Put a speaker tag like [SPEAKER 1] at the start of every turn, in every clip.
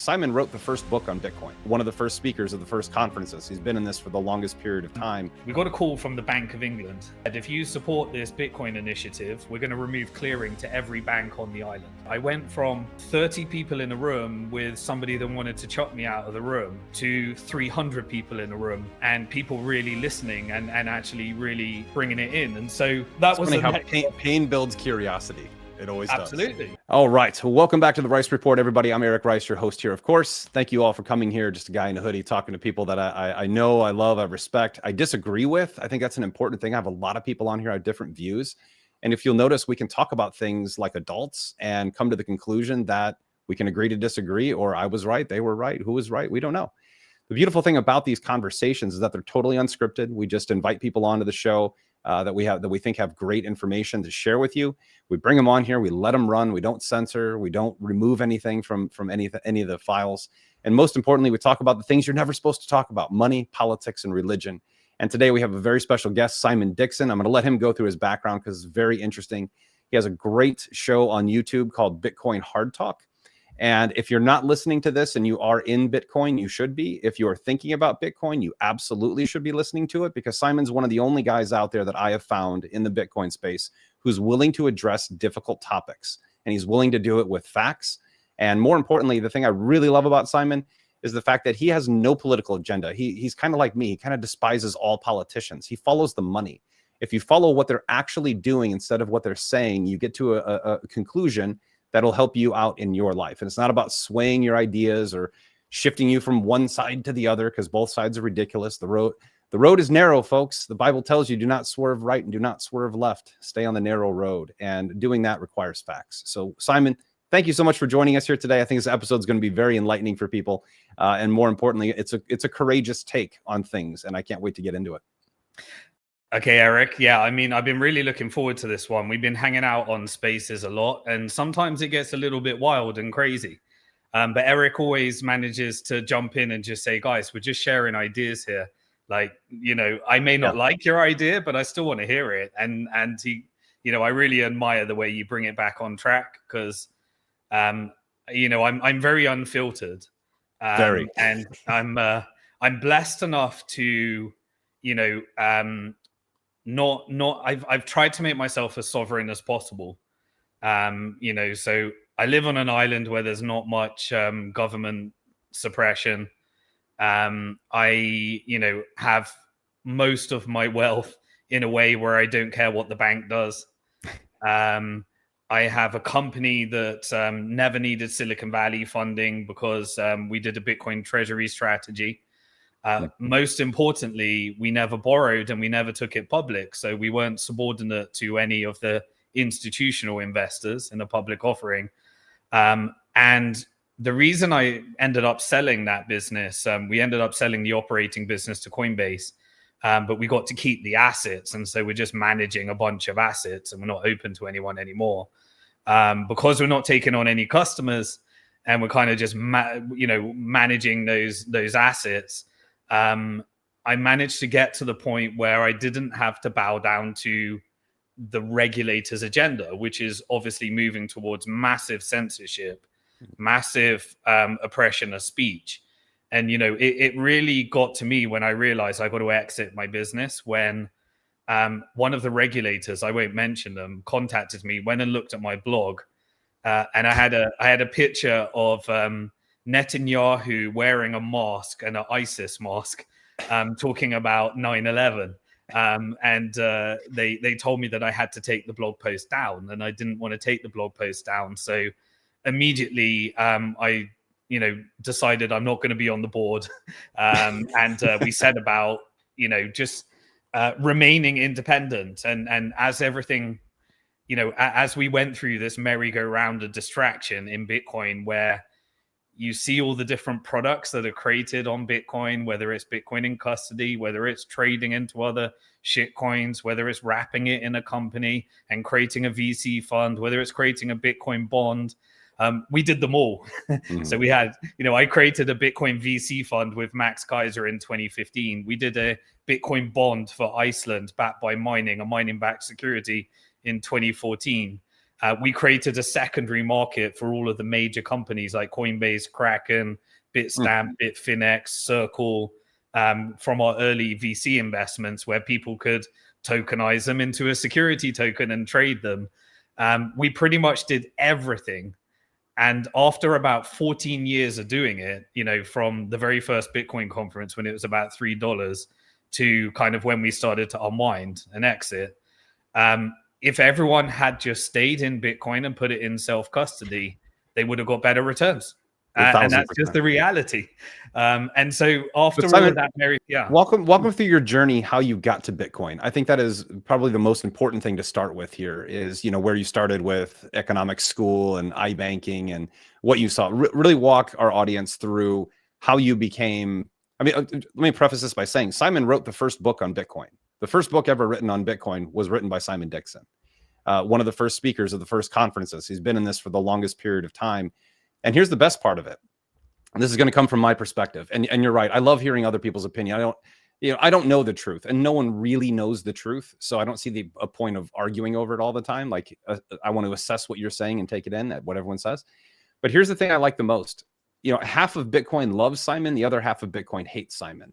[SPEAKER 1] Simon wrote the first book on Bitcoin, one of the first speakers of the first conferences. He's been in this for the longest period of time.
[SPEAKER 2] We got a call from the Bank of England. And if you support this Bitcoin initiative, we're going to remove clearing to every bank on the island. I went from 30 people in a room with somebody that wanted to chuck me out of the room to 300 people in a room and people really listening and actually really bringing it in. And so that was
[SPEAKER 1] funny how pain builds curiosity. It always does.
[SPEAKER 2] Absolutely.
[SPEAKER 1] All right. Well, welcome back to the Rice Report, everybody. I'm Eric Rice, your host here, of course. Thank you all for coming here. Just a guy in a hoodie talking to people that I know, I love, I respect, I disagree with. I think that's an important thing. I have a lot of people on here who have different views. And if you'll notice, we can talk about things like adults and come to the conclusion that we can agree to disagree, or I was right, they were right. Who was right? We don't know. The beautiful thing about these conversations is that they're totally unscripted. We just invite people onto the show that we think have great information to share with you. We bring them on here. We let them run. We don't censor. We don't remove anything from any of the files. And most importantly, we talk about the things you're never supposed to talk about: money, politics, and religion. And today we have a very special guest, Simon Dixon. I'm going to let him go through his background because it's very interesting. He has a great show on YouTube called Bitcoin Hard Talk. And if you're not listening to this and you are in Bitcoin, you should be. If you are thinking about Bitcoin, you absolutely should be listening to it, because Simon's one of the only guys out there that I have found in the Bitcoin space who's willing to address difficult topics. And he's willing to do it with facts. And more importantly, the thing I really love about Simon is the fact that he has no political agenda. He's kind of like me. He kind of despises all politicians. He follows the money. If you follow what they're actually doing instead of what they're saying, you get to a conclusion that'll help you out in your life. And it's not about swaying your ideas or shifting you from one side to the other, because both sides are ridiculous. The road is narrow, folks. The Bible tells you, do not swerve right and do not swerve left. Stay on the narrow road. And doing that requires facts. So Simon, thank you so much for joining us here today. I think this episode is going to be very enlightening for people. And more importantly, it's a courageous take on things. And I can't wait to get into it.
[SPEAKER 2] Okay, Eric. Yeah, I mean, I've been really looking forward to this one. We've been hanging out on Spaces a lot, and sometimes it gets a little bit wild and crazy. But Eric always manages to jump in and just say, guys, we're just sharing ideas here. Like, you know, I may not like your idea, but I still want to hear it. And he, you know, I really admire the way you bring it back on track, because, you know, I'm very unfiltered. And I'm blessed enough to, you know, I've tried to make myself as sovereign as possible. You know, so I live on an island where there's not much government suppression. I, you know, have most of my wealth in a way where I don't care what the bank does. I have a company that never needed Silicon Valley funding because we did a Bitcoin treasury strategy. Most importantly, we never borrowed and we never took it public. So we weren't subordinate to any of the institutional investors in a public offering. And the reason I ended up selling that business, we ended up selling the operating business to Coinbase, but we got to keep the assets. And so we're just managing a bunch of assets and we're not open to anyone anymore. Because we're not taking on any customers and we're kind of just, managing those assets. I managed to get to the point where I didn't have to bow down to the regulator's agenda, which is obviously moving towards massive censorship, massive oppression of speech. And, you know, it really got to me when I realized I got to exit my business when one of the regulators, I won't mention them, contacted me, went and looked at my blog. And I had a picture of Netanyahu wearing a mask and an ISIS mask, talking about 9/11. And they told me that I had to take the blog post down, and I didn't want to take the blog post down. So immediately I, you know, decided I'm not going to be on the board. And we said about, you know, just remaining independent. And as everything, you know, as we went through this merry-go-round of distraction in Bitcoin, where you see all the different products that are created on Bitcoin, whether it's Bitcoin in custody, whether it's trading into other shit coins, whether it's wrapping it in a company and creating a VC fund, whether it's creating a Bitcoin bond. We did them all. So we had, you know, I created a Bitcoin VC fund with Max Kaiser in 2015. We did a Bitcoin bond for Iceland backed by mining, a mining-backed security in 2014. We created a secondary market for all of the major companies like Coinbase, Kraken, Bitstamp, Bitfinex, Circle, from our early VC investments, where people could tokenize them into a security token and trade them. We pretty much did everything. And after about 14 years of doing it, from the very first Bitcoin conference when it was about $3 to kind of when we started to unwind and exit, if everyone had just stayed in Bitcoin and put it in self-custody, they would have got better returns. And that's just the reality. And so after all of that,
[SPEAKER 1] welcome through your journey, how you got to Bitcoin. I think that is probably the most important thing to start with here is, where you started with economics school and iBanking and what you saw. Really walk our audience through how you became. I mean, let me preface this by saying Simon wrote the first book on Bitcoin. The first book ever written on Bitcoin was written by Simon Dixon, one of the first speakers of the first conferences. He's been in this for the longest period of time. And here's the best part of it. And this is going to come from my perspective. And you're right. I love hearing other people's opinion. I don't know the truth, and no one really knows the truth. So I don't see a point of arguing over it all the time. Like I want to assess what you're saying and take it in at what everyone says. But here's the thing I like the most. Half of Bitcoin loves Simon. The other half of Bitcoin hates Simon.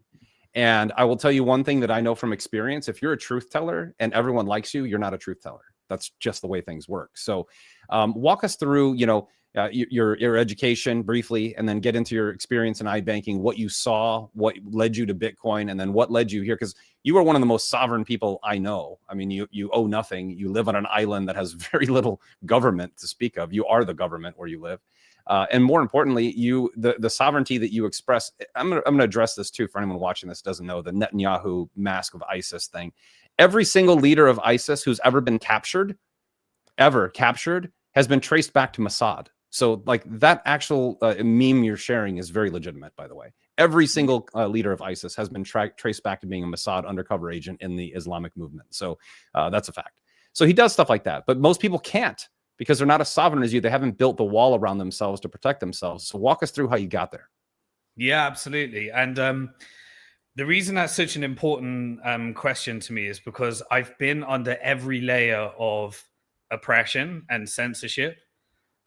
[SPEAKER 1] And I will tell you one thing that I know from experience. If you're a truth teller and everyone likes you, you're not a truth teller. That's just the way things work. So walk us through, your education briefly, and then get into your experience in iBanking, what you saw, what led you to Bitcoin, and then what led you here, because you are one of the most sovereign people I know. I mean, you owe nothing. You live on an island that has very little government to speak of. You are the government where you live. And more importantly, the sovereignty that you express. I'm gonna address this too for anyone watching this doesn't know the Netanyahu mask of ISIS thing. Every single leader of ISIS who's ever been captured, has been traced back to Mossad. So like that actual meme you're sharing is very legitimate, by the way. Every single leader of ISIS has been traced back to being a Mossad undercover agent in the Islamic movement. So that's a fact. So he does stuff like that, but most people can't because they're not as sovereign as you. They haven't built the wall around themselves to protect themselves. So walk us through how you got there.
[SPEAKER 2] Yeah, absolutely. And the reason that's such an important question to me is because I've been under every layer of oppression and censorship.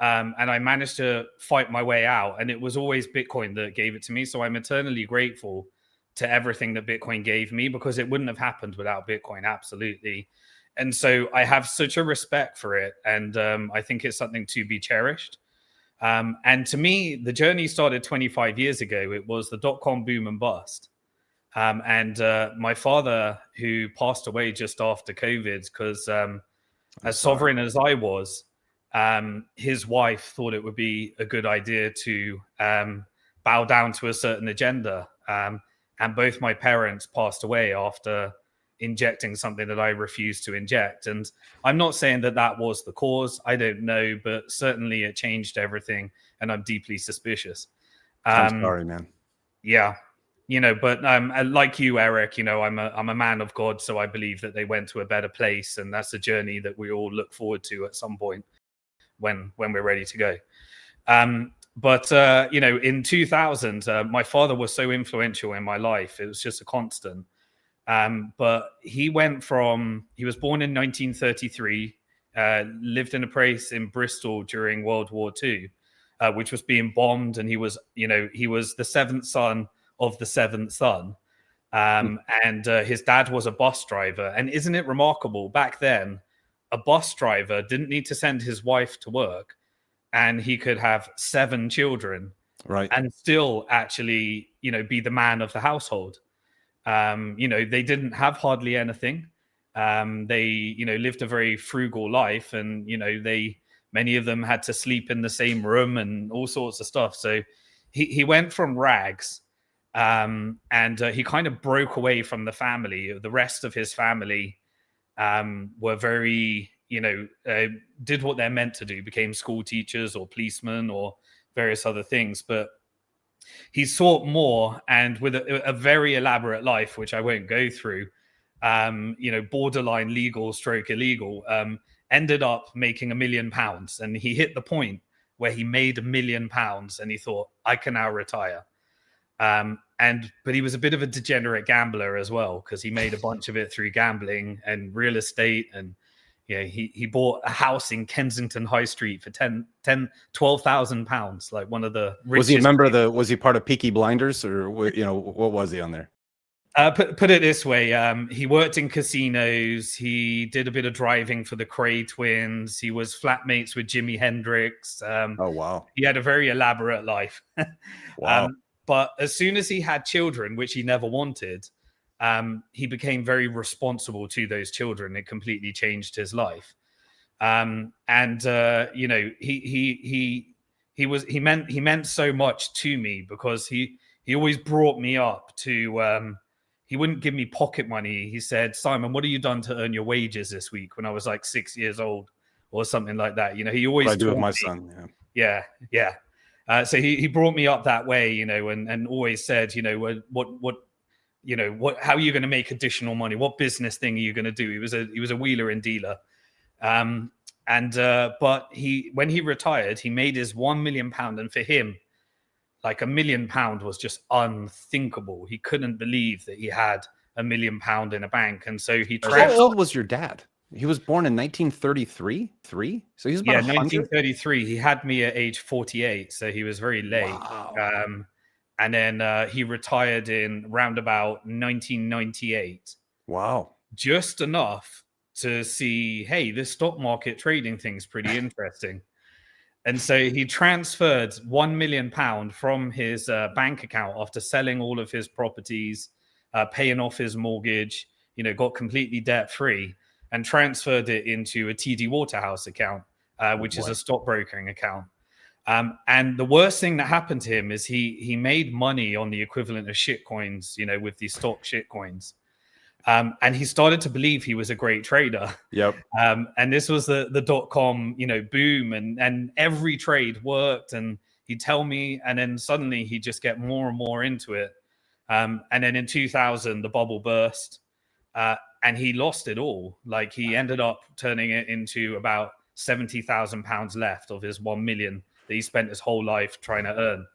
[SPEAKER 2] And I managed to fight my way out. And it was always Bitcoin that gave it to me. So I'm eternally grateful to everything that Bitcoin gave me, because it wouldn't have happened without Bitcoin. Absolutely. And so I have such a respect for it. And I think it's something to be cherished. And to me, the journey started 25 years ago. It was the dot-com boom and bust. And my father, who passed away just after COVID, because as sovereign as I was, his wife thought it would be a good idea to bow down to a certain agenda. And both my parents passed away after injecting something that I refused to inject. And I'm not saying that that was the cause. I don't know, but certainly it changed everything. And I'm deeply suspicious.
[SPEAKER 1] I'm sorry, man.
[SPEAKER 2] Yeah. But like you, Eric, I'm a man of God. So I believe that they went to a better place. And that's a journey that we all look forward to at some point when we're ready to go. But in 2000, my father was so influential in my life. It was just a constant. But he was born in 1933, lived in a place in Bristol during World War II, which was being bombed. And he was the seventh son of the seventh son. And his dad was a bus driver. And isn't it remarkable? Back then, a bus driver didn't need to send his wife to work, and he could have 7 children,
[SPEAKER 1] right,
[SPEAKER 2] and still actually, be the man of the household. They didn't have hardly anything. They, lived a very frugal life, and, many of them had to sleep in the same room and all sorts of stuff. So he went from rags, and he kind of broke away from the family. The rest of his family were very, did what they're meant to do, became school teachers or policemen or various other things. But he sought more, and with a very elaborate life, which I won't go through, borderline legal stroke illegal, ended up making £1 million. And he hit the point where he made £1 million and he thought, I can now retire. But he was a bit of a degenerate gambler as well, because he made a bunch of it through gambling and real estate and, Yeah, he bought a house in Kensington High Street for 12,000 pounds, like one of the richest.
[SPEAKER 1] Was he a member of the? Was he part of Peaky Blinders, or what was he on there?
[SPEAKER 2] Put it this way, he worked in casinos. He did a bit of driving for the Cray twins. He was flatmates with Jimi Hendrix.
[SPEAKER 1] Oh wow!
[SPEAKER 2] He had a very elaborate life.
[SPEAKER 1] Wow.
[SPEAKER 2] But as soon as he had children, which he never wanted, he became very responsible to those children. It completely changed his life. He meant so much to me because he always brought me up to. He wouldn't give me pocket money. He said, "Simon, what have you done to earn your wages this week?" When I was like 6 years old or something like that. He always.
[SPEAKER 1] What I do with my son.
[SPEAKER 2] Yeah. So he brought me up that way, and always said, what how are you going to make additional money? What business thing are you going to do? He was a wheeler and dealer. But when he retired, he made his £1 million, and for him, like £1 million was just unthinkable. He couldn't believe that he had £1 million in a bank, and so he.
[SPEAKER 1] How old was your dad? He was born in 1933. So he was about
[SPEAKER 2] 1933. He had me at age 48, so he was very late. Wow. And then he retired in round about 1998.
[SPEAKER 1] Wow.
[SPEAKER 2] Just enough to see, hey, this stock market trading thing's pretty interesting. And so he transferred £1 million from his bank account after selling all of his properties, paying off his mortgage, got completely debt free, and transferred it into a TD Waterhouse account, which is a stockbrokering account. And the worst thing that happened to him is he made money on the equivalent of shit coins, with these stock shit coins. And he started to believe he was a great trader.
[SPEAKER 1] Yep.
[SPEAKER 2] And this was the .com, boom, and every trade worked. And he'd tell me, and then suddenly he'd just get more and more into it. And then in 2000, the bubble burst, and he lost it all. Like he ended up turning it into about £70,000 left of his 1 million that he spent his whole life trying to earn.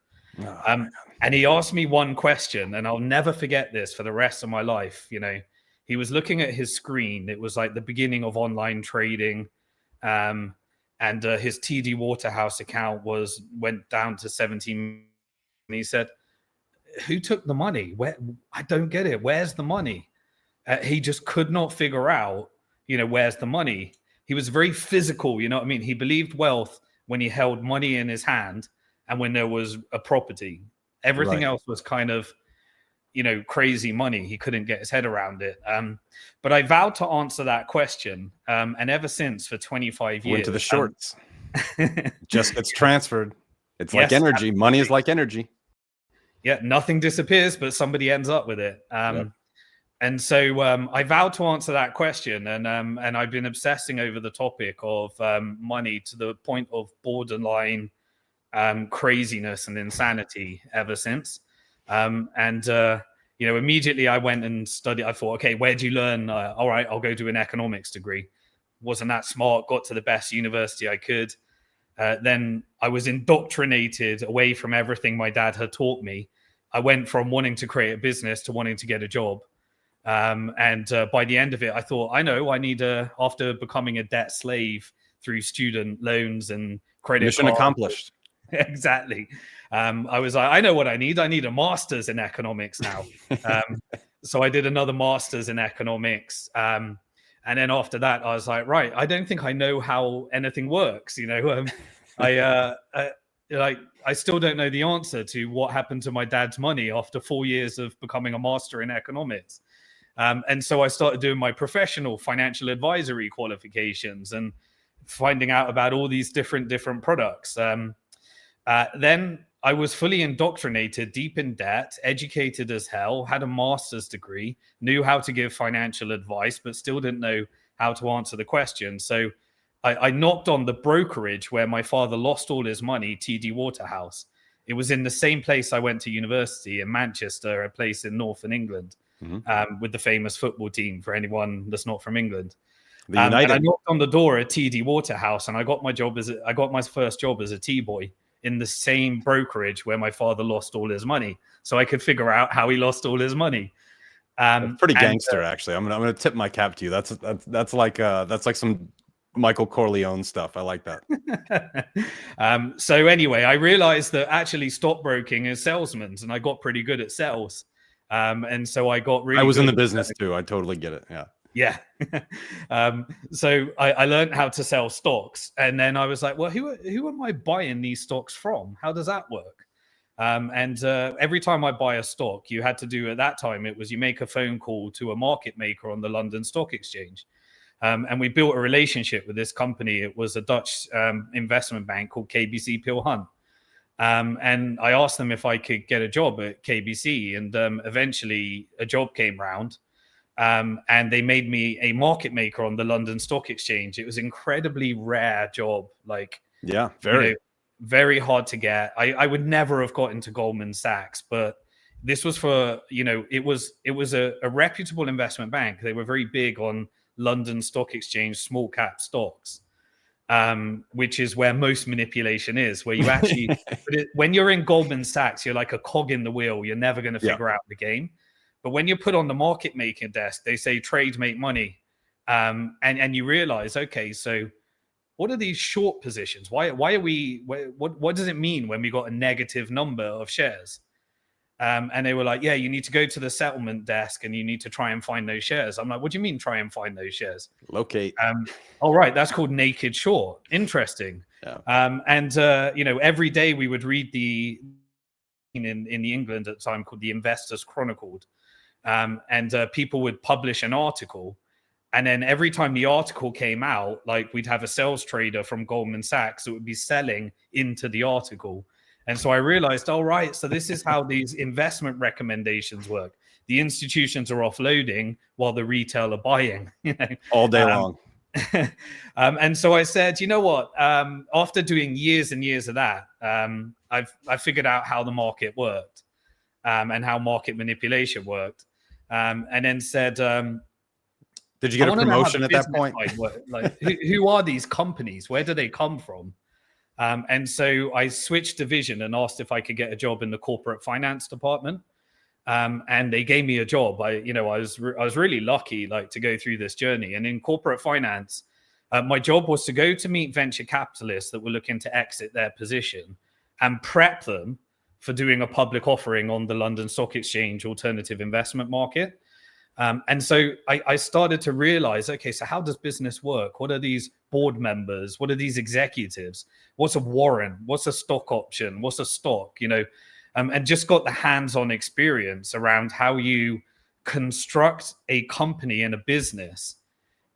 [SPEAKER 2] And he asked me one question, and I'll never forget this for the rest of my life. He was looking at his screen. It was like the beginning of online trading. And his TD Waterhouse account went down to 17. And he said, "Who took the money? Where? I don't get it. Where's the money?" He just could not figure out, where's the money. He was very physical, He believed wealth when he held money in his hand and when there was a property. Everything else was kind of, crazy money. He couldn't get his head around it. But I vowed to answer that question. And ever since, for 25 years.
[SPEAKER 1] Went to the shorts. Just gets transferred. It's like energy. Absolutely. Money is like energy.
[SPEAKER 2] Yeah, nothing disappears, but somebody ends up with it. Yep. And so I vowed to answer that question, and I've been obsessing over the topic of money to the point of borderline craziness and insanity ever since. Immediately I went and studied. I thought, okay, where do you learn? All right, I'll go do an economics degree. Wasn't that smart? Got to the best university I could. Then I was indoctrinated away from everything my dad had taught me. I went from wanting to create a business to wanting to get a job. By the end of it, I thought, I need after becoming a debt slave through student loans and credit.
[SPEAKER 1] Mission accomplished.
[SPEAKER 2] Exactly. I was like, I know what I need. I need a master's in economics now. So I did another master's in economics. And then after that, I was like, right, I don't think I know how anything works. I still don't know the answer to what happened to my dad's money after 4 years of becoming a master in economics. And so I started doing my professional financial advisory qualifications and finding out about all these different products. Then I was fully indoctrinated, deep in debt, educated as hell, had a master's degree, knew how to give financial advice, but still didn't know how to answer the question. So I knocked on the brokerage where my father lost all his money, TD Waterhouse. It was in the same place I went to university in Manchester, a place in northern England. Mm-hmm. With the famous football team, for anyone that's not from England. And I knocked on the door at TD Waterhouse, and I got my first job as a T-boy in the same brokerage where my father lost all his money, so I could figure out how he lost all his money.
[SPEAKER 1] Pretty gangster, actually. I'm gonna tip my cap to you. That's like some Michael Corleone stuff. I like that.
[SPEAKER 2] So anyway, I realized that actually stockbroking is salesmen, and I got pretty good at sales. And so I got really.
[SPEAKER 1] I was
[SPEAKER 2] good
[SPEAKER 1] in the
[SPEAKER 2] at
[SPEAKER 1] business
[SPEAKER 2] selling.
[SPEAKER 1] too. I totally get it. Yeah.
[SPEAKER 2] Yeah. So I learned how to sell stocks, and then I was like, well, who am I buying these stocks from? How does that work? And every time I buy a stock, you had to do at that time, it was you make a phone call to a market maker on the London Stock Exchange. And we built a relationship with this company. It was a Dutch investment bank called KBC Peel Hunt. And I asked them if I could get a job at KBC, and eventually a job came round. And they made me a market maker on the London Stock Exchange. It was an incredibly rare job, like
[SPEAKER 1] very.
[SPEAKER 2] Very hard to get. I would never have got into Goldman Sachs, but this was for, it was a reputable investment bank. They were very big on London Stock Exchange small cap stocks, which is where most manipulation is, where you actually, when you're in Goldman Sachs, you're like a cog in the wheel. You're never going to figure out the game. But when you're put on the market making desk, they say trade, make money. And you realize, okay, so what are these short positions? Why are we, what does it mean when we got a negative number of shares? And they were like, yeah, you need to go to the settlement desk and you need to try and find those shares. I'm like, what do you mean try and find those shares?
[SPEAKER 1] Locate.
[SPEAKER 2] All right, that's called naked short. Interesting.
[SPEAKER 1] Yeah.
[SPEAKER 2] Every day we would read in the England at the time called the Investors Chronicled. And people would publish an article. And then every time the article came out, like we'd have a sales trader from Goldman Sachs that would be selling into the article. And so I realized, all right, so this is how these investment recommendations work. The institutions are offloading while the retail are buying,
[SPEAKER 1] all day long.
[SPEAKER 2] And so I said, you know what? After doing years and years of that, I figured out how the market worked and how market manipulation worked. And then said,
[SPEAKER 1] did you get a promotion at that point?
[SPEAKER 2] Like, who are these companies? Where do they come from? And so I switched division and asked if I could get a job in the corporate finance department. And they gave me a job. I was really lucky, like, to go through this journey. And in corporate finance, my job was to go to meet venture capitalists that were looking to exit their position and prep them for doing a public offering on the London Stock Exchange alternative investment market. And so I started to realize, okay, so how does business work? What are these board members? What are these executives? What's a warrant? What's a stock option? What's a stock? And just got the hands-on experience around how you construct a company and a business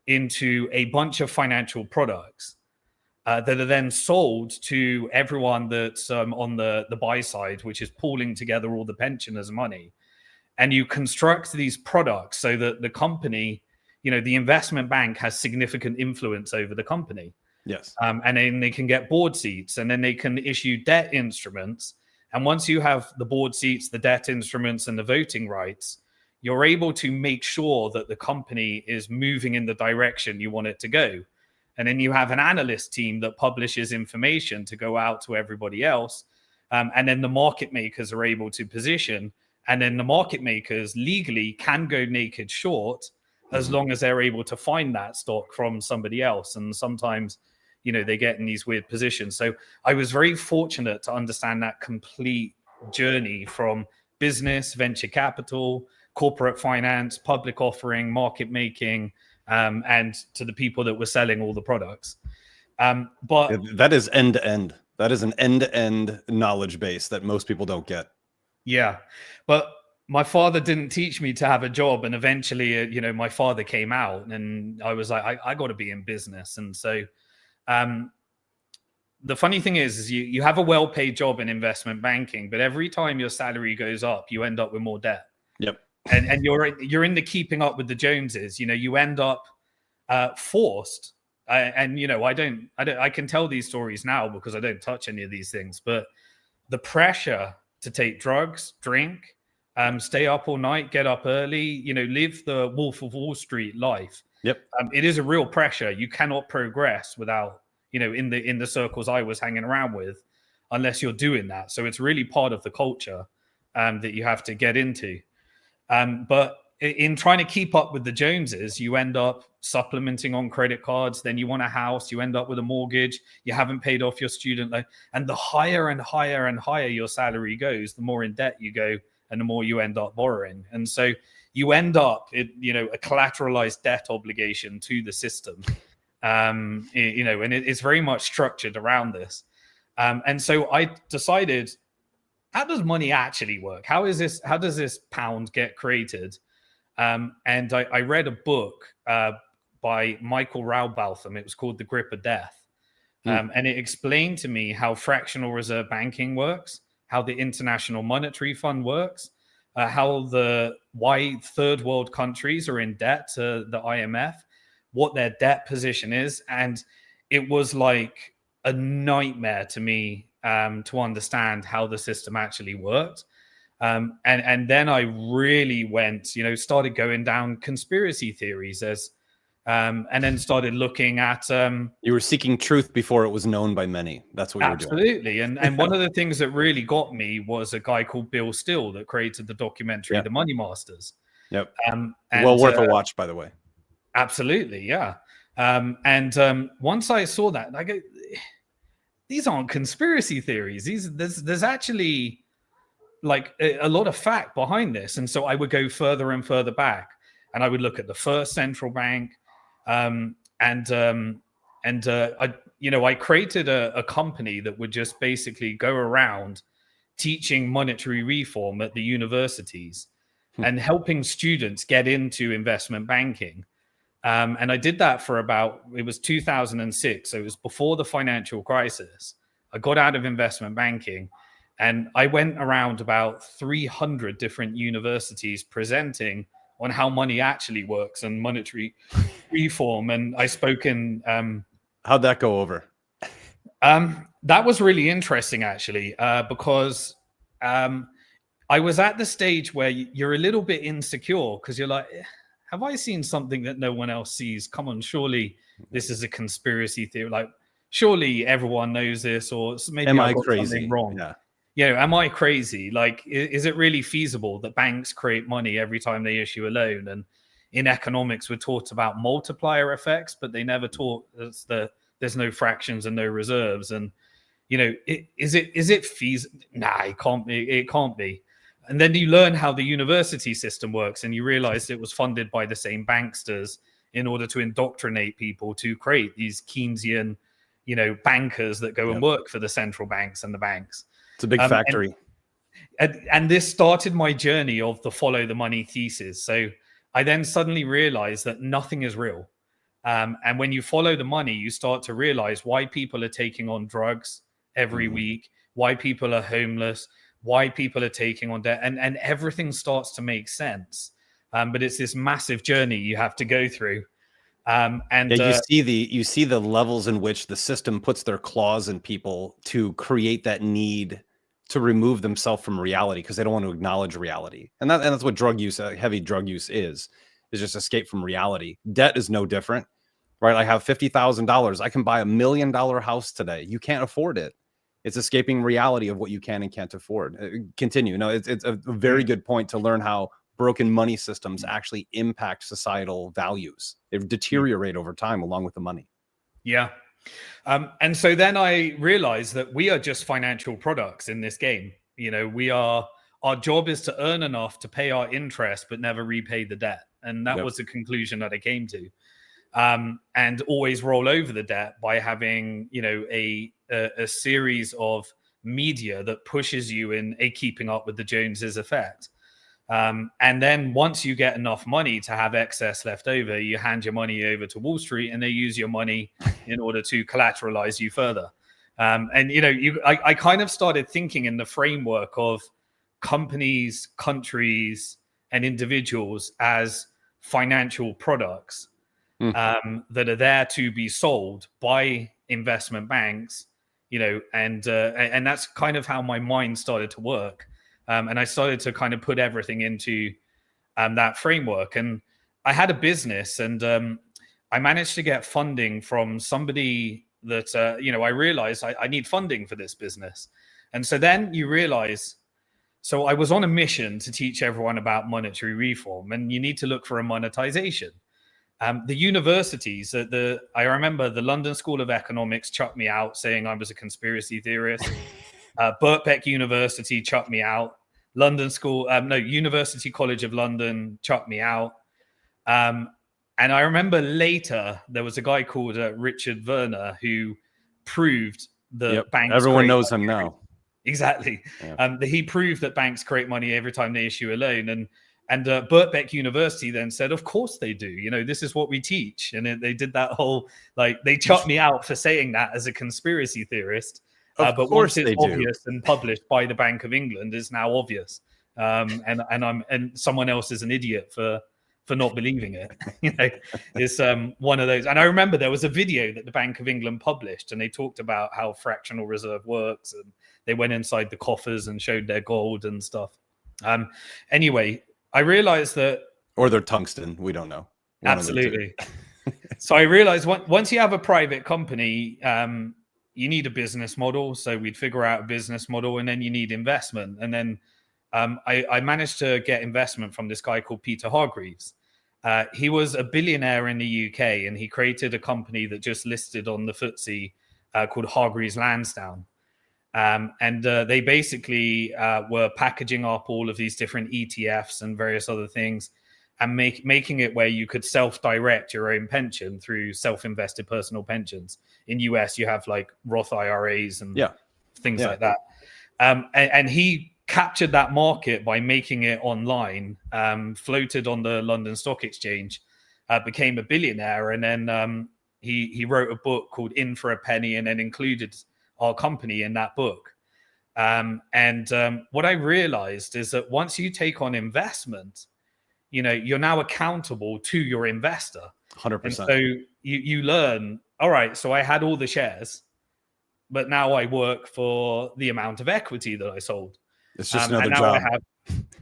[SPEAKER 2] into a bunch of financial products that are then sold to everyone that's on the buy side, which is pooling together all the pensioners' money. And you construct these products so that the company, the investment bank has significant influence over the company.
[SPEAKER 1] Yes.
[SPEAKER 2] And then they can get board seats, and then they can issue debt instruments. And once you have the board seats, the debt instruments, and the voting rights, you're able to make sure that the company is moving in the direction you want it to go. And then you have an analyst team that publishes information to go out to everybody else. And then the market makers are able to position. And then the market makers legally can go naked short as long as they're able to find that stock from somebody else. And sometimes, they get in these weird positions. So I was very fortunate to understand that complete journey from business, venture capital, corporate finance, public offering, market making, and to the people that were selling all the products. But
[SPEAKER 1] that is end to end. That is an end to end knowledge base that most people don't get.
[SPEAKER 2] Yeah, but my father didn't teach me to have a job, and eventually, my father came out, and I was like, I got to be in business. And so, the funny thing is you have a well-paid job in investment banking, but every time your salary goes up, you end up with more debt.
[SPEAKER 1] Yep.
[SPEAKER 2] And you're in the keeping up with the Joneses. You end up forced. I can tell these stories now because I don't touch any of these things, but the pressure to take drugs, drink, stay up all night, get up early, live the Wolf of Wall Street life.
[SPEAKER 1] Yep.
[SPEAKER 2] It is a real pressure. You cannot progress without, in the circles I was hanging around with, unless you're doing that. So it's really part of the culture that you have to get into. But in trying to keep up with the Joneses, you end up supplementing on credit cards. Then you want a house, you end up with a mortgage. You haven't paid off your student loan, and the higher and higher and higher your salary goes, the more in debt you go, and the more you end up borrowing. And so you end up, a collateralized debt obligation to the system. And it's very much structured around this. And so I decided, how does money actually work? How does this pound get created? And I read a book by Michael Rowbotham. It was called The Grip of Death. And it explained to me how fractional reserve banking works, how the International Monetary Fund works, why third world countries are in debt to the IMF, what their debt position is. And it was like a nightmare to me to understand how the system actually worked. And then I really started going down conspiracy theories and then started looking at.
[SPEAKER 1] You were seeking truth before it was known by many. That's what you were doing.
[SPEAKER 2] Absolutely. And one of the things that really got me was a guy called Bill Still that created the documentary, The Money Masters.
[SPEAKER 1] Yep. Well worth a watch, by the way.
[SPEAKER 2] Absolutely. Yeah. And once I saw that, I go, these aren't conspiracy theories. There's actually like a lot of fact behind this. And so I would go further and further back, and I would look at the first central bank. I created a company that would just basically go around teaching monetary reform at the universities and helping students get into investment banking. And I did that for it was 2006. So it was before the financial crisis. I got out of investment banking, and I went around about 300 different universities presenting on how money actually works and monetary reform. And I spoke in...
[SPEAKER 1] How'd that go over?
[SPEAKER 2] That was really interesting, actually, because I was at the stage where you're a little bit insecure because you're like, have I seen something that no one else sees? Come on, surely this is a conspiracy theory. Like, surely everyone knows this, or maybe
[SPEAKER 1] am
[SPEAKER 2] I
[SPEAKER 1] I
[SPEAKER 2] got
[SPEAKER 1] crazy?
[SPEAKER 2] Something wrong.
[SPEAKER 1] Yeah.
[SPEAKER 2] Am I crazy? Like, is it really feasible that banks create money every time they issue a loan? And in economics, we're taught about multiplier effects, but they never taught us that there's no fractions and no reserves. And, is it feasible? Nah, it can't be. It can't be. And then you learn how the university system works, and you realize it was funded by the same banksters in order to indoctrinate people to create these Keynesian, bankers that go and work for the central banks and the banks.
[SPEAKER 1] It's a big factory.
[SPEAKER 2] And this started my journey of the follow the money thesis. So I then suddenly realized that nothing is real. And when you follow the money, you start to realize why people are taking on drugs every week, why people are homeless, why people are taking on debt, and everything starts to make sense. But it's this massive journey you have to go through.
[SPEAKER 1] You see the levels in which the system puts their claws in people to create that need to remove themselves from reality because they don't want to acknowledge reality. And that's what drug use, heavy drug use is just escape from reality. Debt is no different, right? I have $50,000. I can buy $1 million house today. You can't afford it. It's escaping reality of what you can and can't afford. Continue. No, it's a very good point to learn how broken money systems actually impact societal values. They deteriorate over time along with the money.
[SPEAKER 2] Yeah. And so then I realized that we are just financial products in this game. Our job is to earn enough to pay our interest, but never repay the debt. And that was the conclusion that I came to. And always roll over the debt by having, a series of media that pushes you in a keeping up with the Joneses effect. And then once you get enough money to have excess left over, you hand your money over to Wall Street and they use your money in order to collateralize you further. I kind of started thinking in the framework of companies, countries, and individuals as financial products that are there to be sold by investment banks, and that's kind of how my mind started to work. And I started to kind of put everything into that framework. And I had a business, and I managed to get funding from somebody that, I realized I need funding for this business. And so then you realize So I was on a mission to teach everyone about monetary reform, and you need to look for a monetization. The universities, I remember the London School of Economics chucked me out saying I was a conspiracy theorist. Birkbeck University chucked me out. University College of London chucked me out. And I remember later there was a guy called Richard Werner who proved that banks.
[SPEAKER 1] Everyone knows him now.
[SPEAKER 2] Exactly. Yeah. He proved that banks create money every time they issue a loan. And Birkbeck University then said, of course they do. You know, this is what we teach. And they did that whole, like, they chucked me out for saying that as a conspiracy theorist. But once it's obvious and published by the Bank of England, it's now obvious. And someone else is an idiot for not believing it. You know, it's one of those. And I remember there was a video that the Bank of England published, and they talked about how fractional reserve works, and they went inside the coffers and showed their gold and stuff. Anyway, I realized that,
[SPEAKER 1] or their tungsten, we don't know.
[SPEAKER 2] Absolutely. So I realized once you have a private company, you need a business model. So we'd figure out a business model, and then you need investment. And then I managed to get investment from this guy called Peter Hargreaves. He was a billionaire in the UK, and he created a company that just listed on the FTSE called Hargreaves Lansdowne. And they basically were packaging up all of these different ETFs and various other things, and making it where you could self-direct your own pension through self-invested personal pensions. In US, you have like Roth IRAs and things like that. And he captured that market by making it online, floated on the London Stock Exchange, became a billionaire. And then he wrote a book called In for a Penny, and then included our company in that book. What I realized is that once you take on investment, you know, you're now accountable to your investor.
[SPEAKER 1] 100%.
[SPEAKER 2] And so you learn, all right, so I had all the shares, but now I work for the amount of equity that I sold.
[SPEAKER 1] It's just another
[SPEAKER 2] and now
[SPEAKER 1] job.
[SPEAKER 2] I have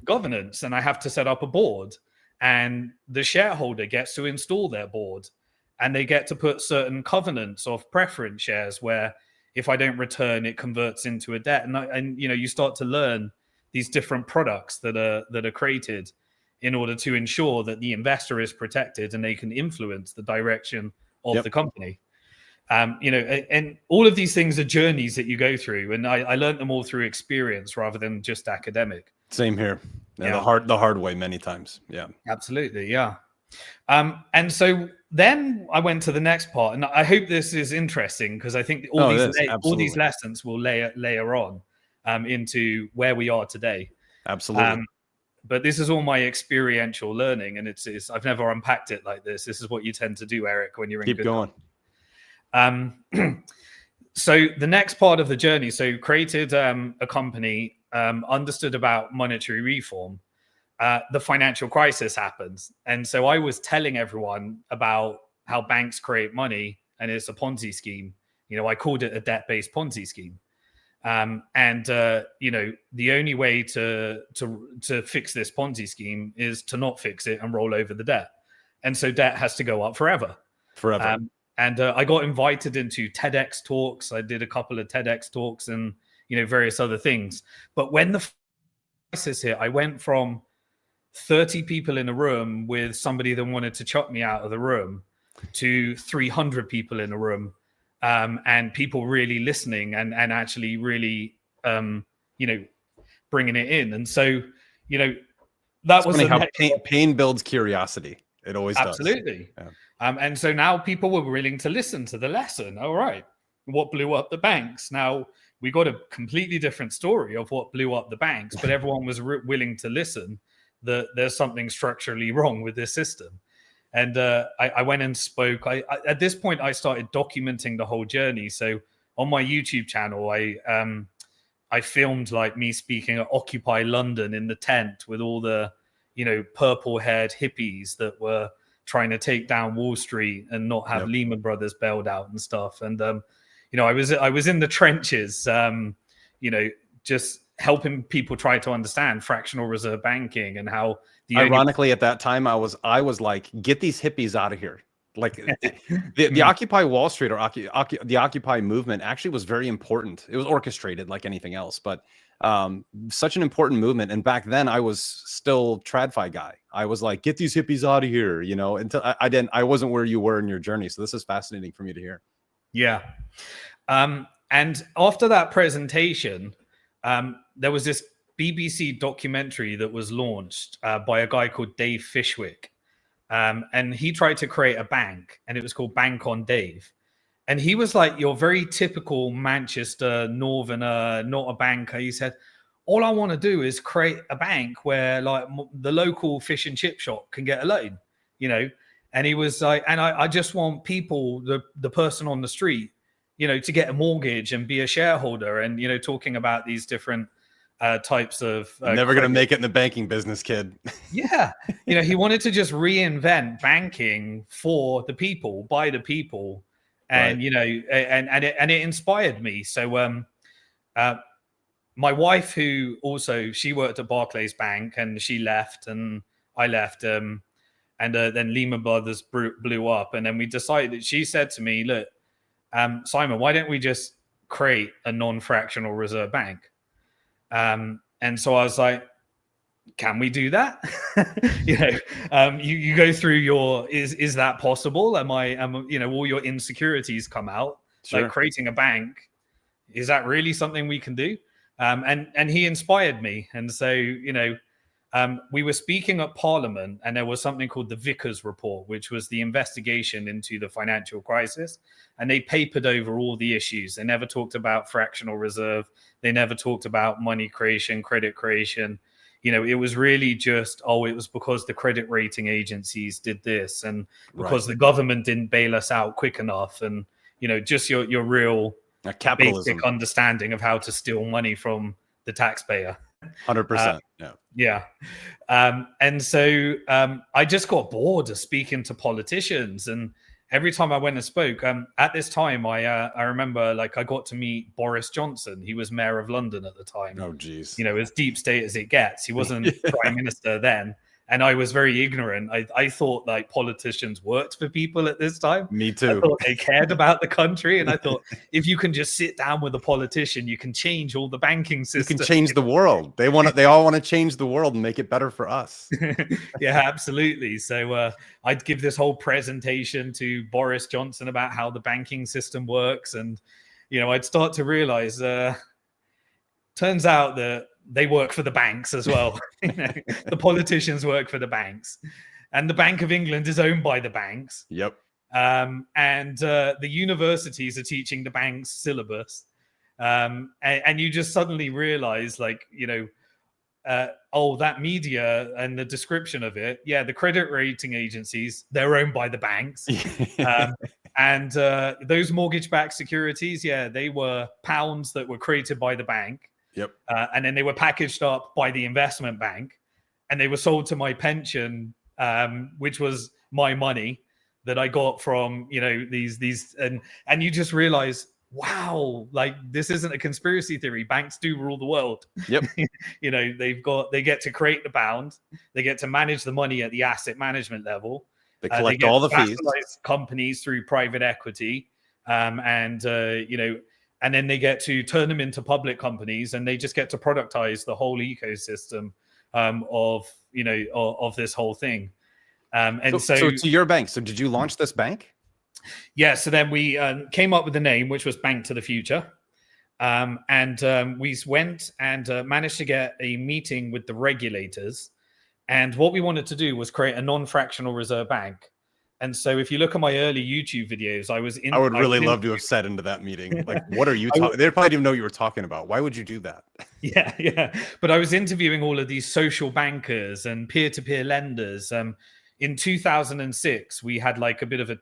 [SPEAKER 2] governance, and I have to set up a board, and the shareholder gets to install their board, and they get to put certain covenants of preference shares where if I don't return, it converts into a debt. And you know, you start to learn these different products that are created in order to ensure that the investor is protected and they can influence the direction of the company. You know, and all of these things are journeys that you go through, and I learned them all through experience rather than just academic.
[SPEAKER 1] Same here. The hard way many times. Yeah,
[SPEAKER 2] absolutely. Yeah. And so then I went to the next part, and I hope this is interesting because I think all these lessons will layer on into where we are today.
[SPEAKER 1] Absolutely.
[SPEAKER 2] But this is all my experiential learning, and it's I've never unpacked it like this. This is what you tend to do, Eric, when you're in
[SPEAKER 1] Keep going.
[SPEAKER 2] So the next part of the journey, so created a company, understood about monetary reform. The financial crisis happens. And so I was telling everyone about how banks create money, and it's a Ponzi scheme. You know, I called it a debt-based Ponzi scheme. You know, the only way to fix this Ponzi scheme is to not fix it and roll over the debt. And so debt has to go up forever. I got invited into TEDx talks. I did a couple of TEDx talks and, you know, various other things. But when the crisis hit, I went from 30 people in a room with somebody that wanted to chuck me out of the room to 300 people in a room, and people really listening and actually really, you know, bringing it in. And so, you know, that was
[SPEAKER 1] funny how pain builds curiosity. It always does.
[SPEAKER 2] Absolutely. Yeah. And so now people were willing to listen to the lesson. All right, what blew up the banks? Now we got a completely different story of what blew up the banks, but everyone was willing to listen that there's something structurally wrong with this system. And I went and spoke. At this point, I started documenting the whole journey. So on my YouTube channel, I filmed like me speaking at Occupy London in the tent with all the, you know, purple-haired hippies that were trying to take down Wall Street and not have Lehman Brothers bailed out and stuff. And you know, I was in the trenches, you know, just helping people try to understand fractional reserve banking and how.
[SPEAKER 1] Ironically, at that time, I was like, get these hippies out of here. Like the Occupy Wall Street or the Occupy movement actually was very important. It was orchestrated like anything else, but Such an important movement. And back then I was still TradFi guy. I was like, get these hippies out of here, you know, until I wasn't where you were in your journey. So this is fascinating for me to hear.
[SPEAKER 2] Yeah. And after that presentation, there was this BBC documentary that was launched by a guy called Dave Fishwick. And he tried to create a bank, and it was called Bank on Dave. And he was like your very typical Manchester northerner, not a banker. He said, all I want to do is create a bank where like the local fish and chip shop can get a loan, you know? And he was like, and I just want people, the person on the street, you know, to get a mortgage and be a shareholder, and, you know, talking about these different types of
[SPEAKER 1] never going to make it in the banking business, kid.
[SPEAKER 2] Yeah. You know, he wanted to just reinvent banking for the people, by the people. And, right. You know, and it inspired me. So my wife, who also, she worked at Barclays Bank, and she left and I left. And then Lehman Brothers blew up. And then we decided, she said to me, look, Simon, why don't we just create a non-fractional reserve bank? And so I was like, can we do that? You know, you go through your, is that possible? You know, all your insecurities come out. Sure. Like creating a bank, is that really something we can do? And he inspired me. And so, you know, we were speaking at Parliament, and there was something called the Vickers Report, which was the investigation into the financial crisis. And they papered over all the issues. They never talked about fractional reserve. They never talked about money creation, credit creation. You know, it was really just, it was because the credit rating agencies did this, and because the government didn't bail us out quick enough. And, you know, just your real basic understanding of how to steal money from the taxpayer.
[SPEAKER 1] 100%.
[SPEAKER 2] Yeah. And so I just got bored of speaking to politicians. And every time I went and spoke, at this time, I remember, like, I got to meet Boris Johnson. He was mayor of London at the time.
[SPEAKER 1] Oh, geez.
[SPEAKER 2] You know, as deep state as it gets. He wasn't prime minister then. And I was very ignorant. I thought like politicians worked for people at this time.
[SPEAKER 1] Me too.
[SPEAKER 2] I thought they cared about the country. And I thought, if you can just sit down with a politician, you can change all the banking system.
[SPEAKER 1] You can change the world. They all want to change the world and make it better for us.
[SPEAKER 2] Yeah, absolutely. So I'd give this whole presentation to Boris Johnson about how the banking system works. And, you know, I'd start to realize, turns out that they work for the banks as well. You know, the politicians work for the banks, and the Bank of England is owned by the banks.
[SPEAKER 1] Yep.
[SPEAKER 2] And the universities are teaching the banks syllabus. And you just suddenly realize, like, you know, that media and the description of it. Yeah. The credit rating agencies, they're owned by the banks. And those mortgage-backed securities, yeah, they were pounds that were created by the bank.
[SPEAKER 1] Yep.
[SPEAKER 2] And then they were packaged up by the investment bank, and they were sold to my pension, which was my money that I got from, you know, these, and you just realize, wow, like, this isn't a conspiracy theory. Banks do rule the world.
[SPEAKER 1] Yep.
[SPEAKER 2] You know, they get to create the pound, they get to manage the money at the asset management level.
[SPEAKER 1] They collect all the fees.
[SPEAKER 2] Companies through private equity, you know. And then they get to turn them into public companies, and they just get to productize the whole ecosystem of this whole thing. So
[SPEAKER 1] to your bank. So did you launch this bank?
[SPEAKER 2] Yeah. So then we came up with the name, which was Bank to the Future. We went and managed to get a meeting with the regulators. And what we wanted to do was create a non-fractional reserve bank. And so if you look at my early YouTube videos, I would really love
[SPEAKER 1] to have sat into that meeting. Like, what are you talking? They probably didn't know what you were talking about. Why would you do that?
[SPEAKER 2] Yeah. But I was interviewing all of these social bankers and peer-to-peer lenders. In 2006, we had like a bit of a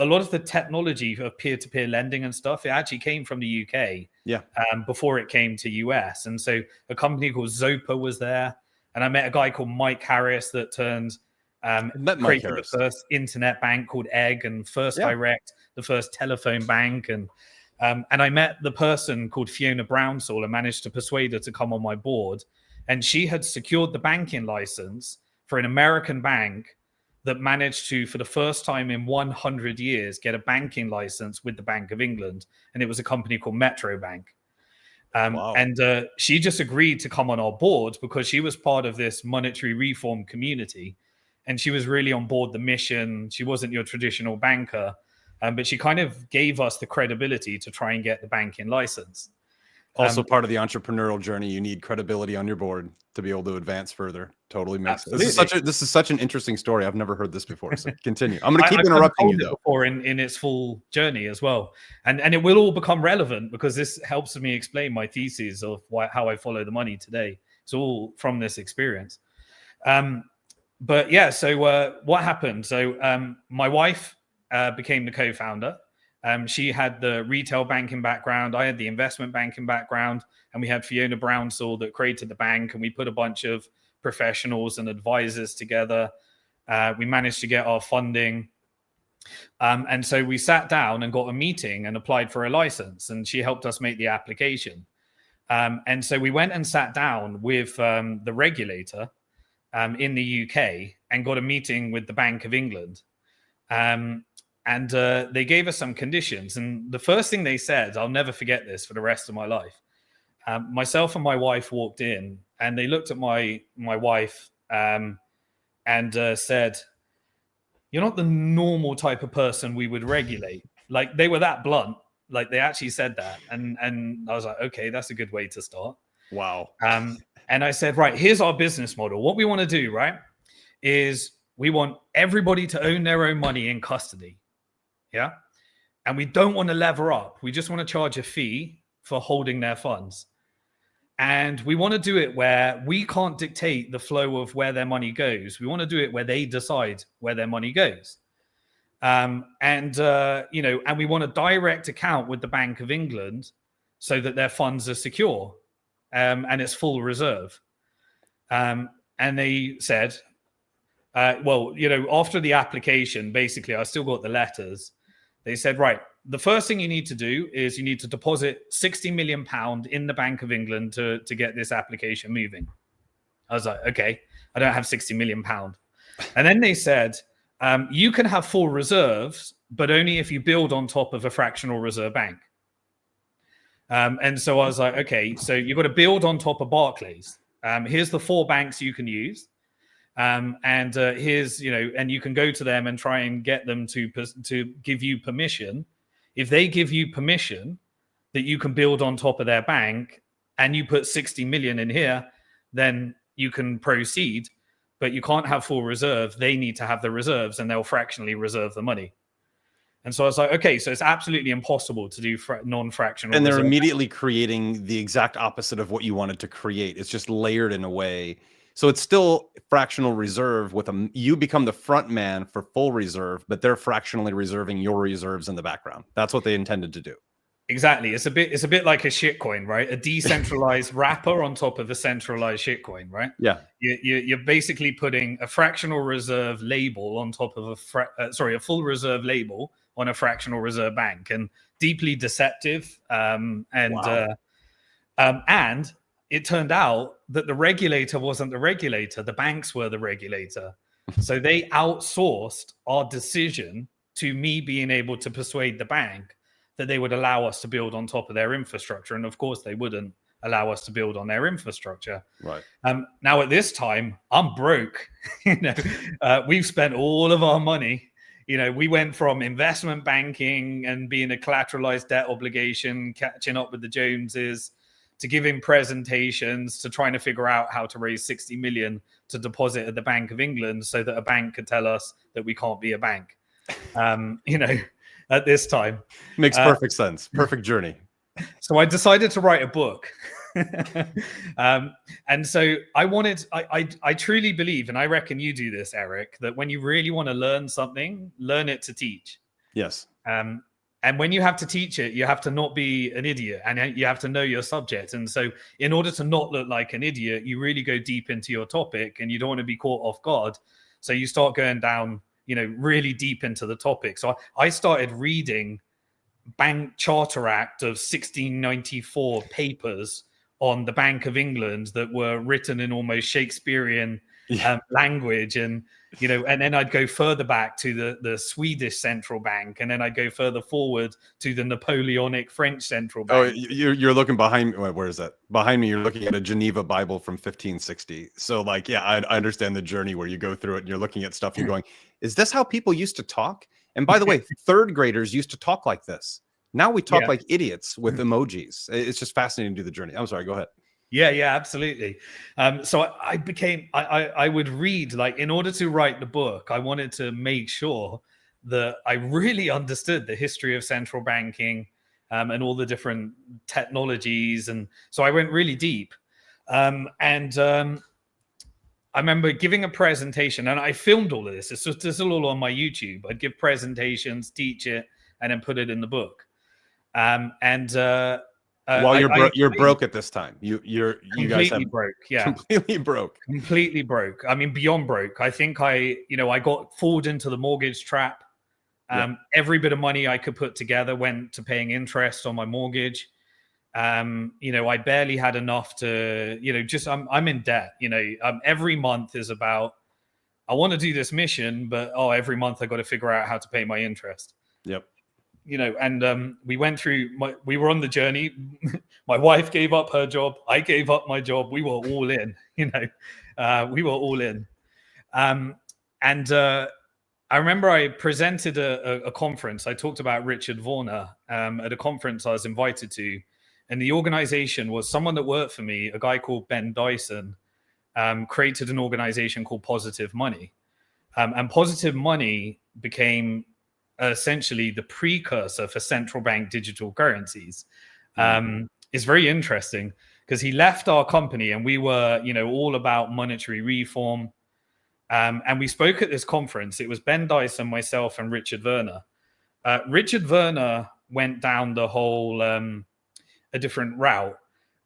[SPEAKER 2] lot of the technology of peer-to-peer lending and stuff, it actually came from the UK.
[SPEAKER 1] Yeah.
[SPEAKER 2] Before it came to US. And so a company called Zopa was there. And I met a guy called Mike Harris that created the first internet bank called Egg, and First Direct, the first telephone bank. And I met the person called Fiona Brownsall and managed to persuade her to come on my board. And she had secured the banking license for an American bank that managed to, for the first time in 100 years, get a banking license with the Bank of England. And it was a company called Metro Bank.
[SPEAKER 1] Wow.
[SPEAKER 2] And she just agreed to come on our board because she was part of this monetary reform community, and she was really on board the mission. She wasn't your traditional banker, but she kind of gave us the credibility to try and get the banking license.
[SPEAKER 1] Also part of the entrepreneurial journey, you need credibility on your board to be able to advance further. Totally makes sense. This is such an interesting story. I've never heard this before. So continue. I'm going to keep interrupting you though.
[SPEAKER 2] Before in its full journey as well, and it will all become relevant because this helps me explain my thesis of how I follow the money today. It's all from this experience. But yeah, so what happened? So my wife became the co-founder. She had the retail banking background. I had the investment banking background, and we had Fiona Brownsall that created the bank, and we put a bunch of professionals and advisors together. We managed to get our funding. And so we sat down and got a meeting and applied for a license, and she helped us make the application. And so we went and sat down with the regulator in the UK and got a meeting with the Bank of England. And they gave us some conditions. And the first thing they said, I'll never forget this for the rest of my life. Myself and my wife walked in, and they looked at my wife and said, "You're not the normal type of person we would regulate." Like, they were that blunt. Like, they actually said that. And I was like, okay, that's a good way to start.
[SPEAKER 1] Wow.
[SPEAKER 2] And I said, right, here's our business model. What we want to do, right, is we want everybody to own their own money in custody. Yeah. And we don't want to lever up. We just want to charge a fee for holding their funds. And we want to do it where we can't dictate the flow of where their money goes. We want to do it where they decide where their money goes. And we want a direct account with the Bank of England so that their funds are secure and it's full reserve. And they said, after the application, basically, I still got the letters. They said, right, the first thing you need to do is you need to deposit £60 million in the Bank of England to get this application moving. I was like, okay, I don't have £60 million. And then they said, you can have full reserves, but only if you build on top of a fractional reserve bank. And so I was like, okay, so you've got to build on top of Barclays. Here's the 4 banks you can use. Here's, and you can go to them and try and get them to give you permission. If they give you permission that you can build on top of their bank and you put 60 million in here, then you can proceed, but you can't have full reserve. They need to have the reserves and they'll fractionally reserve the money. And so I was like, okay, so it's absolutely impossible to do non-fractional.
[SPEAKER 1] And they're immediately creating the exact opposite of what you wanted to create. It's just layered in a way. So it's still fractional reserve with you become the front man for full reserve, but they're fractionally reserving your reserves in the background. That's what they intended to do.
[SPEAKER 2] Exactly. It's a bit like a shitcoin, right? A decentralized wrapper on top of a centralized shitcoin, right?
[SPEAKER 1] Yeah.
[SPEAKER 2] You're basically putting a fractional reserve label on top of a full reserve label on a fractional reserve bank, and deeply deceptive. And it turned out that the regulator wasn't the regulator. The banks were the regulator. So they outsourced our decision to me being able to persuade the bank that they would allow us to build on top of their infrastructure. And of course, they wouldn't allow us to build on their infrastructure.
[SPEAKER 1] Right.
[SPEAKER 2] Now, at this time, I'm broke. We've spent all of our money. We went from investment banking and being a collateralized debt obligation, catching up with the Joneses, to giving presentations, to trying to figure out how to raise 60 million to deposit at the Bank of England so that a bank could tell us that we can't be a bank. At this time.
[SPEAKER 1] Makes perfect sense. Perfect journey.
[SPEAKER 2] So I decided to write a book. And so I truly believe, and I reckon you do this, Eric, that when you really want to learn something, learn it to teach.
[SPEAKER 1] Yes.
[SPEAKER 2] And when you have to teach it, you have to not be an idiot, and you have to know your subject. And so in order to not look like an idiot, you really go deep into your topic, and you don't want to be caught off guard. So you start going down, really deep into the topic. So I started reading Bank Charter Act of 1694 papers on the Bank of England that were written in almost Shakespearean language, and and then I'd go further back to the Swedish central bank, and then I'd go further forward to the Napoleonic French central
[SPEAKER 1] Oh,
[SPEAKER 2] bank.
[SPEAKER 1] you're looking behind me. Where is that? Behind me, you're looking at a Geneva Bible from 1560. So like, yeah, I understand the journey where you go through it and you're looking at stuff. You're going, is this how people used to talk? And by the way, third graders used to talk like this. Now we talk like idiots with emojis. It's just fascinating to do the journey. I'm sorry, go ahead.
[SPEAKER 2] Yeah, absolutely. So I would read, like, in order to write the book, I wanted to make sure that I really understood the history of central banking, and all the different technologies. And so I went really deep. I remember giving a presentation, and I filmed all of this. It's all on my YouTube. I'd give presentations, teach it, and then put it in the book.
[SPEAKER 1] While you're broke at this time. You guys have
[SPEAKER 2] broke. Yeah,
[SPEAKER 1] completely broke.
[SPEAKER 2] I mean, beyond broke. I think I got fooled into the mortgage trap. Every bit of money I could put together went to paying interest on my mortgage. I barely had enough to, I'm in debt. Every month is about, I want to do this mission, but every month I got to figure out how to pay my interest.
[SPEAKER 1] Yep.
[SPEAKER 2] We went through we were on the journey. My wife gave up her job. I gave up my job. We were all in, we were all in. I remember I presented a conference. I talked about Richard Warner at a conference I was invited to. And the organization was someone that worked for me, a guy called Ben Dyson, created an organization called Positive Money. And Positive Money became essentially the precursor for central bank digital currencies. It's very interesting because he left our company and we were, all about monetary reform. And we spoke at this conference. It was Ben Dyson, myself, and Richard Werner. Richard Werner went down the whole a different route.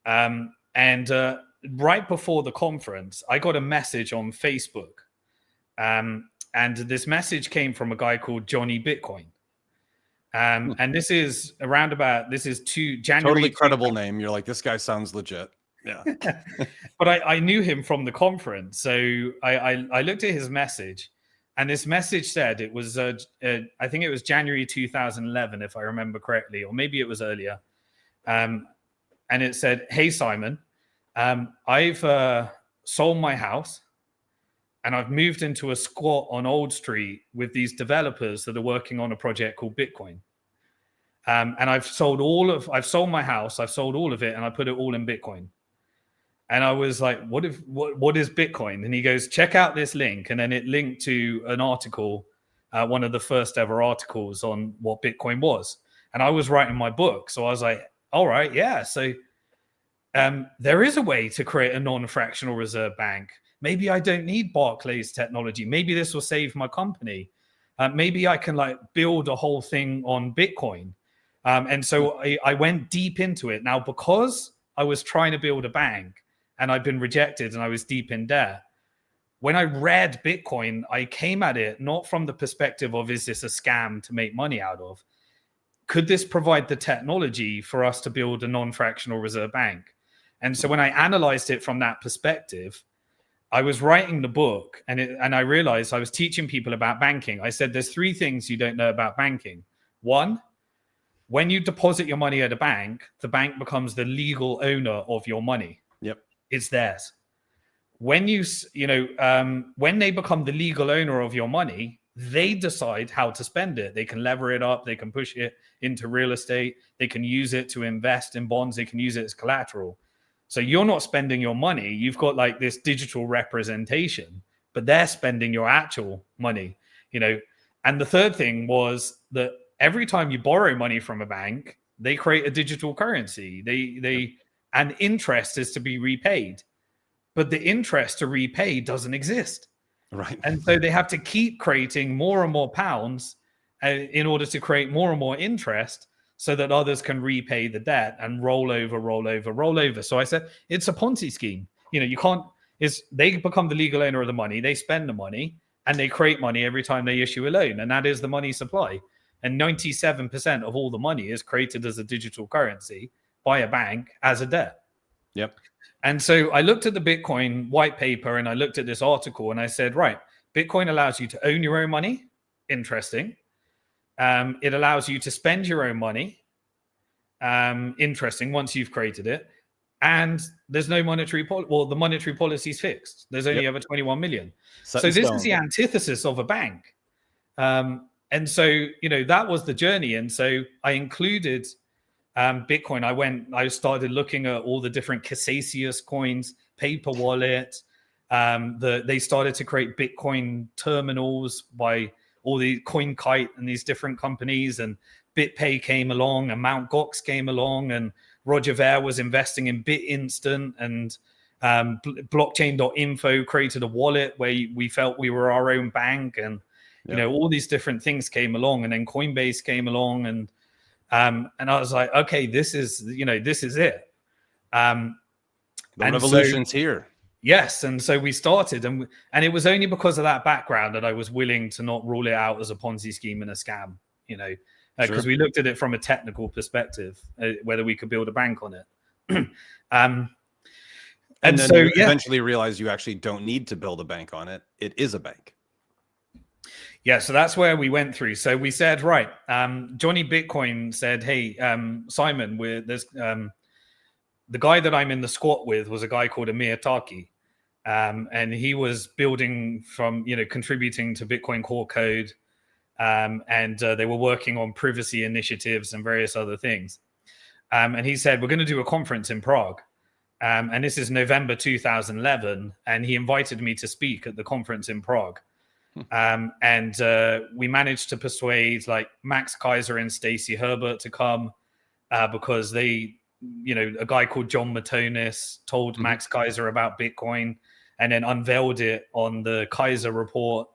[SPEAKER 2] Right before the conference, I got a message on Facebook. And this message came from a guy called Johnny Bitcoin. And this is January.
[SPEAKER 1] Totally credible name. You're like, this guy sounds legit. Yeah.
[SPEAKER 2] But I knew him from the conference. So I looked at his message, and this message said it was, I think it was January 2011, if I remember correctly, or maybe it was earlier. And it said, "Hey, Simon, I've sold my house and I've moved into a squat on Old Street with these developers that are working on a project called Bitcoin. And I've sold my house, I've sold all of it, and I put it all in Bitcoin." And I was like, what is Bitcoin? And he goes, "Check out this link." And then it linked to an article, one of the first ever articles on what Bitcoin was. And I was writing my book. So I was like, all right, yeah. So there is a way to create a non-fractional reserve bank. Maybe I don't need Barclays technology. Maybe this will save my company. Maybe I can build a whole thing on Bitcoin. And so I went deep into it. Now, because I was trying to build a bank and I'd been rejected and I was deep in debt, when I read Bitcoin, I came at it not from the perspective of, is this a scam to make money out of? Could this provide the technology for us to build a non-fractional reserve bank? And so when I analyzed it from that perspective, I was writing the book and I realized I was teaching people about banking. I said, there's 3 things you don't know about banking. 1, when you deposit your money at a bank, the bank becomes the legal owner of your money.
[SPEAKER 1] Yep.
[SPEAKER 2] It's theirs. When when they become the legal owner of your money, they decide how to spend it. They can lever it up. They can push it into real estate. They can use it to invest in bonds. They can use it as collateral. So you're not spending your money. You've got this digital representation, but they're spending your actual money, And the third thing was that every time you borrow money from a bank, they create a digital currency. And interest is to be repaid, but the interest to repay doesn't exist.
[SPEAKER 1] Right.
[SPEAKER 2] And so they have to keep creating more and more pounds in order to create more and more interest so that others can repay the debt and roll over. So I said, it's a Ponzi scheme. You can't, they become the legal owner of the money. They spend the money and they create money every time they issue a loan. And that is the money supply. And 97% of all the money is created as a digital currency by a bank as a debt.
[SPEAKER 1] Yep.
[SPEAKER 2] And so I looked at the Bitcoin white paper and I looked at this article and I said, right, Bitcoin allows you to own your own money. Interesting. It allows you to spend your own money. Interesting, once you've created it. And there's no monetary policy. Well, the monetary policy is fixed. There's only over 21 million. So this is the antithesis of a bank. And so, you know, that was the journey. And so I included Bitcoin. I started looking at all the different Casacius coins, paper wallet. They started to create Bitcoin terminals by all the CoinKite and these different companies, and BitPay came along, and Mount Gox came along, and Roger Ver was investing in BitInstant, and blockchain.info created a wallet where we felt we were our own bank, and you know, all these different things came along, and then Coinbase came along, and I was like, okay, this is it. The
[SPEAKER 1] revolution's here.
[SPEAKER 2] Yes, and so we started, and it was only because of that background that I was willing to not rule it out as a Ponzi scheme and a scam, you know, because we looked at it from a technical perspective, whether we could build a bank on it. And then so
[SPEAKER 1] eventually realize you actually don't need to build a bank on it. It is a bank.
[SPEAKER 2] Yeah, so that's where we went through. So we said, right, Johnny Bitcoin said, hey, Simon, there's the guy that I'm in the squat with was a guy called Amir Taki. And he was building from, you know, contributing to Bitcoin core code. And they were working on privacy initiatives and various other things. And he said, we're going to do a conference in Prague. And this is November 2011. And he invited me to speak at the conference in Prague. And we managed to persuade like Max Kaiser and Stacey Herbert to come because they, you know, a guy called John Matonis told Max Kaiser about Bitcoin and then unveiled it on the Kaiser report.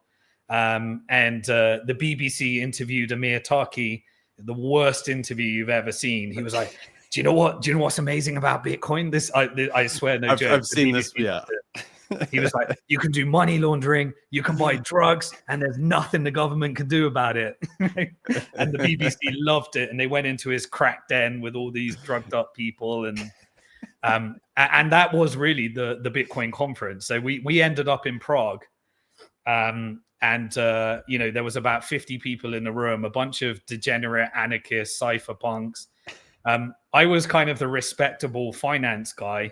[SPEAKER 2] And the BBC interviewed Amir Taki, the worst interview you've ever seen. He was like, do you know what's amazing about Bitcoin? This, I swear, no joke.
[SPEAKER 1] I've seen this, yeah.
[SPEAKER 2] He was like, you can do money laundering, you can buy drugs, and there's nothing the government can do about it. And the BBC loved it, and they went into his crack den with all these drugged up people, and that was really the Bitcoin conference. So we ended up in Prague, and you know, there was about 50 people in the room, a bunch of degenerate anarchists, cypherpunks. I was kind of the respectable finance guy.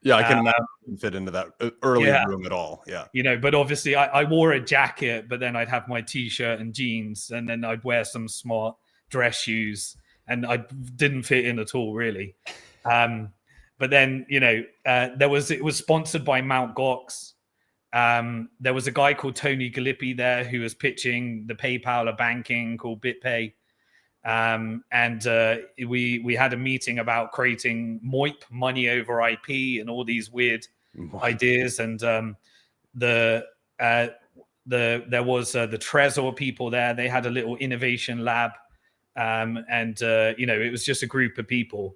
[SPEAKER 1] Yeah, I can imagine fit into that early room at all. Yeah.
[SPEAKER 2] You know, but obviously I wore a jacket, but then I'd have my t-shirt and jeans, and then I'd wear some smart dress shoes, and I didn't fit in at all, really. But then, you know, it was sponsored by Mount Gox. There was a guy called Tony Galippi there who was pitching the PayPal of banking called BitPay. And we had a meeting about creating MOIP, money over IP, and all these weird ideas. And there was the Trezor people there. They had a little innovation lab, and you know, it was just a group of people.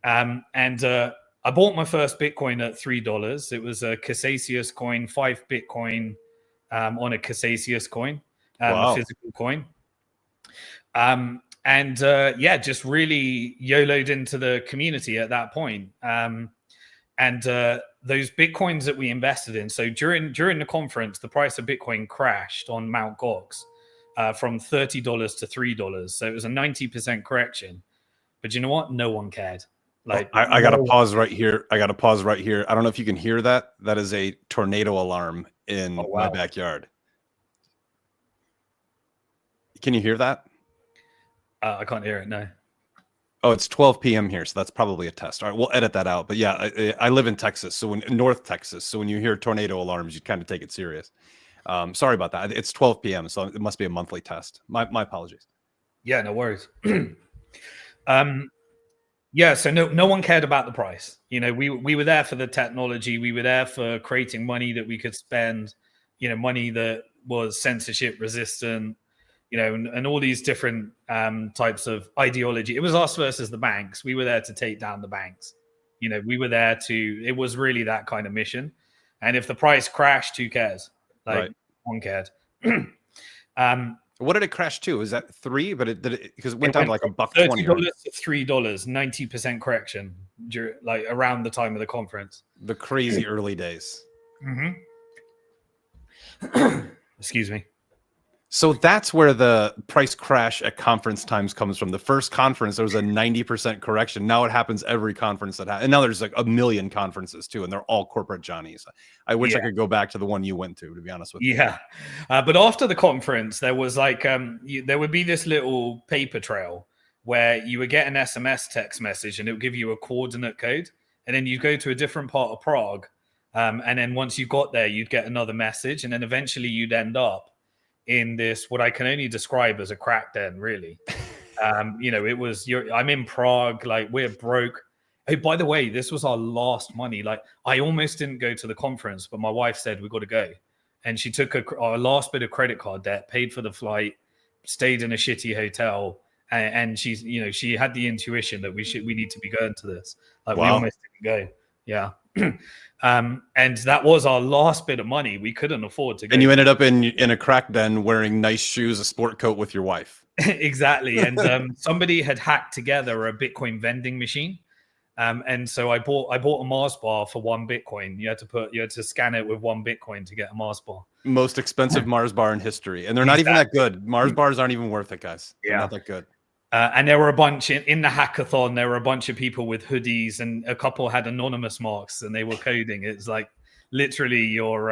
[SPEAKER 2] And I bought my first Bitcoin at $3. It was a Casacius coin, 5 Bitcoin on a Casacius coin, a physical coin. And just really YOLO'd into the community at that point. And those Bitcoins that we invested in. So during the conference, the price of Bitcoin crashed on Mount Gox from $30 to $3. So it was a 90% correction. But you know what? No one cared. Like,
[SPEAKER 1] I got to pause right here. I don't know if you can hear that. That is a tornado alarm in my backyard. Can you hear that?
[SPEAKER 2] I can't hear it, no.
[SPEAKER 1] Oh, it's 12 p.m. here, so that's probably a test. All right, we'll edit that out. But yeah, I live in Texas, so in North Texas. So when you hear tornado alarms, you kind of take it serious. Sorry about that. It's 12 p.m., so it must be a monthly test. My apologies.
[SPEAKER 2] Yeah, no worries. Yeah, so no one cared about the price. You know, we were there for the technology. We were there for creating money that we could spend, you know, money that was censorship resistant, you know, and all these different types of ideology. It was us versus the banks. We were there to take down the banks. You know, we were there it was really that kind of mission. And if the price crashed, who cares? Like, no one cared.
[SPEAKER 1] What did it crash to? Is that 3? But it did it because it went
[SPEAKER 2] It
[SPEAKER 1] down
[SPEAKER 2] went
[SPEAKER 1] to like
[SPEAKER 2] from
[SPEAKER 1] $1.20.
[SPEAKER 2] $30 to $3, 90% correction, like around the time of the conference.
[SPEAKER 1] The crazy early days.
[SPEAKER 2] Excuse me.
[SPEAKER 1] So that's where the price crash at conference times comes from. The first conference, there was a 90% correction. Now it happens every conference and now there's like a million conferences too, and they're all corporate Johnnies. I wish I could go back to the one you went to be honest with you.
[SPEAKER 2] Yeah. But after the conference, there was like, there would be this little paper trail where you would get an SMS text message and it would give you a coordinate code. And then you go to a different part of Prague. And then once you got there, you'd get another message. And then eventually you'd end up in this, what I can only describe as a crack den, really. It was, I'm in Prague, like we're broke. Hey, by the way, this was our last money. Like I almost didn't go to the conference, but my wife said, we got to go. And she took our last bit of credit card debt, paid for the flight, stayed in a shitty hotel. And she's, she had the intuition that we need to be going to this. Like we almost didn't go. Yeah. And that was our last bit of money. We couldn't afford to go.
[SPEAKER 1] And you ended up in a crack den wearing nice shoes, a sport coat with your wife.
[SPEAKER 2] Exactly. And somebody had hacked together a Bitcoin vending machine. And so I bought a Mars bar for $1 You had to scan it with $1 to get a Mars bar.
[SPEAKER 1] Most expensive Mars bar in history. And they're not even that good. Mars bars aren't even worth it, guys. They're not that good.
[SPEAKER 2] And there were a bunch in the hackathon. There were a bunch of people with hoodies, and a couple had anonymous marks, and they were coding. It's like literally your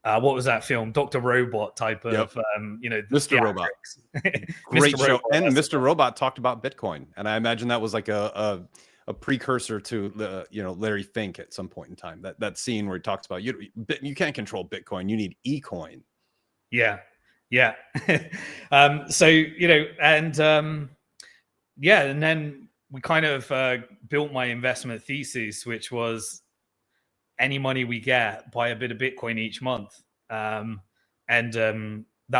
[SPEAKER 2] what was that film, Dr. Robot type of
[SPEAKER 1] Mr. Robot. Great show. And Mr. Robot talked about Bitcoin, and I imagine that was like a precursor to the Larry Fink at some point in time. That scene where he talks about you can't control Bitcoin, you need eCoin.
[SPEAKER 2] Yeah. And then we kind of built my investment thesis, which was any money we get, buy a bit of Bitcoin each month. That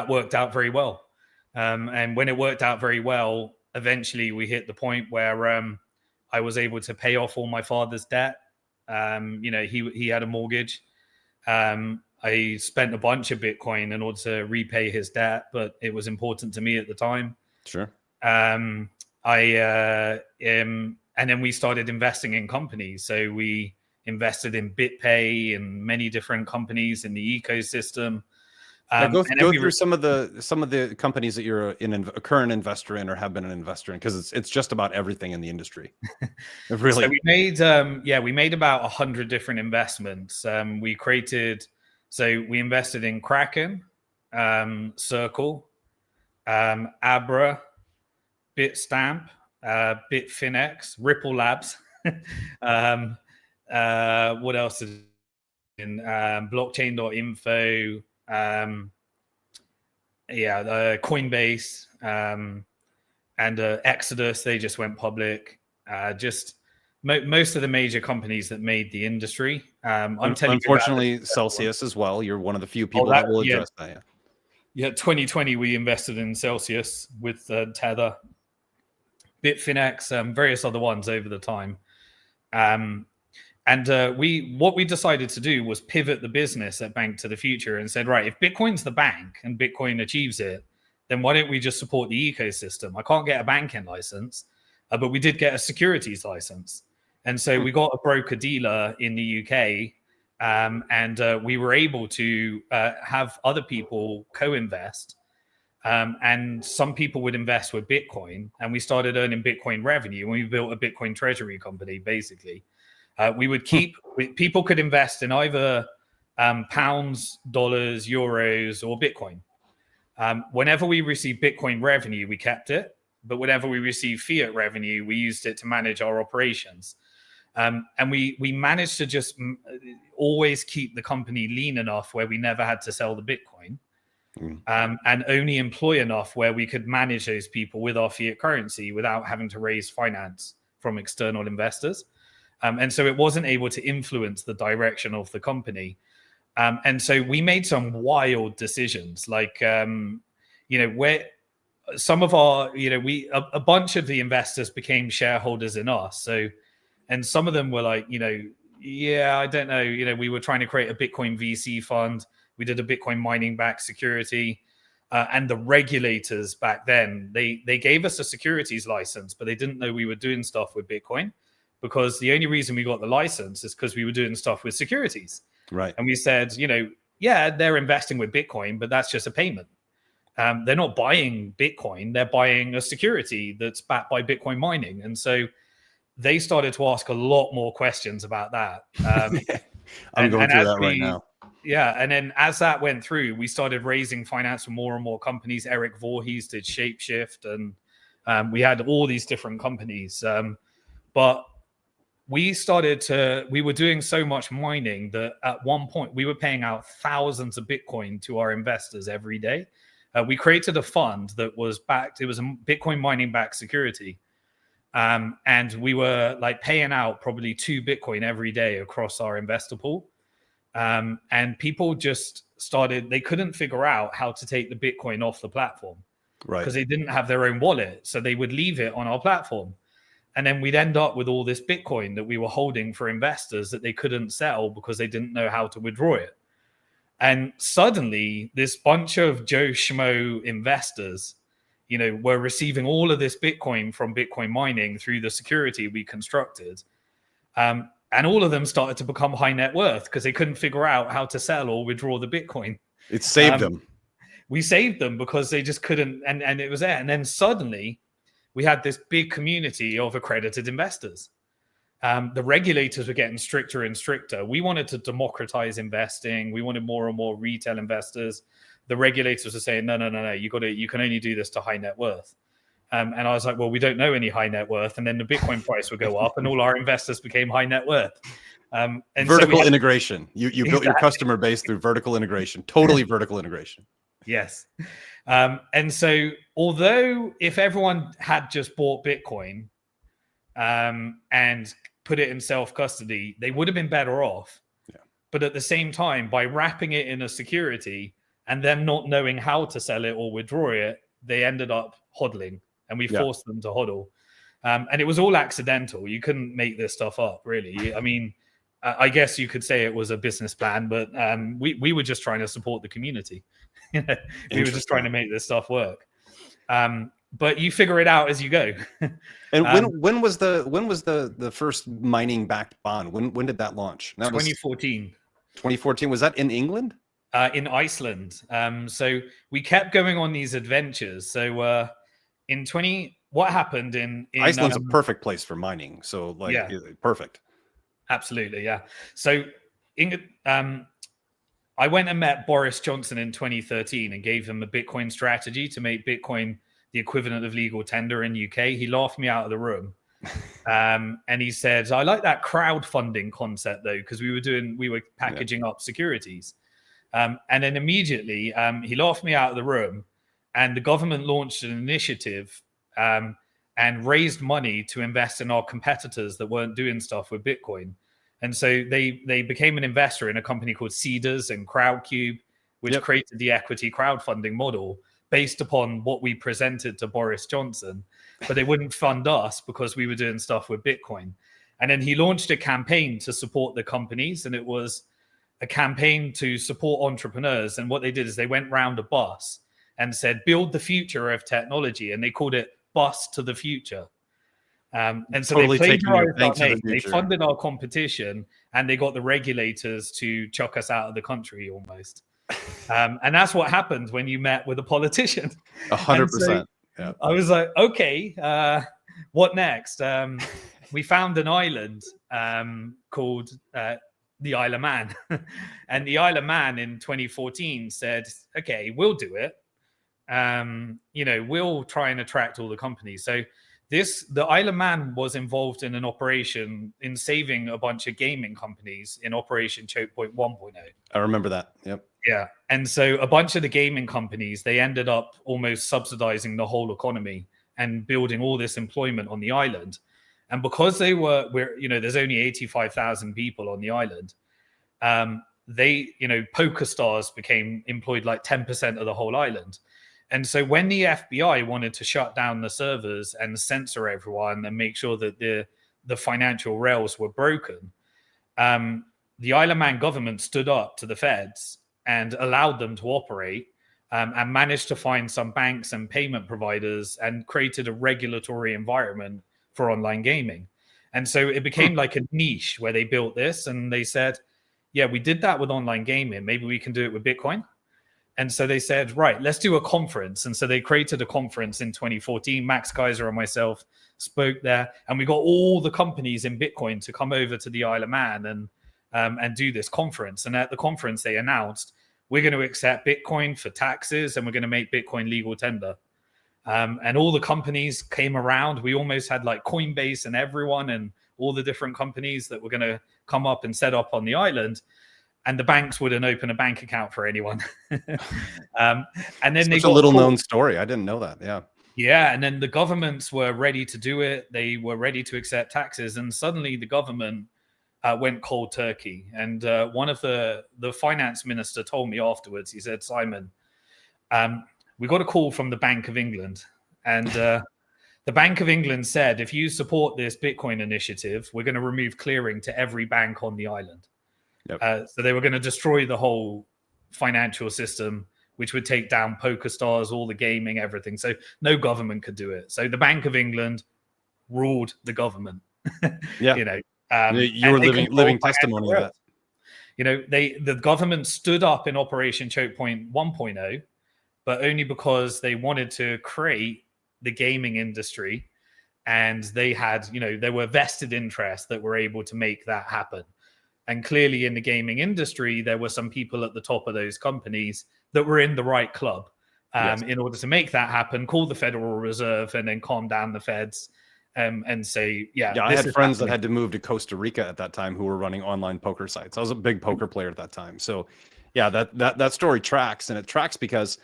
[SPEAKER 2] worked out very well. And when it worked out very well, eventually we hit the point where I was able to pay off all my father's debt. He had a mortgage. I spent a bunch of Bitcoin in order to repay his debt, but it was important to me at the time.
[SPEAKER 1] Sure.
[SPEAKER 2] And then we started investing in companies. So we invested in BitPay and many different companies in the ecosystem.
[SPEAKER 1] Go through some of the companies that you're a current investor in or have been an investor in, because it's just about everything in the industry. Really.
[SPEAKER 2] So we made about 100 different investments. We invested in Kraken, Circle, Abra, Bitstamp, Bitfinex, Ripple Labs. What else is in blockchain.info? Coinbase, and Exodus. They just went public. Most of the major companies that made the industry.
[SPEAKER 1] Unfortunately, Celsius as well. You're one of the few people that will address that.
[SPEAKER 2] Yeah, 2020 we invested in Celsius with Tether, Bitfinex, various other ones over the time. What we decided to do was pivot the business at Bank to the Future and said, right, if Bitcoin's the bank and Bitcoin achieves it, then why don't we just support the ecosystem? I can't get a banking license, but we did get a securities license. And so we got a broker dealer in the UK, and we were able to have other people co-invest. And some people would invest with Bitcoin, and we started earning Bitcoin revenue. And we built a Bitcoin treasury company, basically. We would people could invest in either pounds, dollars, euros, or Bitcoin. Whenever we received Bitcoin revenue, we kept it. But whenever we received fiat revenue, we used it to manage our operations. And we managed to just always keep the company lean enough where we never had to sell the Bitcoin, and only employ enough where we could manage those people with our fiat currency without having to raise finance from external investors. And so it wasn't able to influence the direction of the company. And so we made some wild decisions, like, where some of our, a bunch of the investors became shareholders in us. So, and some of them were like, I don't know, we were trying to create a Bitcoin VC fund. We did a Bitcoin mining backed security. and the regulators back then, they gave us a securities license, but they didn't know we were doing stuff with Bitcoin, because the only reason we got the license is because we were doing stuff with securities.
[SPEAKER 1] Right.
[SPEAKER 2] And we said, yeah, they're investing with Bitcoin, but that's just a payment. They're not buying Bitcoin, they're buying a security that's backed by Bitcoin mining. And so they started to ask a lot more questions about that.
[SPEAKER 1] I'm going through that right now.
[SPEAKER 2] Yeah, and then as that went through, we started raising finance for more and more companies. Eric Voorhees did Shapeshift, and we had all these different companies. But we were doing so much mining that at one point we were paying out thousands of Bitcoin to our investors every day. We created a fund that was backed. It was a Bitcoin mining backed security. And we were like paying out probably 2 Bitcoin every day across our investor pool. And people just they couldn't figure out how to take the Bitcoin off the platform,
[SPEAKER 1] right?
[SPEAKER 2] Because they didn't have their own wallet. So they would leave it on our platform. And then we'd end up with all this Bitcoin that we were holding for investors that they couldn't sell because they didn't know how to withdraw it. And suddenly this bunch of Joe Schmo investors, were receiving all of this Bitcoin from Bitcoin mining through the security we constructed. And all of them started to become high net worth because they couldn't figure out how to sell or withdraw the Bitcoin.
[SPEAKER 1] It saved them.
[SPEAKER 2] We saved them because they just couldn't, and it was there. And then suddenly we had this big community of accredited investors. The regulators were getting stricter and stricter. We wanted to democratize investing. We wanted more and more retail investors. The regulators were saying, no, you can only do this to high net worth. And I was like, well, we don't know any high net worth. And then the Bitcoin price would go up and all our investors became high net worth. And
[SPEAKER 1] vertical integration. You built your customer base through vertical integration, totally vertical integration.
[SPEAKER 2] Yes. And so although if everyone had just bought Bitcoin and put it in self-custody, they would have been better off.
[SPEAKER 1] Yeah.
[SPEAKER 2] But at the same time, by wrapping it in a security and them not knowing how to sell it or withdraw it, they ended up hodling. And we forced them to hodl. And it was all accidental. You couldn't make this stuff up, really. I mean, I guess you could say it was a business plan, but we were just trying to support the community. We were just trying to make this stuff work. But you figure it out as you go.
[SPEAKER 1] And when was the first mining backed bond? When did that launch? That
[SPEAKER 2] 2014.
[SPEAKER 1] 2014. Was that in England?
[SPEAKER 2] In Iceland. So we kept going on these adventures. So what happened in
[SPEAKER 1] Iceland's a perfect place for mining. So perfect.
[SPEAKER 2] Absolutely, yeah. So I went and met Boris Johnson in 2013 and gave him a Bitcoin strategy to make Bitcoin the equivalent of legal tender in UK. He laughed me out of the room. And he said, I like that crowdfunding concept though, because we were packaging up securities. And then immediately he laughed me out of the room, and the government launched an initiative and raised money to invest in our competitors that weren't doing stuff with Bitcoin. And so they became an investor in a company called Seeders and Crowdcube, which created the equity crowdfunding model based upon what we presented to Boris Johnson. But they wouldn't fund us because we were doing stuff with Bitcoin. And then he launched a campaign to support the companies, and it was a campaign to support entrepreneurs. And what they did is they went round a bus and said, build the future of technology. And they called it Bus to the Future. And so
[SPEAKER 1] totally
[SPEAKER 2] they plagiarized our name.
[SPEAKER 1] The
[SPEAKER 2] they funded our competition, and they got the regulators to chuck us out of the country almost. And that's what happened when you met with a politician.
[SPEAKER 1] 100%. Yeah.
[SPEAKER 2] I was like, okay, what next? We found an island called the Isle of Man. And the Isle of Man in 2014 said, okay, we'll do it. We'll try and attract all the companies. So the Isle of Man was involved in an operation in saving a bunch of gaming companies in Operation Choke Point 1.0.
[SPEAKER 1] I remember that. Yep.
[SPEAKER 2] Yeah. And so a bunch of the gaming companies, they ended up almost subsidizing the whole economy and building all this employment on the island. And because there's only 85,000 people on the island, poker stars became employed like 10% of the whole island. And so when the FBI wanted to shut down the servers and censor everyone and make sure that the financial rails were broken, the Isle of Man government stood up to the feds and allowed them to operate and managed to find some banks and payment providers and created a regulatory environment for online gaming. And so it became like a niche where they built this, and they said, yeah, we did that with online gaming. Maybe we can do it with Bitcoin. And so they said, right, let's do a conference. And so they created a conference in 2014. Max Kaiser and myself spoke there, and we got all the companies in Bitcoin to come over to the Isle of Man and do this conference. And at the conference, they announced, we're going to accept Bitcoin for taxes, and we're going to make Bitcoin legal tender. And all the companies came around. We almost had like Coinbase and everyone and all the different companies that were going to come up and set up on the island. And the banks wouldn't open a bank account for anyone. And then they got
[SPEAKER 1] a little known story. I didn't know that. Yeah.
[SPEAKER 2] Yeah. And then the governments were ready to do it. They were ready to accept taxes. And suddenly the government went cold turkey. And one of the finance minister told me afterwards, he said, Simon, we got a call from the Bank of England. And the Bank of England said, if you support this Bitcoin initiative, we're going to remove clearing to every bank on the island. Yep. So they were going to destroy the whole financial system, which would take down PokerStars, all the gaming, everything. So no government could do it. So the Bank of England ruled the government.
[SPEAKER 1] Yeah,
[SPEAKER 2] you know,
[SPEAKER 1] you were living testimony of that.
[SPEAKER 2] You know, the government stood up in Operation Choke Point 1.0, but only because they wanted to create the gaming industry, and they had, you know, there were vested interests that were able to make that happen. And clearly in the gaming industry, there were some people at the top of those companies that were in the right club in order to make that happen, call the Federal Reserve and then calm down the feds and say, yeah,
[SPEAKER 1] I had friends that had to move to Costa Rica at that time who were running online poker sites. I was a big poker player at that time. So yeah, that story tracks, and it tracks because,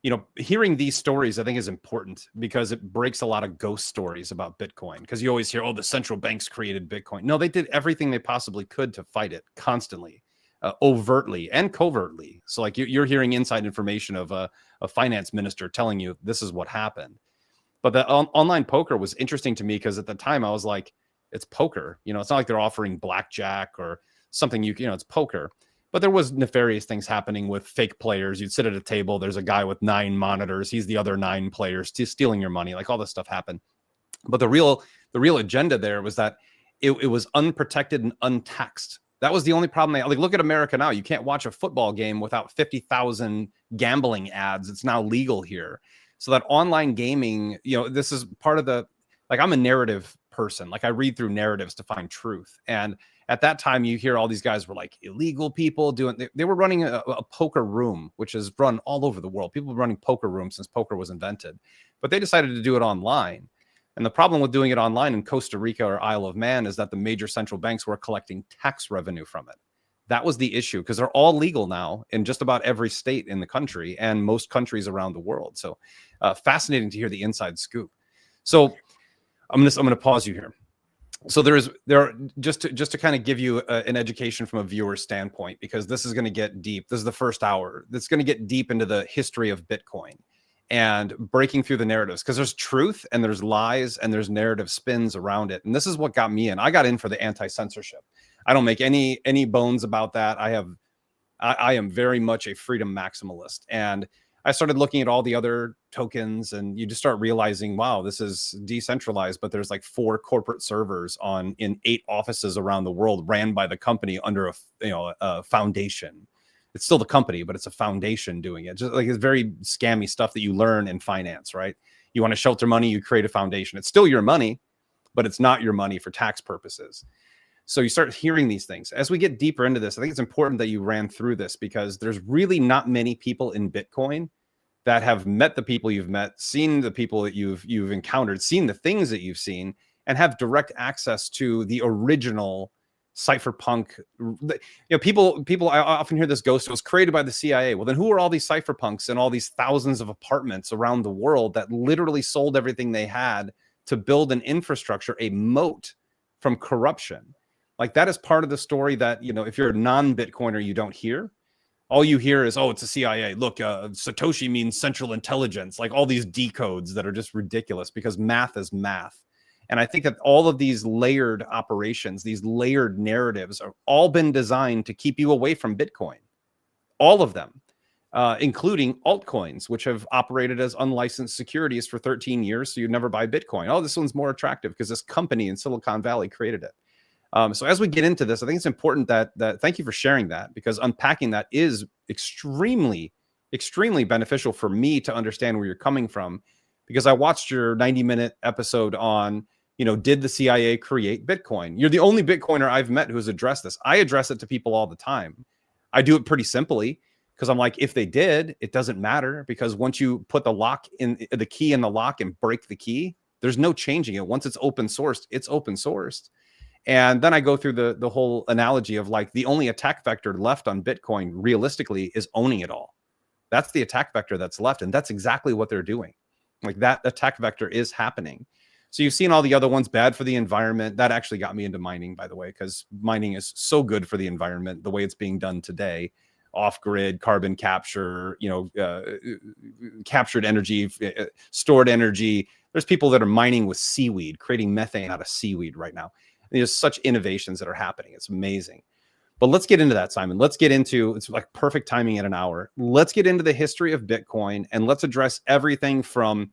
[SPEAKER 1] you know, hearing these stories, I think, is important because it breaks a lot of ghost stories about Bitcoin. Because you always hear, oh, the central banks created Bitcoin. No, they did everything they possibly could to fight it constantly, overtly and covertly. So like you're hearing inside information of a finance minister telling you this is what happened. But the online poker was interesting to me because at the time I was like, it's poker. You know, it's not like they're offering blackjack or something, you know, it's poker. But there was nefarious things happening with fake players. You'd sit at a table. There's a guy with 9 monitors. He's the other 9 players stealing your money. Like all this stuff happened. But the real agenda there was that it was unprotected and untaxed. That was the only problem. Like, look at America now. You can't watch a football game without 50,000 gambling ads. It's now legal here. So that online gaming, you know, this is part of the, like, I'm a narrative person. Like I read through narratives to find truth. And at that time, you hear all these guys were like illegal people doing, they were running a poker room, which is run all over the world. People have been running poker rooms since poker was invented, but they decided to do it online. And the problem with doing it online in Costa Rica or Isle of Man is that the major central banks were collecting tax revenue from it. That was the issue, because they're all legal now in just about every state in the country and most countries around the world. So fascinating to hear the inside scoop. So I'm going to pause you here. So there are just to kind of give you an education from a viewer standpoint, because this is going to get deep. This is the first hour. That's going to get deep into the history of Bitcoin and breaking through the narratives, because there's truth and there's lies and there's narrative spins around it. And this is what got me in. I got in for the anti-censorship. I don't make any bones about that. I am very much a freedom maximalist, and I started looking at all the other tokens, and you just start realizing, wow, this is decentralized, but there's like 4 corporate servers in 8 offices around the world, ran by the company under a foundation. It's still the company, but it's a foundation doing it. Just like, it's very scammy stuff that you learn in finance, right? You want to shelter money, you create a foundation. It's still your money, but it's not your money for tax purposes. So you start hearing these things. As we get deeper into this, I think it's important that you ran through this, because there's really not many people in Bitcoin that have met the people you've met, seen the people that you've encountered, seen the things that you've seen, and have direct access to the original cypherpunk. You know, people, I often hear this ghost, it was created by the CIA. Well, then who are all these cypherpunks and all these thousands of apartments around the world that literally sold everything they had to build an infrastructure, a moat from corruption? Like, that is part of the story that, you know, if you're a non-Bitcoiner, you don't hear. All you hear is, oh, it's a CIA. Look, Satoshi means central intelligence, like all these decodes that are just ridiculous, because math is math. And I think that all of these layered operations, these layered narratives, are all been designed to keep you away from Bitcoin. All of them. including altcoins, which have operated as unlicensed securities for 13 years. So you'd never buy Bitcoin. Oh, this one's more attractive because this company in Silicon Valley created it. So as we get into this, I think it's important that thank you for sharing that, because unpacking that is extremely beneficial for me to understand where you're coming from, because I watched your 90-minute episode on, did the CIA create Bitcoin? You're the only Bitcoiner I've met who has addressed this. I address it to people all the time. I do it pretty simply because I'm like, if they did, it doesn't matter, because once you put the key in the lock and break the key, there's no changing it. Once it's open sourced, it's open sourced. And then I go through the whole analogy of like, the only attack vector left on Bitcoin realistically is owning it all. That's the attack vector that's left. And that's exactly what they're doing. Like, that attack vector is happening. So you've seen all the other ones, bad for the environment. That actually got me into mining, by the way, because mining is so good for the environment, the way it's being done today. Off-grid carbon capture, captured energy, stored energy. There's people that are mining with seaweed, creating methane out of seaweed right now. There's such innovations that are happening. It's amazing. But let's get into that, Simon. Let's get into, it's like perfect timing at an hour. Let's get into the history of Bitcoin, and let's address everything from,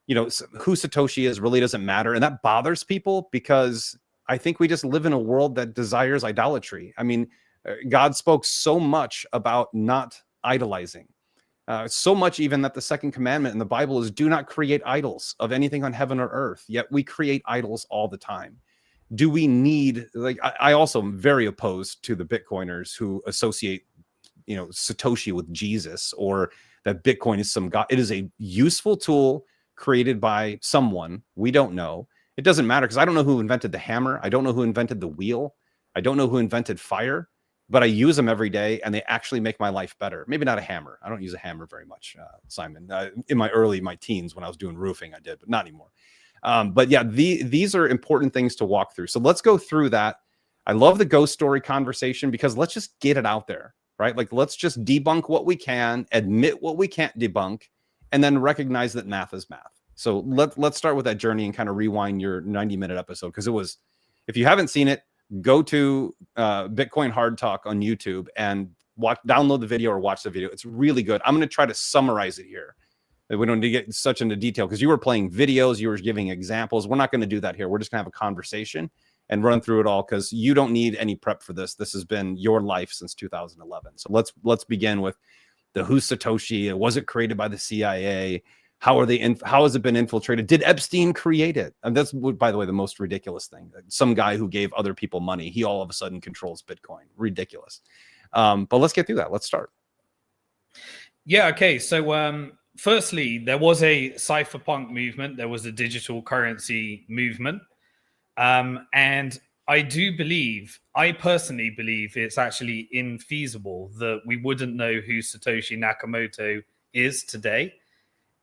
[SPEAKER 1] who Satoshi is really doesn't matter. And that bothers people because I think we just live in a world that desires idolatry. I mean, God spoke so much about not idolizing. So much even that the second commandment in the Bible is do not create idols of anything on heaven or earth. Yet we create idols all the time. Do we need, like, I also am very opposed to the Bitcoiners who associate, Satoshi with Jesus, or that Bitcoin is some god. It is a useful tool created by someone. We don't know. It doesn't matter, because I don't know who invented the hammer. I don't know who invented the wheel. I don't know who invented fire, but I use them every day and they actually make my life better. Maybe not a hammer. I don't use a hammer very much, Simon. In my teens when I was doing roofing, I did, but not anymore. But yeah, these are important things to walk through. So let's go through that. I love the ghost story conversation, because let's just get it out there, right? Like, let's just debunk what we can, admit what we can't debunk, and then recognize that math is math. So let's start with that journey and kind of rewind your 90-minute episode, because it was, if you haven't seen it, go to Bitcoin Hard Talk on YouTube and download the video or watch the video. It's really good. I'm going to try to summarize it here. We don't need to get such into detail, because you were playing videos, you were giving examples. We're not going to do that here. We're just going to have a conversation and run through it all, because you don't need any prep for this. This has been your life since 2011. So let's begin with the who's Satoshi. Was it created by the CIA? How has it been infiltrated? Did Epstein create it? And that's, by the way, the most ridiculous thing. Some guy who gave other people money, he all of a sudden controls Bitcoin. Ridiculous. But let's get through that. Let's start.
[SPEAKER 2] Yeah. Okay. So, firstly, there was a cypherpunk movement. There was a digital currency movement. And I personally believe it's actually infeasible that we wouldn't know who Satoshi Nakamoto is today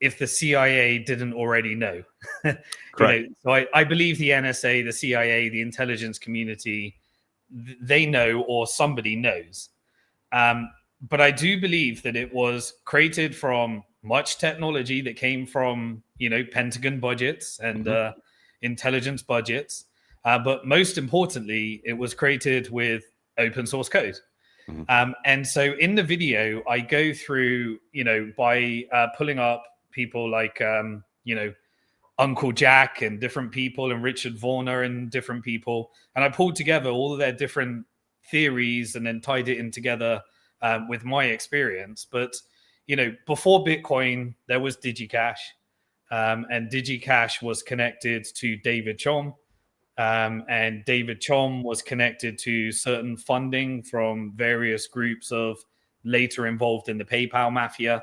[SPEAKER 2] if the CIA didn't already know.
[SPEAKER 1] Correct.
[SPEAKER 2] So I believe the NSA, the CIA, the intelligence community, they know, or somebody knows. But I do believe that it was created from much technology that came from, Pentagon budgets and intelligence budgets. But most importantly, it was created with open source code. And so in the video, I go through, by pulling up people like, Uncle Jack and different people, and Richard Warner and different people. And I pulled together all of their different theories and then tied it in together with my experience. But, before Bitcoin, there was DigiCash. And DigiCash was connected to David Chom. And David Chom was connected to certain funding from various groups of later involved in the PayPal mafia.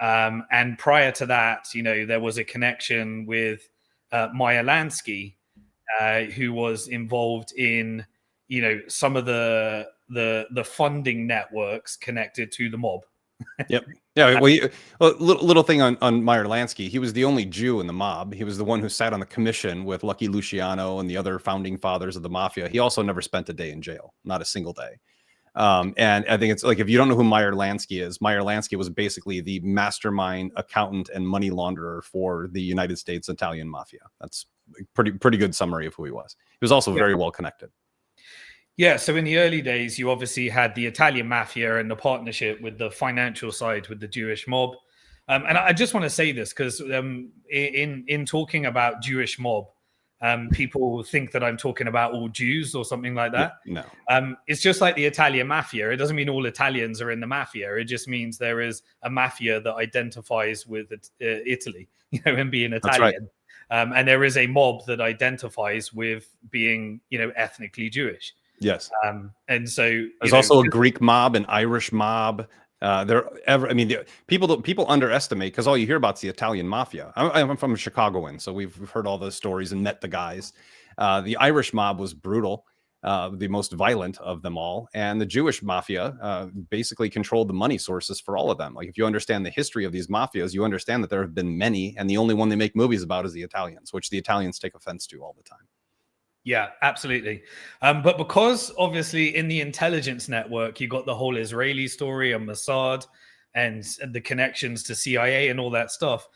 [SPEAKER 2] And prior to that, there was a connection with Meyer Lansky, who was involved in, some of the funding networks connected to the mob.
[SPEAKER 1] Yep. Yeah. Well, little thing on Meyer Lansky. He was the only Jew in the mob. He was the one who sat on the commission with Lucky Luciano and the other founding fathers of the mafia. He also never spent a day in jail, not a single day. And I think it's like, if you don't know who Meyer Lansky is, Meyer Lansky was basically the mastermind, accountant, and money launderer for the United States Italian mafia. That's a pretty good summary of who he was. He was also very well connected.
[SPEAKER 2] Yeah, so in the early days, you obviously had the Italian mafia and the partnership with the financial side with the Jewish mob. And I just want to say this because in talking about Jewish mob, people think that I'm talking about all Jews or something like
[SPEAKER 1] Yeah,
[SPEAKER 2] that.
[SPEAKER 1] no.
[SPEAKER 2] It's just like the Italian mafia. It doesn't mean all Italians are in the mafia. It just means there is a mafia that identifies with Italy, and being
[SPEAKER 1] That's right.
[SPEAKER 2] Italian. And there is a mob that identifies with being, ethnically Jewish.
[SPEAKER 1] Yes.
[SPEAKER 2] And so
[SPEAKER 1] There's also a Greek mob, an Irish mob. People underestimate, because all you hear about is the Italian mafia. I'm from Chicagoan, so we've heard all those stories and met the guys. The Irish mob was brutal, the most violent of them all, and the Jewish mafia basically controlled the money sources for all of them. Like, if you understand the history of these mafias, you understand that there have been many, and the only one they make movies about is the Italians, which the Italians take offense to all the time.
[SPEAKER 2] Yeah, absolutely. But because obviously in the intelligence network, you got the whole Israeli story and Mossad and the connections to CIA and all that stuff,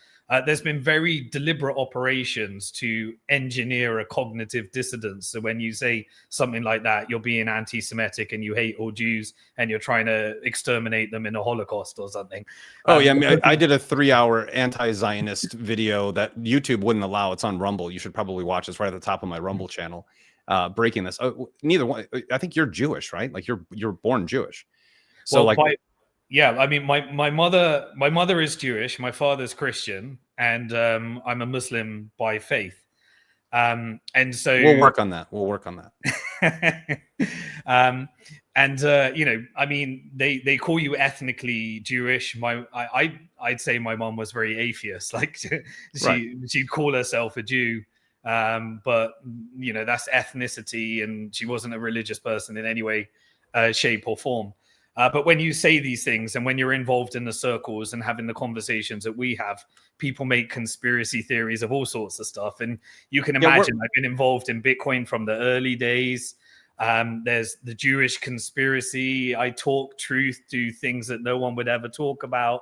[SPEAKER 2] there's been very deliberate operations to engineer a cognitive dissonance. So when you say something like that, you're being anti-Semitic and you hate all Jews and you're trying to exterminate them in a Holocaust or something.
[SPEAKER 1] Oh, yeah. I did a 3-hour anti-Zionist video that YouTube wouldn't allow. It's on Rumble. You should probably watch. It's right at the top of my Rumble channel, breaking this. Neither one. I think you're Jewish, right? Like, you're born Jewish. So, well, like,
[SPEAKER 2] yeah, I mean, my mother is Jewish, my father's Christian, and I'm a Muslim by faith. And so
[SPEAKER 1] we'll work on that.
[SPEAKER 2] I mean, they call you ethnically Jewish. I'd say my mom was very atheist. Like, she'd call herself a Jew, but that's ethnicity, and she wasn't a religious person in any way, shape, or form. But when you say these things and when you're involved in the circles and having the conversations that we have, people make conspiracy theories of all sorts of stuff. And you can imagine, I've been involved in Bitcoin from the early days. There's the Jewish conspiracy. I talk truth to things that no one would ever talk about.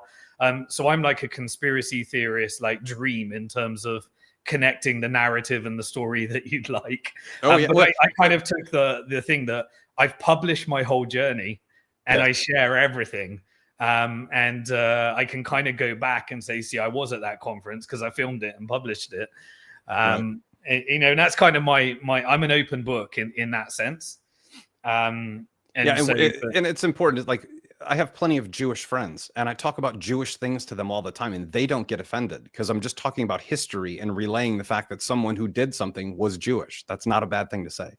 [SPEAKER 2] So I'm like a conspiracy theorist, like Dream, in terms of connecting the narrative and the story that you'd like. But I kind of took the thing that I've published my whole journey. And I share everything. I can kind of go back and say, see, I was at that conference because I filmed it and published it. And that's kind of my I'm an open book in that sense. And
[SPEAKER 1] it's important. Like, I have plenty of Jewish friends, and I talk about Jewish things to them all the time, and they don't get offended because I'm just talking about history and relaying the fact that someone who did something was Jewish. That's not a bad thing to say.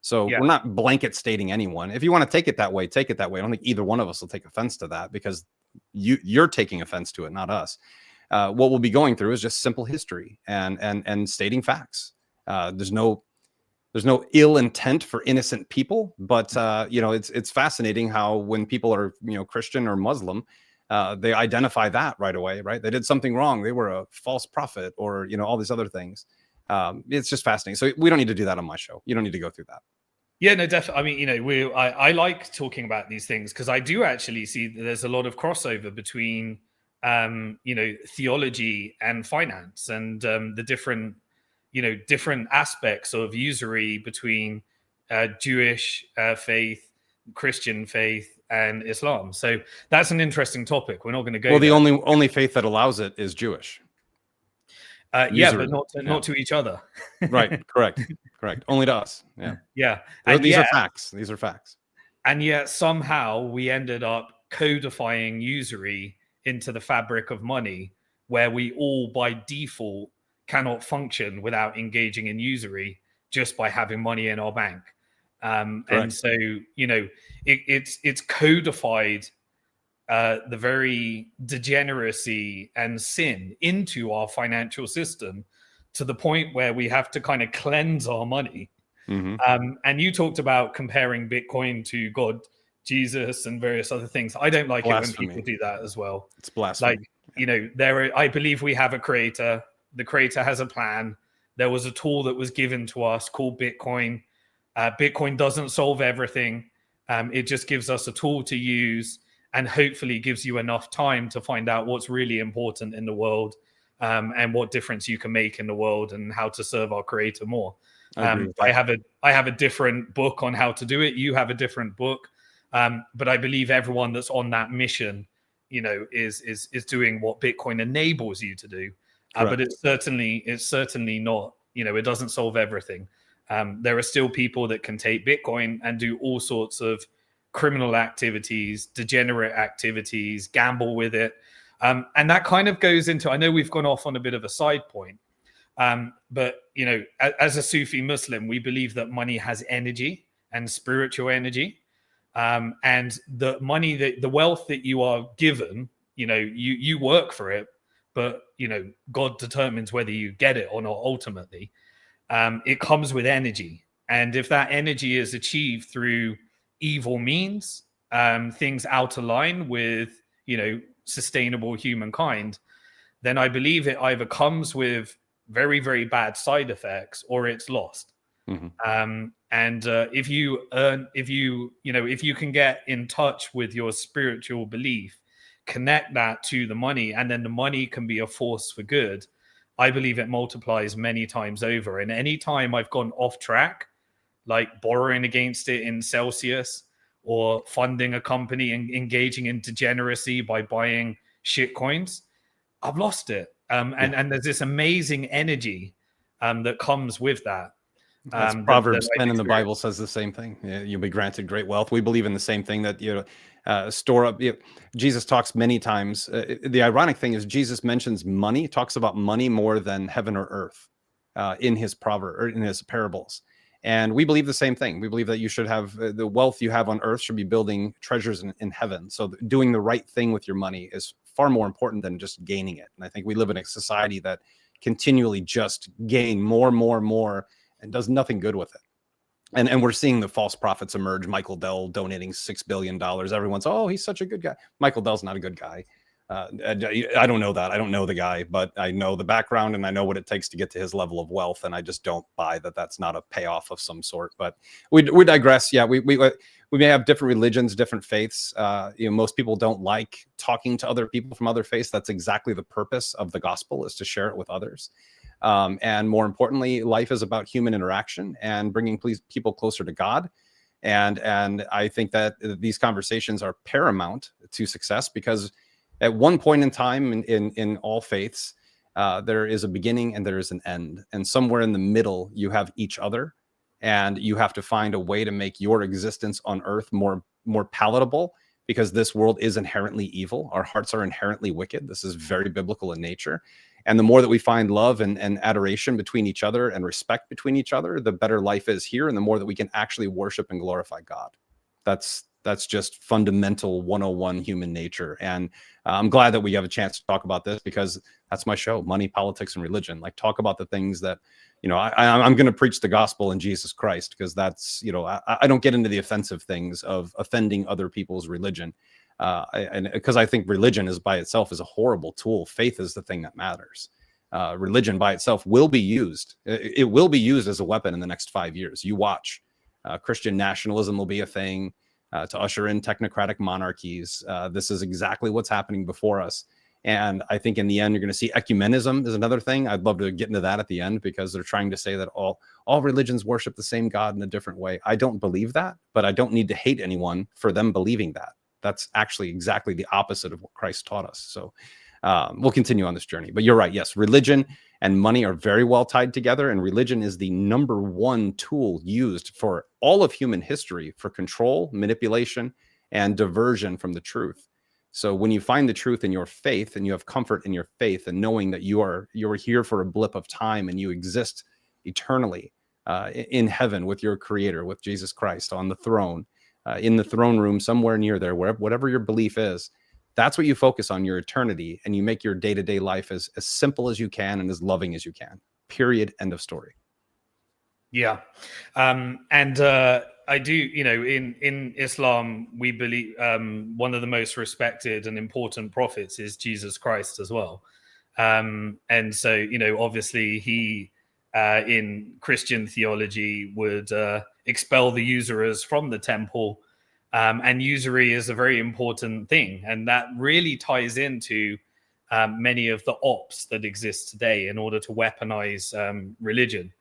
[SPEAKER 1] So we're not blanket stating anyone. If you want to take it that way, take it that way. I don't think either one of us will take offense to that, because you're taking offense to it, not us. What we'll be going through is just simple history and stating facts. There's no ill intent for innocent people, but it's fascinating how when people are Christian or Muslim, they identify that right away, right? They did something wrong. They were a false prophet, or all these other things. It's just fascinating. So we don't need to do that on my show. You don't need to go through that.
[SPEAKER 2] Yeah, no, definitely. I mean, I like talking about these things because I do actually see that there's a lot of crossover between, theology and finance, and the different aspects of usury between Jewish faith, Christian faith, and Islam. So that's an interesting topic. We're not going to go.
[SPEAKER 1] Well, the only faith that allows it is Jewish.
[SPEAKER 2] But not to each other.
[SPEAKER 1] Right. Correct. Only to us.
[SPEAKER 2] Yeah.
[SPEAKER 1] These are facts.
[SPEAKER 2] And yet somehow we ended up codifying usury into the fabric of money, where we all by default cannot function without engaging in usury just by having money in our bank. And so, it's codified the very degeneracy and sin into our financial system, to the point where we have to kind of cleanse our money. Mm-hmm. And you talked about comparing Bitcoin to God, Jesus, and various other things. I don't like blasphemy. It when people do that as well.
[SPEAKER 1] It's blasphemy.
[SPEAKER 2] Like, I believe we have a creator. The creator has a plan. There was a tool that was given to us called Bitcoin. Bitcoin doesn't solve everything. It just gives us a tool to use, and hopefully gives you enough time to find out what's really important in the world, and what difference you can make in the world and how to serve our creator more.
[SPEAKER 1] I agree with
[SPEAKER 2] I
[SPEAKER 1] that.
[SPEAKER 2] have a different book on how to do it. You have a different book. But I believe everyone that's on that mission, is doing what Bitcoin enables you to do. But it's certainly not, it doesn't solve everything. There are still people that can take Bitcoin and do all sorts of criminal activities, degenerate activities, gamble with it. And that kind of goes into, I know we've gone off on a bit of a side point, but, as a Sufi Muslim, we believe that money has energy and spiritual energy. And the money, the wealth that you are given, you work for it, but, God determines whether you get it or not ultimately. It comes with energy. And if that energy is achieved through evil means, things out of line with, sustainable humankind, then I believe it either comes with very, very bad side effects or it's lost.
[SPEAKER 1] Mm-hmm.
[SPEAKER 2] If you can get in touch with your spiritual belief, connect that to the money, and then the money can be a force for good, I believe it multiplies many times over. And any time I've gone off track, like borrowing against it in Celsius or funding a company and engaging in degeneracy by buying shit coins, I've lost it. And there's this amazing energy that comes with that.
[SPEAKER 1] That's Proverbs 10 in the Bible says the same thing. You'll be granted great wealth. We believe in the same thing, that store up. Jesus talks many times. The ironic thing is Jesus mentions money, talks about money more than heaven or earth in his proverb or in his parables. And we believe the same thing. We believe that you should have the wealth you have on earth should be building treasures in heaven. So doing the right thing with your money is far more important than just gaining it. And I think we live in a society that continually just gain more and does nothing good with it. And we're seeing the false prophets emerge. Michael Dell donating $6 billion. Everyone's, oh, he's such a good guy. Michael Dell's not a good guy. I don't know that. I don't know the guy, but I know the background and I know what it takes to get to his level of wealth. And I just don't buy that that's not a payoff of some sort. But we digress. Yeah, we may have different religions, different faiths. Most people don't like talking to other people from other faiths. That's exactly the purpose of the gospel, is to share it with others. And more importantly, life is about human interaction and bringing people closer to God. And I think that these conversations are paramount to success, because at one point in time in all faiths, there is a beginning and there is an end. And somewhere in the middle, you have each other, and you have to find a way to make your existence on earth more palatable, because this world is inherently evil. Our hearts are inherently wicked. This is very biblical in nature. And the more that we find love and adoration between each other and respect between each other, the better life is here, and the more that we can actually worship and glorify God. That's just fundamental 101 human nature. And I'm glad that we have a chance to talk about this, because that's my show, Money, Politics, and Religion. Like, talk about the things that, I'm going to preach the gospel in Jesus Christ, because that's, I don't get into the offensive things of offending other people's religion. And because I think religion is by itself is a horrible tool. Faith is the thing that matters. Religion by itself will be used. It will be used as a weapon in the next 5 years. You watch. Christian nationalism will be a thing to usher in technocratic monarchies. This is exactly what's happening before us. And I think in the end, you're going to see ecumenism is another thing. I'd love to get into that at the end, because they're trying to say that all religions worship the same God in a different way. I don't believe that, but I don't need to hate anyone for them believing that. That's actually exactly the opposite of what Christ taught us. So we'll continue on this journey. But you're right. Yes, religion and money are very well tied together. And religion is the number one tool used for all of human history for control, manipulation, and diversion from the truth. So when you find the truth in your faith, and you have comfort in your faith, and knowing that you're here for a blip of time and you exist eternally in heaven with your creator, with Jesus Christ on the throne, in the throne room, somewhere near there, whatever your belief is, that's what you focus on, your eternity, and you make your day-to-day life as simple as you can and as loving as you can. Period. End of story.
[SPEAKER 2] Yeah. I do, in Islam, we believe one of the most respected and important prophets is Jesus Christ as well. And so, obviously he, in Christian theology, would expel the usurers from the temple. And usury is a very important thing. And that really ties into many of the ops that exist today in order to weaponize religion.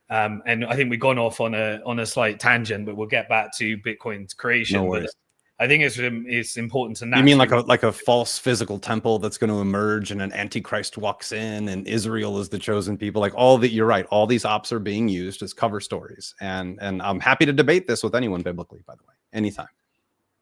[SPEAKER 2] And I think we've gone off on a slight tangent, but we'll get back to Bitcoin's creation.
[SPEAKER 1] No worries.
[SPEAKER 2] But I think it's important to
[SPEAKER 1] You mean like a false physical temple that's going to emerge and an antichrist walks in and Israel is the chosen people? Like all that, you're right. All these ops are being used as cover stories, and I'm happy to debate this with anyone biblically, by the way, anytime.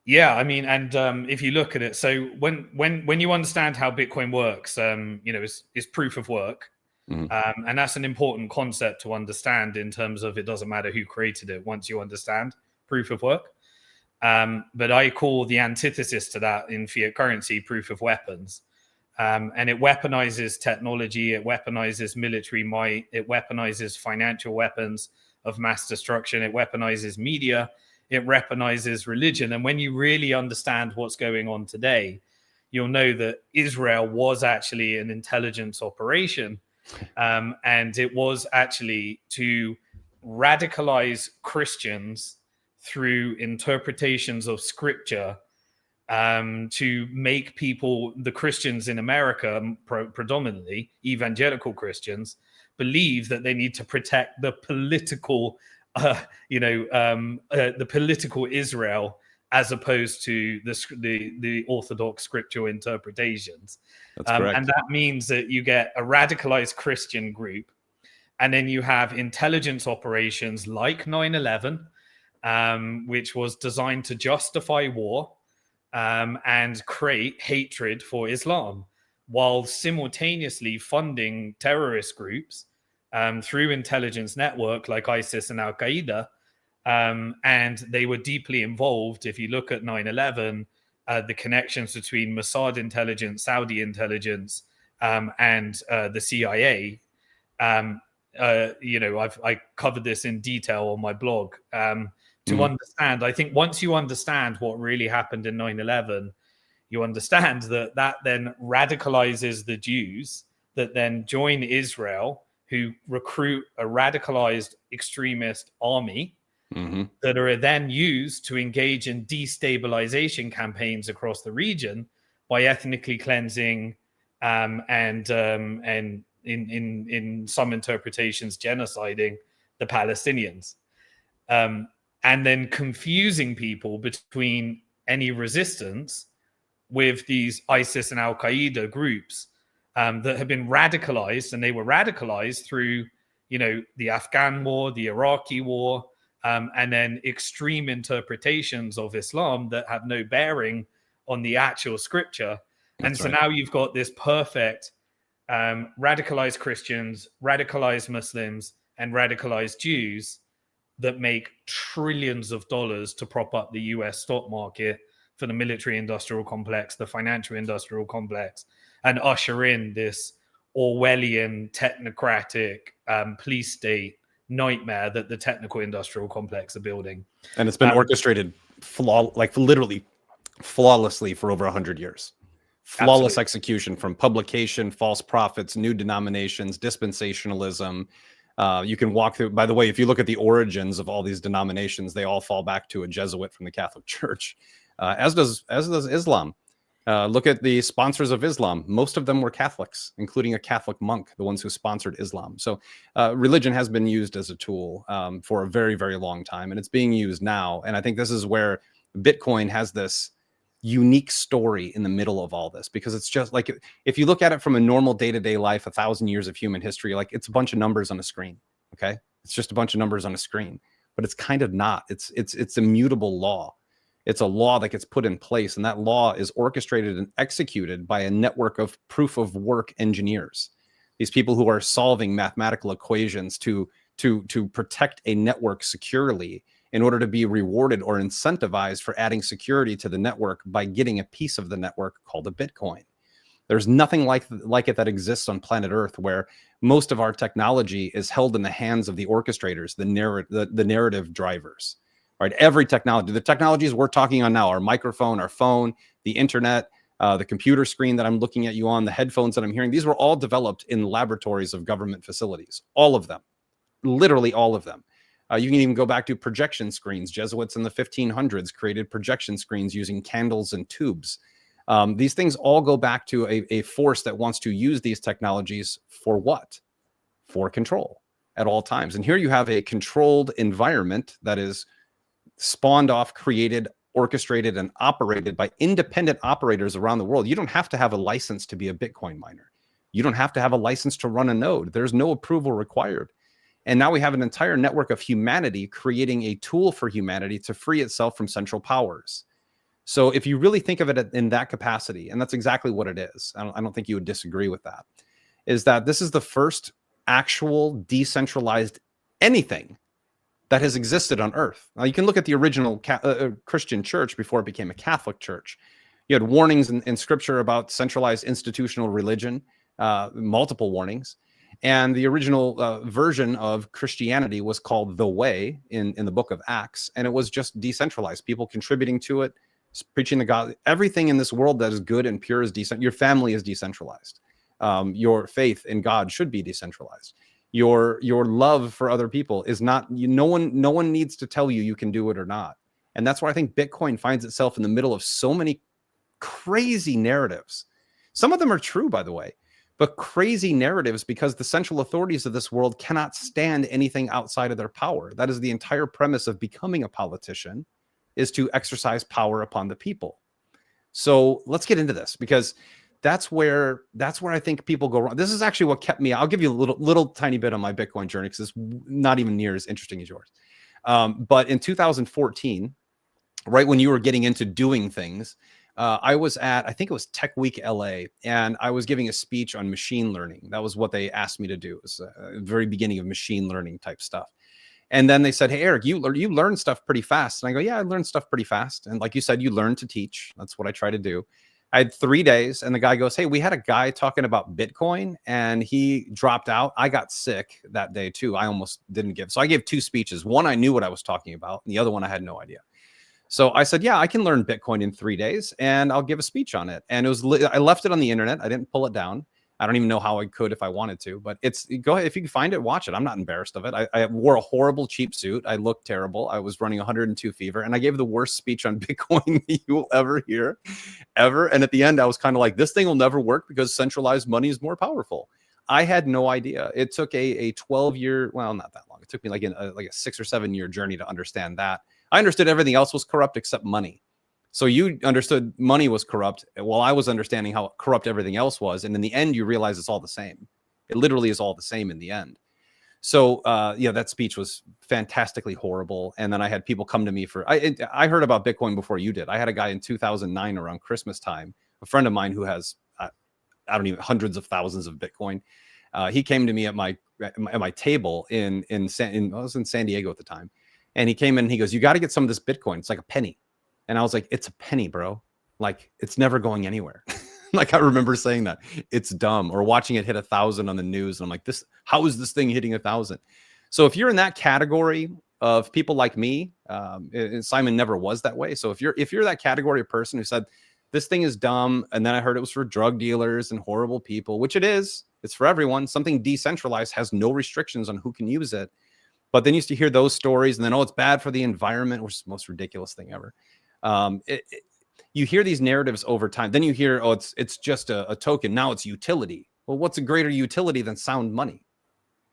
[SPEAKER 2] Yeah, I mean, and if you look at it, so when you understand how Bitcoin works, is proof of work, and that's an important concept to understand in terms of it doesn't matter who created it once you understand proof of work. But I call the antithesis to that in fiat currency proof of weapons, and it weaponizes technology, it weaponizes military might, it weaponizes financial weapons of mass destruction, it weaponizes media, it weaponizes religion. And when you really understand what's going on today, you'll know that Israel was actually an intelligence operation, and it was actually to radicalize Christians through interpretations of scripture, to make people, the Christians in America, predominantly evangelical Christians, believe that they need to protect the political the political Israel, as opposed to the orthodox scriptural interpretations.
[SPEAKER 1] That's correct.
[SPEAKER 2] And that means that you get a radicalized Christian group, and then you have intelligence operations like 9/11, which was designed to justify war and create hatred for Islam, while simultaneously funding terrorist groups through intelligence network like ISIS and Al-Qaeda. And they were deeply involved. If you look at 9/11, the connections between Mossad intelligence, Saudi intelligence, and the CIA, I covered this in detail on my blog. To understand, I think once you understand what really happened in 9/11, you understand that then radicalizes the Jews that then join Israel, who recruit a radicalized extremist army that are then used to engage in destabilization campaigns across the region by ethnically cleansing and in some interpretations genociding the Palestinians, and then confusing people between any resistance with these ISIS and Al-Qaeda groups that have been radicalized, and they were radicalized through, the Afghan war, the Iraqi war, and then extreme interpretations of Islam that have no bearing on the actual scripture. That's right. Now you've got this perfect radicalized Christians, radicalized Muslims, and radicalized Jews that make trillions of dollars to prop up the US stock market for the military industrial complex, the financial industrial complex, and usher in this Orwellian technocratic police state nightmare that the technical industrial complex are building.
[SPEAKER 1] And it's been orchestrated literally flawlessly for over 100 years. Flawless absolutely. Execution, from publication, false prophets, new denominations, dispensationalism. You can walk through, by the way, if you look at the origins of all these denominations, they all fall back to a Jesuit from the Catholic Church, as does Islam. Look at the sponsors of Islam. Most of them were Catholics, including a Catholic monk, the ones who sponsored Islam. So religion has been used as a tool for a very, very long time, and it's being used now. And I think this is where Bitcoin has this unique story in the middle of all this, because it's just like, if you look at it from a normal day-to-day life, 1,000 years of human history, like it's a bunch of numbers on a screen. Okay. It's just a bunch of numbers on a screen, but it's kind of not. It's immutable law. It's a law that gets put in place, and that law is orchestrated and executed by a network of proof of work engineers. These people who are solving mathematical equations to protect a network securely, in order to be rewarded or incentivized for adding security to the network by getting a piece of the network called a Bitcoin. There's nothing like it that exists on planet Earth, where most of our technology is held in the hands of the orchestrators, the narrative drivers. Right? Every technology, the technologies we're talking on now, our microphone, our phone, the internet, the computer screen that I'm looking at you on, the headphones that I'm hearing, these were all developed in laboratories of government facilities. All of them, literally all of them. You can even go back to projection screens. Jesuits in the 1500s created projection screens using candles and tubes. These things all go back to a force that wants to use these technologies for what? For control at all times. And here you have a controlled environment that is spawned off, created, orchestrated, and operated by independent operators around the world. You don't have to have a license to be a Bitcoin miner. You don't have to have a license to run a node. There's no approval required. And now we have an entire network of humanity creating a tool for humanity to free itself from central powers. So if you really think of it in that capacity, and that's exactly what it is, I don't think you would disagree with that, is that this is the first actual decentralized anything that has existed on Earth. Now, you can look at the original Christian church before it became a Catholic church. You had warnings in Scripture about centralized institutional religion, multiple warnings. And the original version of Christianity was called the Way in the book of Acts. And it was just decentralized, people contributing to it, preaching the God. Everything in this world that is good and pure is decentralized. Your family is decentralized. Your faith in God should be decentralized. Your love for other people is not, no one needs to tell you can do it or not. And that's why I think Bitcoin finds itself in the middle of so many crazy narratives. Some of them are true, by the way, but crazy narratives because the central authorities of this world cannot stand anything outside of their power. That is the entire premise of becoming a politician, is to exercise power upon the people. So let's get into this, because that's where I think people go wrong. This is actually what kept me. I'll give you a little tiny bit on my Bitcoin journey, because it's not even near as interesting as yours. But in 2014, right when you were getting into doing things, I was at, I think it was Tech Week LA, and I was giving a speech on machine learning. That was what they asked me to do. It was the very beginning of machine learning type stuff. And then they said, hey, Eric, you learn stuff pretty fast. And I go, yeah, I learned stuff pretty fast. And like you said, you learn to teach. That's what I try to do. I had 3 days, and the guy goes, hey, we had a guy talking about Bitcoin, and he dropped out. I got sick that day too. I almost didn't give. So I gave 2 speeches. One, I knew what I was talking about, and the other one, I had no idea. So I said, yeah, I can learn Bitcoin in 3 days, and I'll give a speech on it. And it was, I left it on the internet. I didn't pull it down. I don't even know how I could if I wanted to, but go ahead. If you can find it, watch it. I'm not embarrassed of it. I wore a horrible cheap suit. I looked terrible. I was running 102 fever, and I gave the worst speech on Bitcoin that you will ever hear, ever. And at the end, I was kind of like, this thing will never work because centralized money is more powerful. I had no idea. It took a 12-year, well, not that long. It took me like a 6 or 7 year journey to understand that. I understood everything else was corrupt except money. So you understood money was corrupt while I was understanding how corrupt everything else was. And in the end, you realize it's all the same. It literally is all the same in the end. So, yeah, that speech was fantastically horrible. And then I had people come to me for, I heard about Bitcoin before you did. I had a guy in 2009 around Christmas time, a friend of mine who has, I don't even, hundreds of thousands of Bitcoin. He came to me at my table I was in San Diego at the time. And he came in and he goes, you got to get some of this Bitcoin. It's like a penny. And I was like, it's a penny, bro. Like, it's never going anywhere. Like, I remember saying that. It's dumb. Or watching it hit 1,000 on the news. And I'm like, how is this thing hitting 1,000? So if you're in that category of people like me, and Simon never was that way. So if you're that category of person who said, this thing is dumb, and then I heard it was for drug dealers and horrible people, which it is. It's for everyone. Something decentralized has no restrictions on who can use it. But then you used to hear those stories, and then, oh, it's bad for the environment, which is the most ridiculous thing ever. You hear these narratives over time. Then you hear, oh, it's just a token. Now it's utility. Well, what's a greater utility than sound money?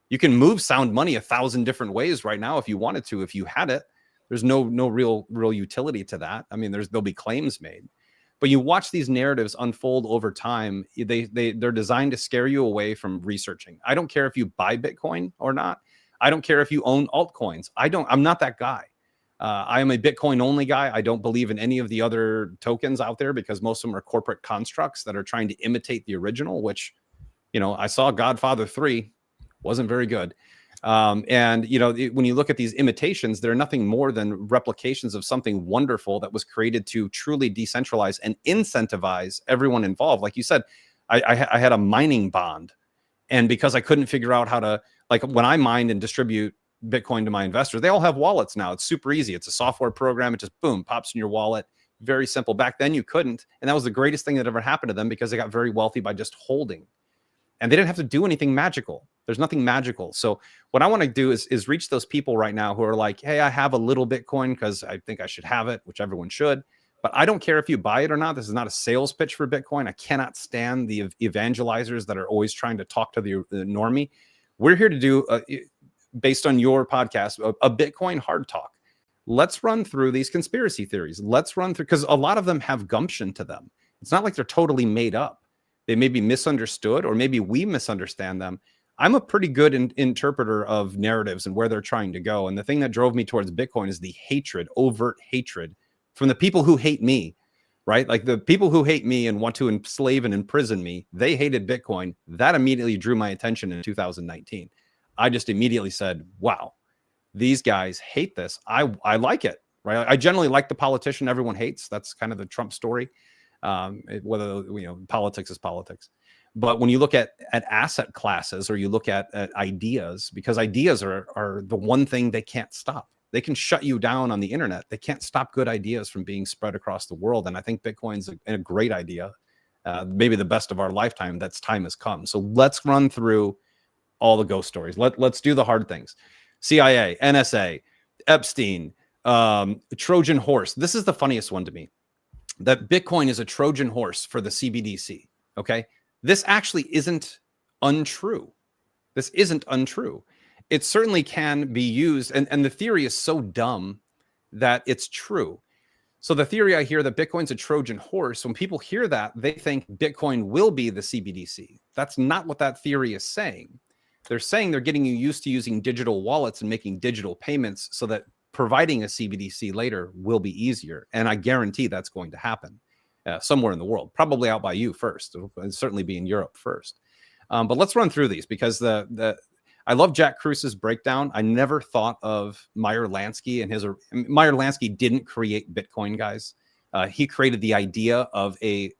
[SPEAKER 1] You can move sound money 1,000 different ways right now if you wanted to, if you had it. There's no real utility to that. I mean, there'll be claims made. But you watch these narratives unfold over time. They're designed to scare you away from researching. I don't care if you buy Bitcoin or not. I don't care if you own altcoins. I'm not that guy. I am a Bitcoin only guy. I don't believe in any of the other tokens out there because most of them are corporate constructs that are trying to imitate the original, which, I saw Godfather 3 wasn't very good. And, when you look at these imitations, they're nothing more than replications of something wonderful that was created to truly decentralize and incentivize everyone involved. Like you said, I had a mining bond. And because I couldn't figure out how to, like, when I mine and distribute Bitcoin to my investors, they all have wallets now. It's super easy. It's a software program. It just, boom, pops in your wallet. Very simple. Back then you couldn't. And that was the greatest thing that ever happened to them because they got very wealthy by just holding. And they didn't have to do anything magical. There's nothing magical. So what I want to do is reach those people right now who are like, hey, I have a little Bitcoin because I think I should have it, which everyone should, But I don't care if you buy it or not. This is not a sales pitch for Bitcoin. I cannot stand the evangelizers that are always trying to talk to the normie. We're here to do, based on your podcast, a Bitcoin hard talk. Let's run through these conspiracy theories. Let's run through, because a lot of them have gumption to them. It's not like they're totally made up. They may be misunderstood, or maybe we misunderstand them. I'm a pretty good interpreter of narratives and where they're trying to go. And the thing that drove me towards Bitcoin is the hatred, overt hatred from the people who hate me, right? Like the people who hate me and want to enslave and imprison me, they hated Bitcoin. That immediately drew my attention in 2019. I just immediately said, wow, these guys hate this. I like it, right? I generally like the politician everyone hates. That's kind of the Trump story. Whether, politics is politics. But when you look at asset classes, or you look at ideas, because ideas are the one thing they can't stop. They can shut you down on the internet. They can't stop good ideas from being spread across the world. And I think Bitcoin's a great idea, maybe the best of our lifetime. That's time has come. So let's run through all the ghost stories. Let's do the hard things. CIA, NSA, Epstein, Trojan horse. This is the funniest one to me, that Bitcoin is a Trojan horse for the CBDC. Okay. This actually isn't untrue. This isn't untrue. It certainly can be used. And the theory is so dumb that it's true. So the theory I hear that Bitcoin's a Trojan horse, when people hear that, they think Bitcoin will be the CBDC. That's not what that theory is saying. They're saying they're getting you used to using digital wallets and making digital payments so that providing a CBDC later will be easier. And I guarantee that's going to happen somewhere in the world, probably out by you first. It'll certainly be in Europe first. But let's run through these, because I love Jack Krus's breakdown. I never thought of Meyer Lansky and Meyer Lansky didn't create Bitcoin, guys. He created the idea of a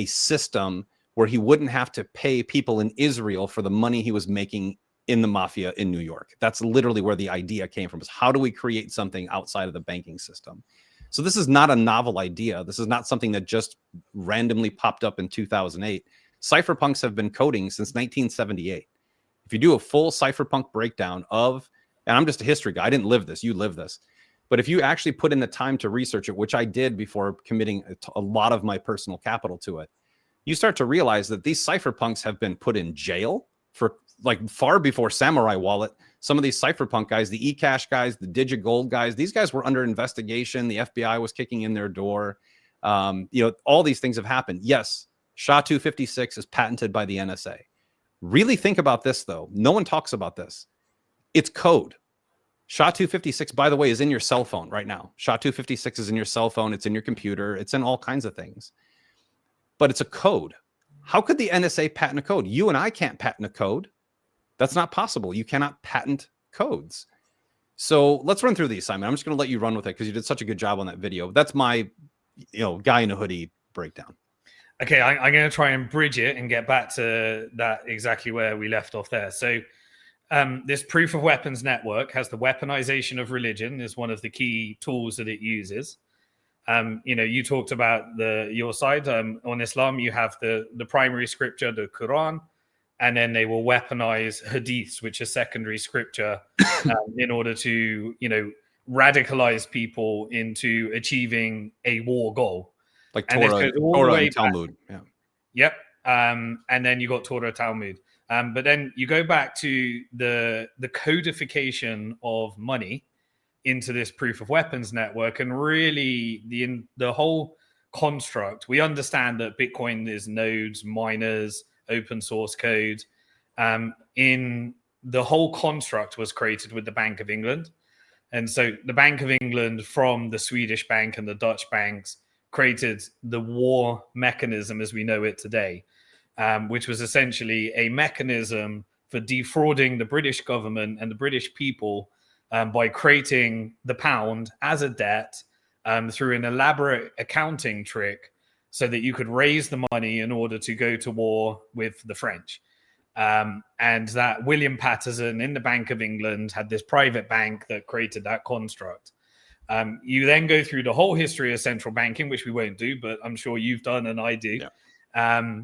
[SPEAKER 1] system where he wouldn't have to pay people in Israel for the money he was making in the mafia in New York. That's literally where the idea came from, is how do we create something outside of the banking system? So this is not a novel idea. This is not something that just randomly popped up in 2008. Cypherpunks have been coding since 1978. If you do a full cypherpunk breakdown of, and I'm just a history guy, I didn't live this, you live this. But if you actually put in the time to research it, which I did before committing a lot of my personal capital to it, you start to realize that these cypherpunks have been put in jail for like far before Samurai Wallet. Some of these cypherpunk guys, the eCash guys, the DigiGold guys, these guys were under investigation. The FBI was kicking in their door. All these things have happened. Yes, SHA-256 is patented by the NSA. Really think about this, though. No one talks about this. It's code. SHA-256, by the way, is in your cell phone right now. SHA-256 is in your cell phone. It's in your computer. It's in all kinds of things. But it's a code. How could the NSA patent a code? You and I can't patent a code. That's not possible. You cannot patent codes. So let's run through these, Simon. I'm just going to let you run with it because you did such a good job on that video. That's my, guy in a hoodie breakdown.
[SPEAKER 2] Okay, I'm going to try and bridge it and get back to that exactly where we left off there. So this proof of weapons network has the weaponization of religion is one of the key tools that it uses. You talked about your side on Islam. You have the primary scripture, the Quran, and then they will weaponize hadiths, which are secondary scripture, in order to radicalize people into achieving a war goal.
[SPEAKER 1] Like Torah and Talmud. Yeah.
[SPEAKER 2] Yep. And then you got Torah, Talmud. But then you go back to the codification of money into this proof of weapons network, and really the whole construct. We understand that Bitcoin is nodes, miners, open source code. In the whole construct was created with the Bank of England. And so the Bank of England, from the Swedish bank and the Dutch banks, created the war mechanism as we know it today, which was essentially a mechanism for defrauding the British government and the British people by creating the pound as a debt through an elaborate accounting trick so that you could raise the money in order to go to war with the French. And that William Patterson in the Bank of England had this private bank that created that construct. You then go through the whole history of central banking, which we won't do, but I'm sure you've done and I do. Yeah.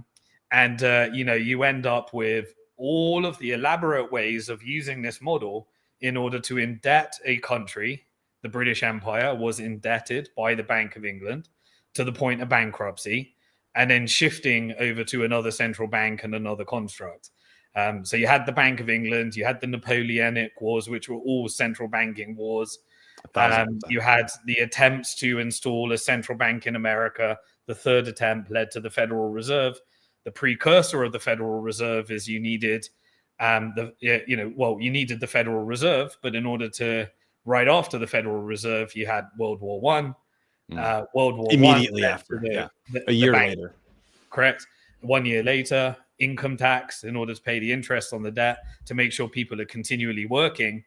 [SPEAKER 2] You end up with all of the elaborate ways of using this model in order to indebt a country, the British Empire was indebted by the Bank of England to the point of bankruptcy, and then shifting over to another central bank and another construct. So you had the Bank of England, you had the Napoleonic Wars, which were all central banking wars.
[SPEAKER 1] 1,000%.
[SPEAKER 2] You had the attempts to install a central bank in America. The third attempt led to the Federal Reserve. The precursor of the Federal Reserve is you needed you needed the Federal Reserve, but in order to right after the Federal Reserve, you had World War One. World War
[SPEAKER 1] Immediately
[SPEAKER 2] One
[SPEAKER 1] after,
[SPEAKER 2] a
[SPEAKER 1] year later.
[SPEAKER 2] Correct. 1 year later, income tax in order to pay the interest on the debt to make sure people are continually working.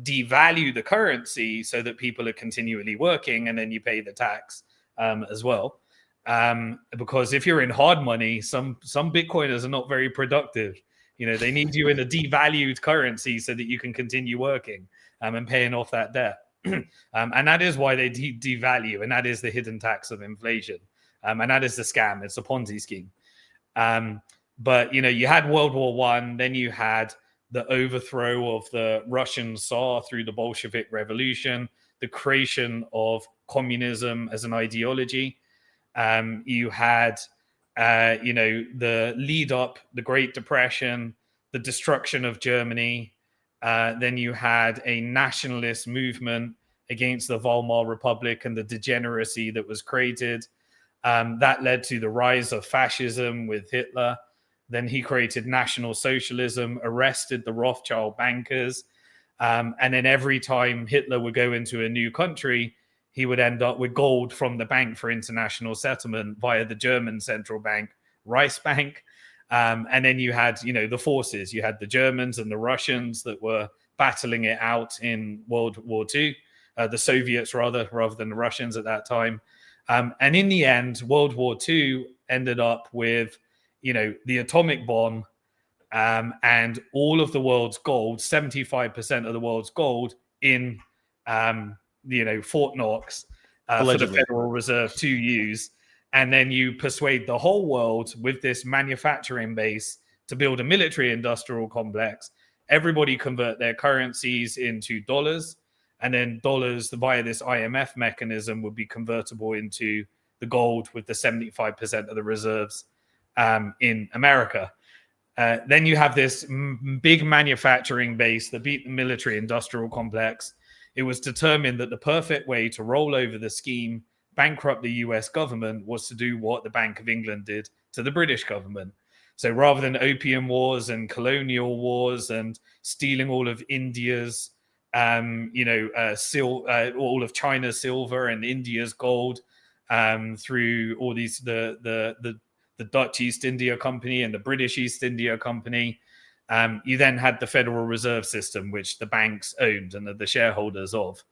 [SPEAKER 2] Devalue the currency so that people are continually working, and then you pay the tax as well. Because if you're in hard money, some Bitcoiners are not very productive. They need you in a devalued currency so that you can continue working and paying off that debt. And that is why they devalue, and that is the hidden tax of inflation. And that is the scam. It's a Ponzi scheme. But you had World War One, then you had the overthrow of the Russian Tsar through the Bolshevik Revolution, the creation of communism as an ideology. You had, the lead up, the Great Depression, the destruction of Germany. Then you had a nationalist movement against the Weimar Republic and the degeneracy that was created. That led to the rise of fascism with Hitler. Then he created National Socialism, arrested the Rothschild bankers. And then every time Hitler would go into a new country, he would end up with gold from the Bank for International Settlement via the German central bank, Reichsbank. And then you had, the forces. You had the Germans and the Russians that were battling it out in World War II, the Soviets rather than the Russians at that time. And in the end, World War II ended up with, the atomic bomb and all of the world's gold, 75% of the world's gold in, Fort Knox for the Federal Reserve to use. And then you persuade the whole world with this manufacturing base to build a military industrial complex. Everybody convert their currencies into dollars, and then dollars via this IMF mechanism would be convertible into the gold with the 75% of the reserves in America. Then you have this big manufacturing base, the military industrial complex. It was determined that the perfect way to roll over the scheme, bankrupt the US government, was to do what the Bank of England did to the British government. So rather than opium wars and colonial wars and stealing all of India's, all of China's silver and India's gold through all these, the Dutch East India Company and the British East India Company, you then had the Federal Reserve System, which the banks owned and are the shareholders of.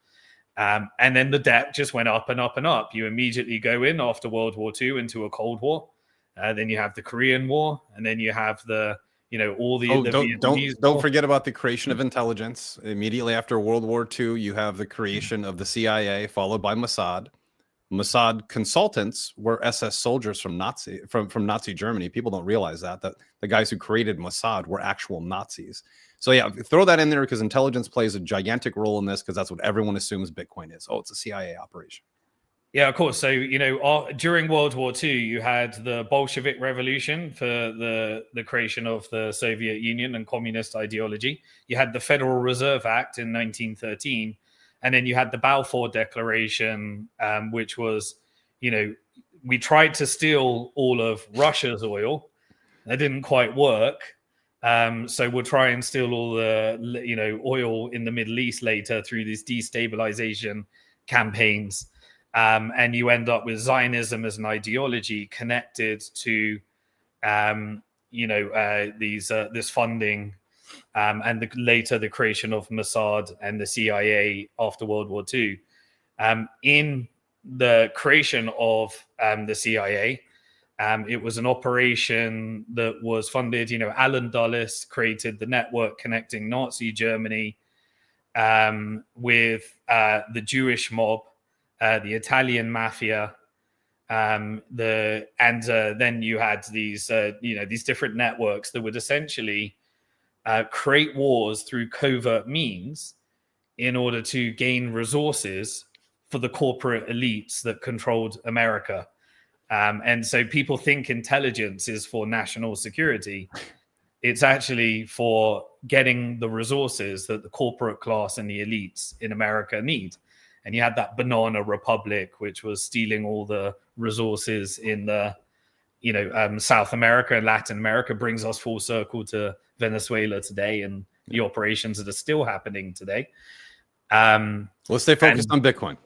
[SPEAKER 2] And then the debt just went up and up and up. You immediately go in after World War II into a Cold War. Then you have the Korean War, and then you have
[SPEAKER 1] don't forget about the creation of intelligence. Immediately after World War II, you have the creation of the CIA, followed by Mossad. Mossad consultants were SS soldiers from Nazi Germany. People don't realize that the guys who created Mossad were actual Nazis. So yeah, throw that in there because intelligence plays a gigantic role in this, because that's what everyone assumes Bitcoin is. Oh, it's a CIA operation.
[SPEAKER 2] Yeah, of course. So, during World War II, you had the Bolshevik Revolution for the creation of the Soviet Union and communist ideology. You had the Federal Reserve Act in 1913. And then you had the Balfour Declaration, which was, we tried to steal all of Russia's oil. That didn't quite work. So we'll try and steal all the, oil in the Middle East later through these destabilization campaigns. And you end up with Zionism as an ideology connected to, this funding. And later the creation of Mossad and the CIA after World War II. In the creation of the CIA, it was an operation that was funded. Alan Dulles created the network connecting Nazi Germany with the Jewish mob, the Italian mafia, then you had these different networks that would essentially create wars through covert means in order to gain resources for the corporate elites that controlled America. And so people think intelligence is for national security. It's actually for getting the resources that the corporate class and the elites in America need. And you had that banana republic, which was stealing all the resources in the, South America and Latin America, brings us full circle to Venezuela today and the operations that are still happening today.
[SPEAKER 1] Let's stay focused on Bitcoin.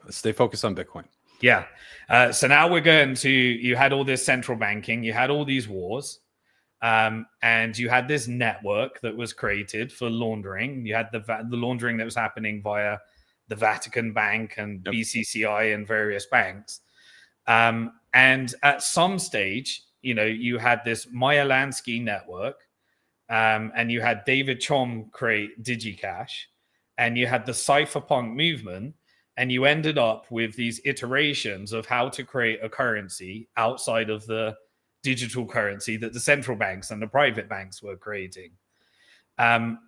[SPEAKER 2] Yeah. So now we're going to, you had all this central banking, you had all these wars, and you had this network that was created for laundering. You had the laundering that was happening via the Vatican Bank and BCCI and various banks. And at some stage, you had this Meyer Lansky network, and you had David Chom create DigiCash, and you had the cypherpunk movement, and you ended up with these iterations of how to create a currency outside of the digital currency that the central banks and the private banks were creating. And,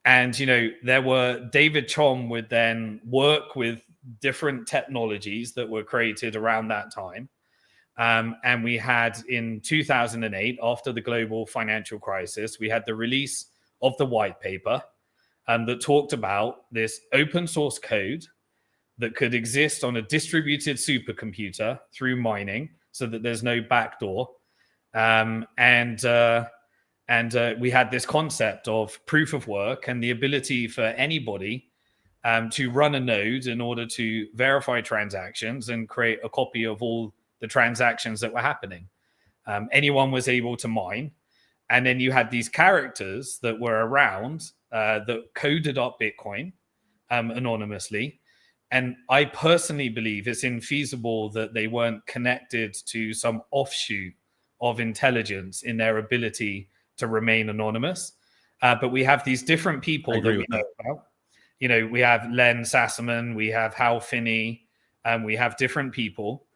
[SPEAKER 2] there were, David Chom would then work with different technologies that were created around that time. And we had in 2008, after the global financial crisis, we had the release of the white paper that talked about this open source code that could exist on a distributed supercomputer through mining so that there's no backdoor. And we had this concept of proof of work and the ability for anybody to run a node in order to verify transactions and create a copy of all the transactions that were happening. Anyone was able to mine. And then you had these characters that were around that coded up Bitcoin anonymously. And I personally believe it's infeasible that they weren't connected to some offshoot of intelligence in their ability to remain anonymous. But we have these different people that we know about. We have Len Sassaman, we have Hal Finney, we have different people.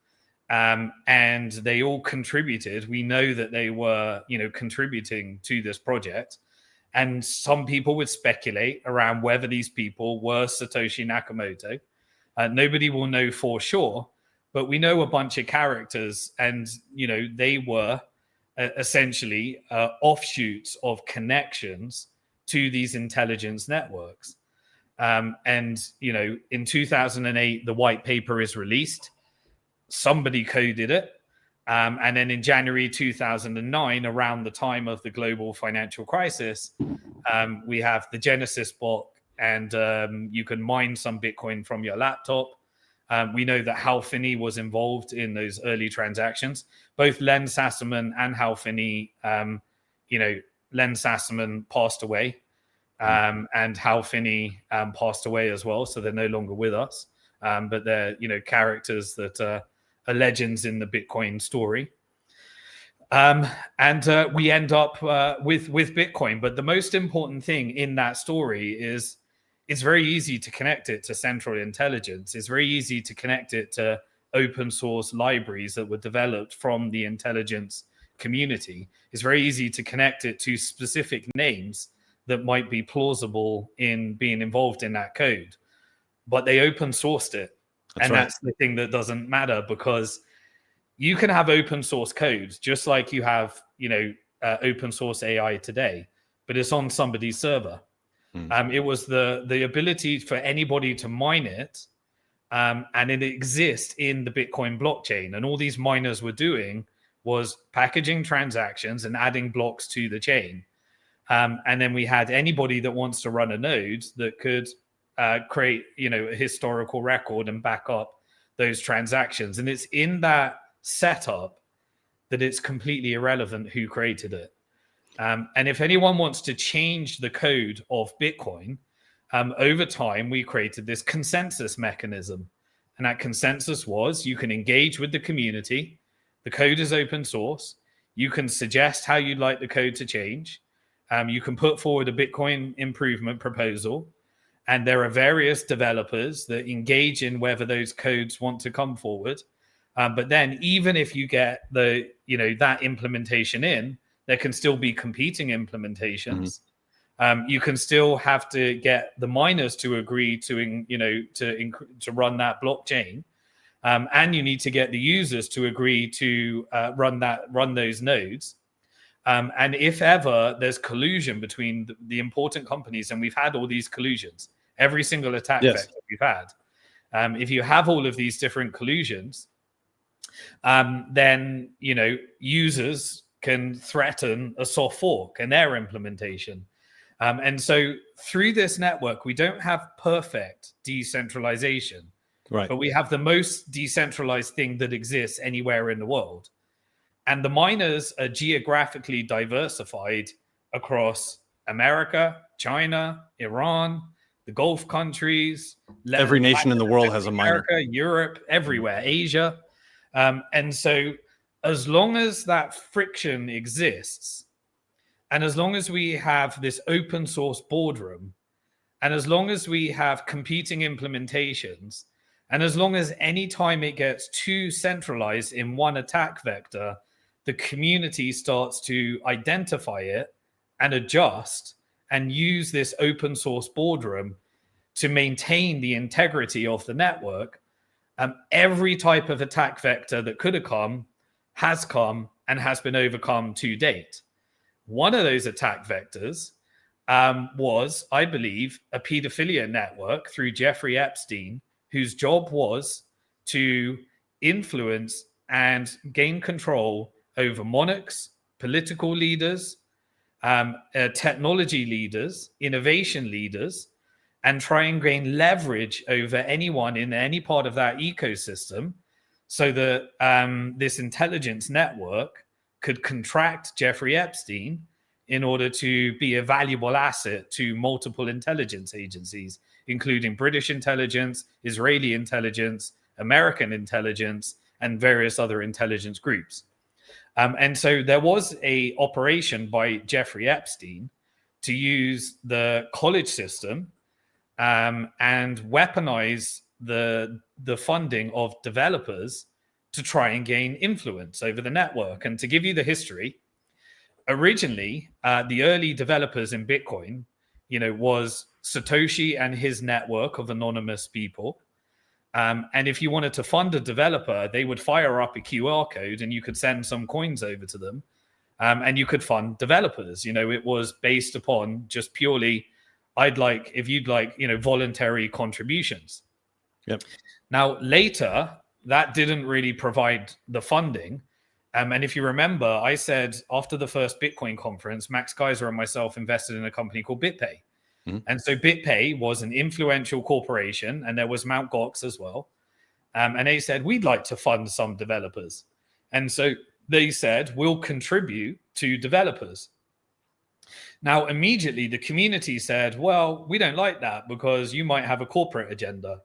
[SPEAKER 2] And they all contributed. We know that they were, contributing to this project. And some people would speculate around whether these people were Satoshi Nakamoto. Nobody will know for sure, but we know a bunch of characters, and they were essentially offshoots of connections to these intelligence networks. And in 2008, the white paper is released. Somebody coded it. And then in January 2009, around the time of the global financial crisis, we have the Genesis bot, and you can mine some Bitcoin from your laptop. We know that Hal Finney was involved in those early transactions. Both Len Sassaman and Hal Finney, Len Sassaman passed away, and Hal Finney passed away as well, so they're no longer with us. But they're, characters that are legends in the Bitcoin story. And we end up with Bitcoin. But the most important thing in that story is it's very easy to connect it to central intelligence. It's very easy to connect it to open source libraries that were developed from the intelligence community. It's very easy to connect it to specific names that might be plausible in being involved in that code. But they open sourced it. That's the thing that doesn't matter, because you can have open source code just like you have, open source AI today, but it's on somebody's server. It was the ability for anybody to mine it, and it exists in the Bitcoin blockchain. And all these miners were doing was packaging transactions and adding blocks to the chain. And then we had anybody that wants to run a node that could create, a historical record and back up those transactions. And it's in that setup that it's completely irrelevant who created it. And if anyone wants to change the code of Bitcoin, over time, we created this consensus mechanism. And that consensus was you can engage with the community. The code is open source. You can suggest how you'd like the code to change. You can put forward a Bitcoin improvement proposal. And there are various developers that engage in whether those codes want to come forward. But then even if you get that implementation in, there can still be competing implementations. You can still have to get the miners to agree to run that blockchain, and you need to get the users to agree to run those nodes. And if ever there's collusion between the important companies, and we've had all these collusions, every single attack vector we've had, if you have all of these different collusions, then users can threaten a soft fork and their implementation. And so through this network, we don't have perfect decentralization,
[SPEAKER 1] right?
[SPEAKER 2] But we have the most decentralized thing that exists anywhere in the world. And the miners are geographically diversified across America, China, Iran, the Gulf countries.
[SPEAKER 1] Every nation in the world has a miner.
[SPEAKER 2] America, Europe, everywhere, Asia. And so as long as that friction exists, and as long as we have this open source boardroom, and as long as we have competing implementations, and as long as any time it gets too centralized in one attack vector, the community starts to identify it and adjust and use this open source boardroom to maintain the integrity of the network, every type of attack vector that could have come and has been overcome to date. One of those attack vectors was, I believe, a pedophilia network through Jeffrey Epstein, whose job was to influence and gain control over monarchs, political leaders, technology leaders, innovation leaders, and try and gain leverage over anyone in any part of that ecosystem, so that this intelligence network could contract Jeffrey Epstein in order to be a valuable asset to multiple intelligence agencies, including British intelligence, Israeli intelligence, American intelligence, and various other intelligence groups. And so there was an operation by Jeffrey Epstein to use the college system and weaponize the funding of developers to try and gain influence over the network. And to give you the history, originally, the early developers in Bitcoin, was Satoshi and his network of anonymous people. And if you wanted to fund a developer, they would fire up a QR code and you could send some coins over to them, and you could fund developers. It was based upon just purely, if you'd like, voluntary contributions.
[SPEAKER 1] Yep.
[SPEAKER 2] Now, later, that didn't really provide the funding. And if you remember, I said after the first Bitcoin conference, Max Kaiser and myself invested in a company called BitPay. And so BitPay was an influential corporation, and there was Mount Gox as well. And they said, we'd like to fund some developers. And so they said, we'll contribute to developers. Now, immediately, the community said, well, we don't like that because you might have a corporate agenda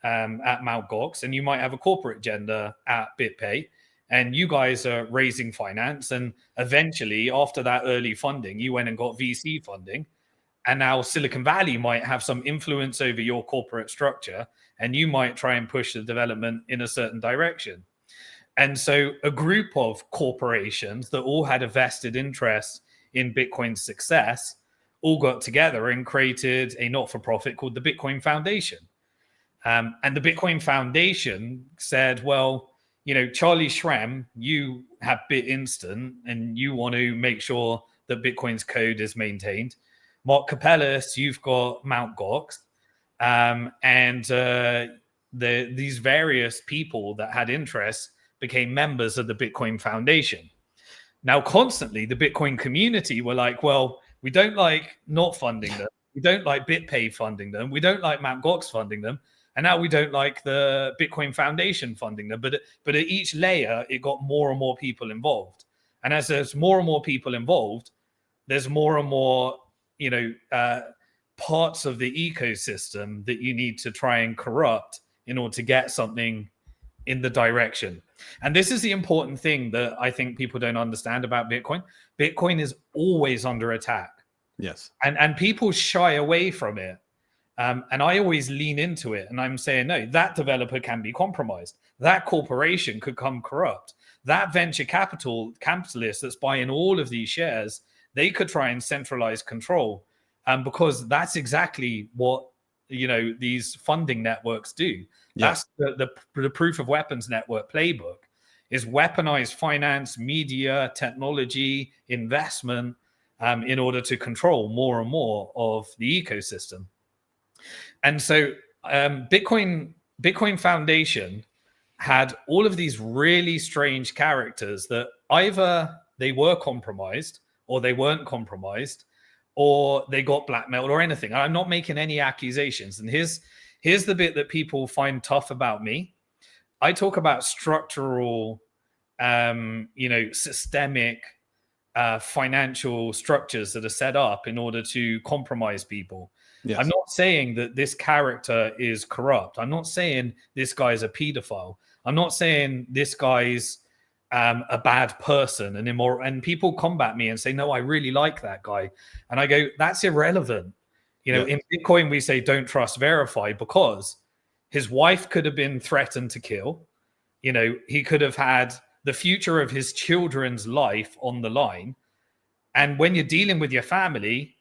[SPEAKER 2] at Mount Gox, and you might have a corporate agenda at BitPay, and you guys are raising finance. And eventually, after that early funding, you went and got VC funding. And now Silicon Valley might have some influence over your corporate structure, and you might try and push the development in a certain direction. And so a group of corporations that all had a vested interest in Bitcoin's success all got together and created a not-for-profit called the Bitcoin Foundation. And the Bitcoin Foundation said, well, Charlie Shrem, you have BitInstant, and you want to make sure that Bitcoin's code is maintained. Mark Capellis, you've got Mount Gox, and these various people that had interests became members of the Bitcoin Foundation. Now, constantly, the Bitcoin community were like, well, we don't like not funding them. We don't like BitPay funding them. We don't like Mount Gox funding them. And now we don't like the Bitcoin Foundation funding them. But at each layer, it got more and more people involved. And as there's more and more people involved, there's more and more parts of the ecosystem that you need to try and corrupt in order to get something in the direction. And this is the important thing that I think people don't understand about Bitcoin. Bitcoin is always under attack.
[SPEAKER 1] Yes.
[SPEAKER 2] And people shy away from it. And I always lean into it. And I'm saying, no, that developer can be compromised. That corporation could come corrupt. That venture capitalist that's buying all of these shares, they could try and centralize control. because that's exactly what these funding networks do. That's the proof of weapons network playbook, is weaponize finance, media, technology, investment in order to control more and more of the ecosystem. And so Bitcoin Foundation had all of these really strange characters that either they were compromised or they weren't compromised or they got blackmailed or anything. I'm not making any accusations. And here's the bit that people find tough about me. I talk about structural, systemic financial structures that are set up in order to compromise people. Yes. I'm not saying that this character is corrupt. I'm not saying this guy's a pedophile. I'm not saying this guy's a bad person and immoral. And people combat me and say, no, I really like that guy. And I go, that's irrelevant. In Bitcoin, we say don't trust, verify, because his wife could have been threatened to kill. He could have had the future of his children's life on the line. And when you're dealing with your family,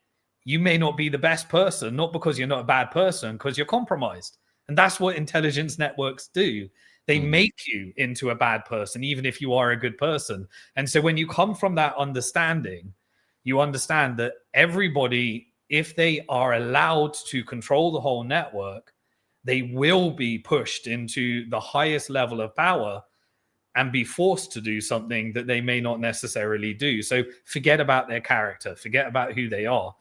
[SPEAKER 2] you may not be the best person, not because you're not a bad person, because you're compromised. And that's what intelligence networks do. They make you into a bad person, even if you are a good person. And so when you come from that understanding, you understand that everybody, if they are allowed to control the whole network, they will be pushed into the highest level of power and be forced to do something that they may not necessarily do. So forget about their character, forget about who they are.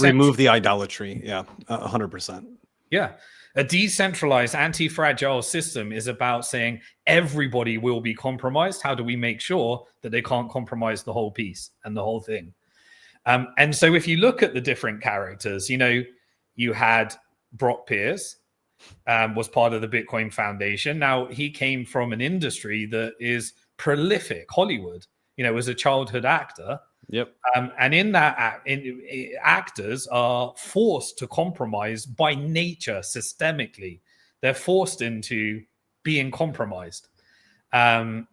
[SPEAKER 1] Remove the idolatry. Yeah, 100%.
[SPEAKER 2] Yeah. A decentralized, anti-fragile system is about saying everybody will be compromised. How do we make sure that they can't compromise the whole piece and the whole thing? And so if you look at the different characters, you had Brock Pierce, was part of the Bitcoin Foundation. Now, he came from an industry that is prolific, Hollywood, as a childhood actor.
[SPEAKER 1] Yep.
[SPEAKER 2] And in that, actors are forced to compromise by nature systemically. They're forced into being compromised. And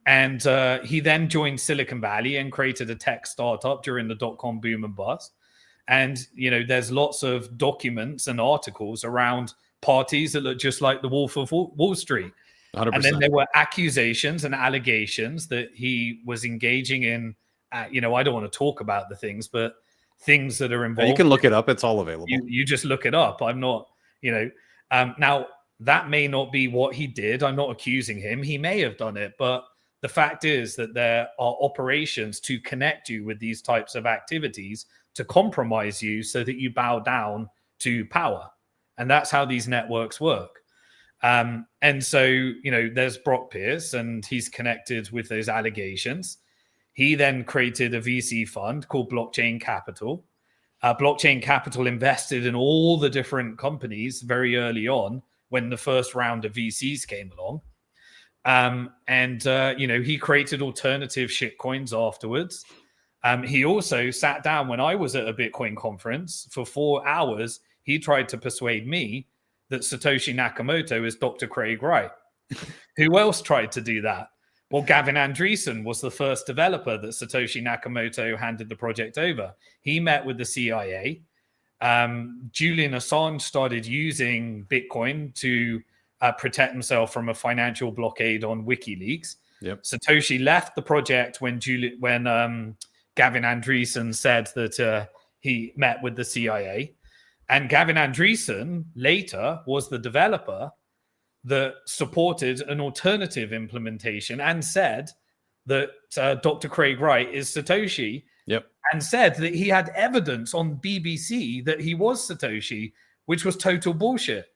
[SPEAKER 2] he then joined Silicon Valley and created a tech startup during the dot-com boom and bust. And, there's lots of documents and articles around parties that look just like the Wolf of Wall Street.
[SPEAKER 1] 100%.
[SPEAKER 2] And then there were accusations and allegations that he was engaging in, I don't want to talk about the things, but things that are involved.
[SPEAKER 1] You can look it up. It's all available.
[SPEAKER 2] You just look it up. I'm not, now that may not be what he did. I'm not accusing him. He may have done it, but the fact is that there are operations to connect you with these types of activities to compromise you so that you bow down to power. And that's how these networks work. And so, there's Brock Pierce, and he's connected with those allegations. He then created a VC fund called Blockchain Capital. Blockchain Capital invested in all the different companies very early on when the first round of VCs came along. He created alternative shitcoins afterwards. He also sat down when I was at a Bitcoin conference for 4 hours. He tried to persuade me that Satoshi Nakamoto is Dr. Craig Wright. Who else tried to do that? Well, Gavin Andresen was the first developer that Satoshi Nakamoto handed the project over. He met with the CIA. Julian Assange started using Bitcoin to protect himself from a financial blockade on WikiLeaks.
[SPEAKER 1] Yep.
[SPEAKER 2] Satoshi left the project when Gavin Andresen said that he met with the CIA. And Gavin Andresen later was the developer that supported an alternative implementation and said that Dr. Craig Wright is Satoshi.
[SPEAKER 1] Yep.
[SPEAKER 2] And said that he had evidence on BBC that he was Satoshi, which was total bullshit.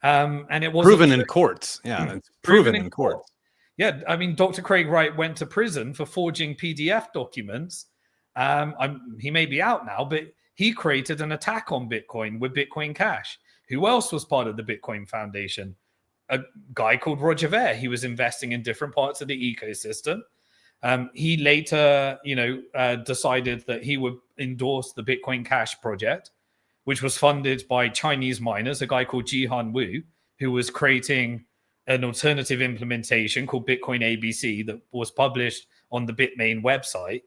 [SPEAKER 2] And it was
[SPEAKER 1] proven in courts. Yeah, it's proven in courts.
[SPEAKER 2] Yeah, I mean, Dr. Craig Wright went to prison for forging PDF documents. He may be out now, but he created an attack on Bitcoin with Bitcoin Cash. Who else was part of the Bitcoin Foundation? A guy called Roger Ver. He was investing in different parts of the ecosystem. He later, decided that he would endorse the Bitcoin Cash project, which was funded by Chinese miners, a guy called Jihan Wu, who was creating an alternative implementation called Bitcoin ABC that was published on the Bitmain website.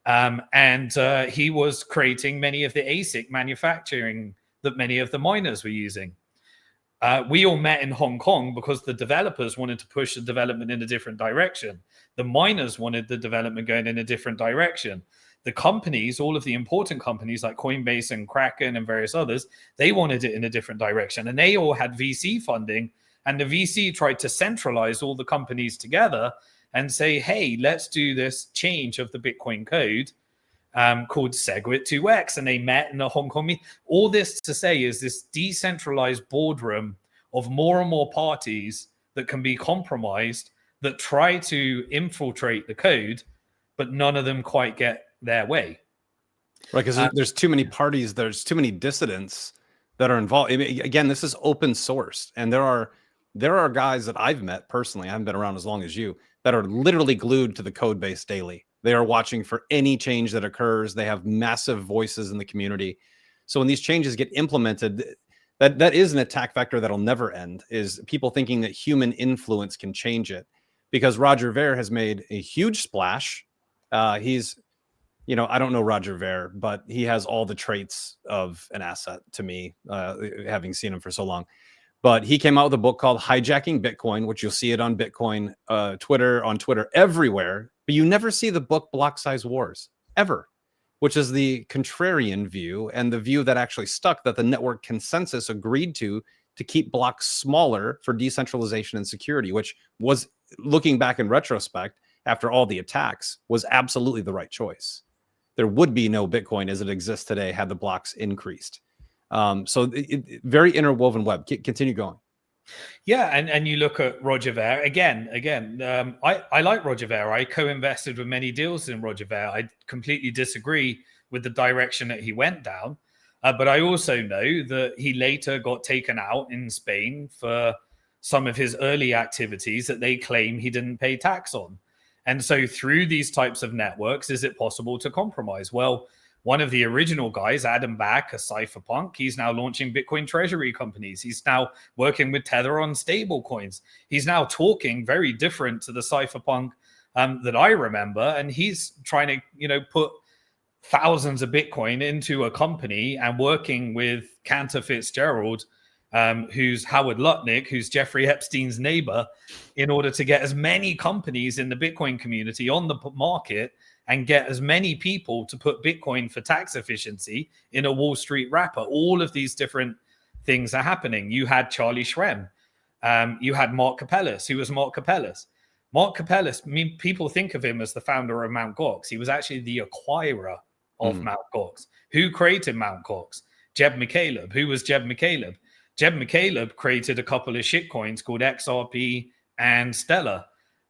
[SPEAKER 2] And he was creating many of the ASIC manufacturing that many of the miners were using. We all met in Hong Kong because the developers wanted to push the development in a different direction. The miners wanted the development going in a different direction. The companies, all of the important companies like Coinbase and Kraken and various others, they wanted it in a different direction. And they all had VC funding. And the VC tried to centralize all the companies together and say, hey, let's do this change of the Bitcoin code called Segwit 2x. And they met in a Hong Kong meeting. All this to say is this decentralized boardroom of more and more parties that can be compromised, that try to infiltrate the code, but none of them quite get their way.
[SPEAKER 1] Right, because there's too many parties, there's too many dissidents that are involved. I mean, again, this is open source, and there are guys that I've met personally, I haven't been around as long as you, that are literally glued to the code base daily. They are watching for any change that occurs. They have massive voices in the community. So when these changes get implemented, that is an attack vector that'll never end, is people thinking that human influence can change it. Because Roger Ver has made a huge splash. He's, you know, I don't know Roger Ver, but he has all the traits of an asset to me, having seen him for so long. But he came out with a book called Hijacking Bitcoin, which you'll see it on Bitcoin, on Twitter, everywhere. But you never see the book Block Size Wars, ever, which is the contrarian view and the view that actually stuck, that the network consensus agreed to keep blocks smaller for decentralization and security, which was, looking back in retrospect, after all the attacks, was absolutely the right choice. There would be no Bitcoin as it exists today had the blocks increased. So very interwoven web. Continue going.
[SPEAKER 2] Yeah, and you look at Roger Ver again. I like Roger Ver. I co-invested with many deals in Roger Ver. I completely disagree with the direction that he went down, but I also know that he later got taken out in Spain for some of his early activities that they claim he didn't pay tax on. And so through these types of networks, is it possible to compromise? Well, one of the original guys, Adam Back, a cypherpunk, he's now launching Bitcoin treasury companies. He's now working with Tether on stable coins. He's now talking very different to the cypherpunk that I remember. And he's trying to, you know, put thousands of Bitcoin into a company and working with Cantor Fitzgerald, who's Howard Lutnick, who's Jeffrey Epstein's neighbor, in order to get as many companies in the Bitcoin community on the market and get as many people to put Bitcoin for tax efficiency in a Wall Street wrapper. All of these different things are happening. You had Charlie Shrem. You had Mark Capellas. Who was Mark Capellas? Mark Capellas, people think of him as the founder of Mount Gox. He was actually the acquirer of Mount Gox. Who created Mount Gox? Jeb McCaleb. Who was Jeb McCaleb? Jeb McCaleb created a couple of shitcoins called XRP and Stellar.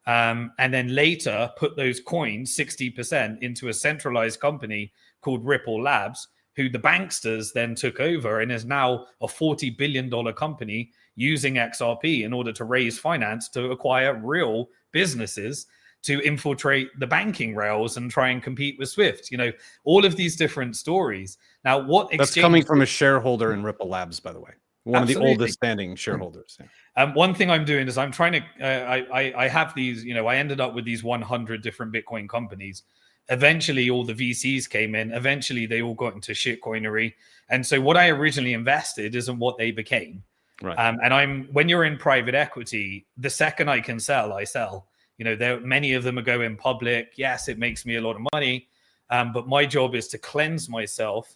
[SPEAKER 2] And then later put those coins, 60%, into a centralized company called Ripple Labs, who the banksters then took over and is now a $40 billion company using XRP in order to raise finance to acquire real businesses to infiltrate the banking rails and try and compete with Swift. You know, all of these different stories. Now, what
[SPEAKER 1] That's coming from a shareholder in Ripple Labs, by the way. One
[SPEAKER 2] Absolutely.
[SPEAKER 1] of the oldest standing shareholders.
[SPEAKER 2] Yeah. One thing I'm doing is I'm trying to, I have these, you know, I ended up with these 100 different Bitcoin companies. Eventually, all the VCs came in. Eventually, they all got into shitcoinery. And so what I originally invested isn't what they became.
[SPEAKER 1] Right.
[SPEAKER 2] And when you're in private equity, the second I can sell, I sell. You know, many of them are going public. Yes, it makes me a lot of money. But my job is to cleanse myself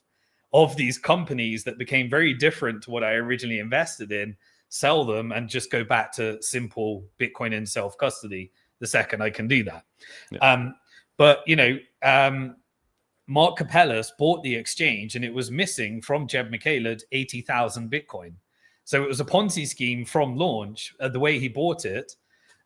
[SPEAKER 2] of these companies that became very different to what I originally invested in, sell them, and just go back to simple Bitcoin in self-custody the second I can do that. Yeah. But, you know, Mark Capellas bought the exchange and it was missing from Jeb McCaleb 80,000 Bitcoin. So it was a Ponzi scheme from launch, the way he bought it.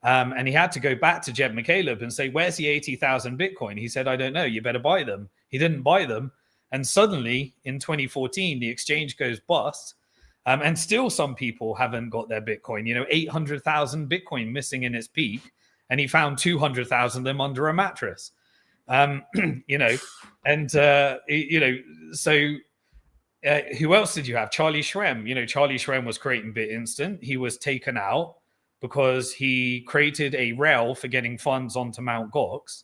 [SPEAKER 2] And he had to go back to Jeb McCaleb and say, where's the 80,000 Bitcoin? He said, I don't know. You better buy them. He didn't buy them. And suddenly in 2014, the exchange goes bust. And still some people haven't got their Bitcoin, you know, 800,000 Bitcoin missing in its peak. And he found 200,000 of them under a mattress, you know, and, you know, so who else did you have? Charlie Shrem. You know, Charlie Shrem was creating BitInstant. He was taken out because he created a rail for getting funds onto Mount Gox.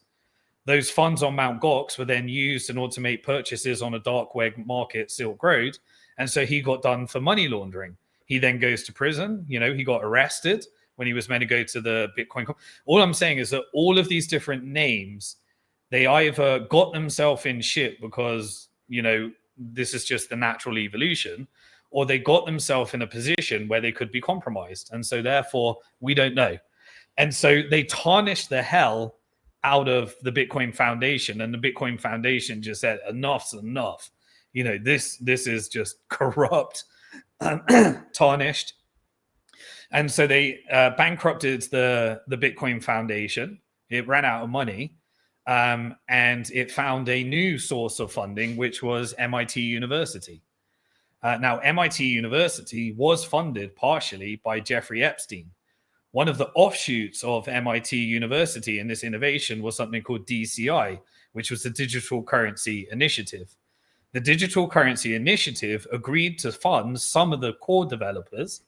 [SPEAKER 2] Those funds on Mount Gox were then used in order to make purchases on a dark web market, Silk Road. And so he got done for money laundering. He then goes to prison. He got arrested when he was meant to go to the Bitcoin. All I'm saying is that all of these different names, they either got themselves in shit because, this is just the natural evolution, or they got themselves in a position where they could be compromised. And so therefore, we don't know. And so they tarnished the hell out of the Bitcoin Foundation, and the Bitcoin Foundation just said, enough's enough. This is just corrupt, tarnished. And so they bankrupted the Bitcoin Foundation. It ran out of money. And it found a new source of funding, which was MIT University. Now, MIT University was funded partially by Jeffrey Epstein. One of the offshoots of MIT University in this innovation was something called DCI, which was the Digital Currency Initiative. The Digital Currency Initiative agreed to fund some of the core developers,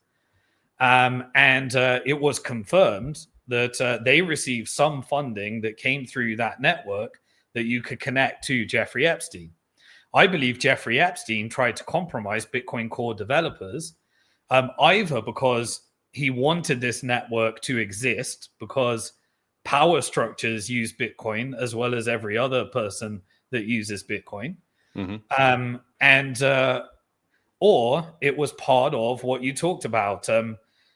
[SPEAKER 2] and it was confirmed that they received some funding that came through that network that you could connect to Jeffrey Epstein. I believe Jeffrey Epstein tried to compromise Bitcoin core developers, either because he wanted this network to exist because power structures use Bitcoin as well as every other person that uses Bitcoin. Or it was part of what you talked about.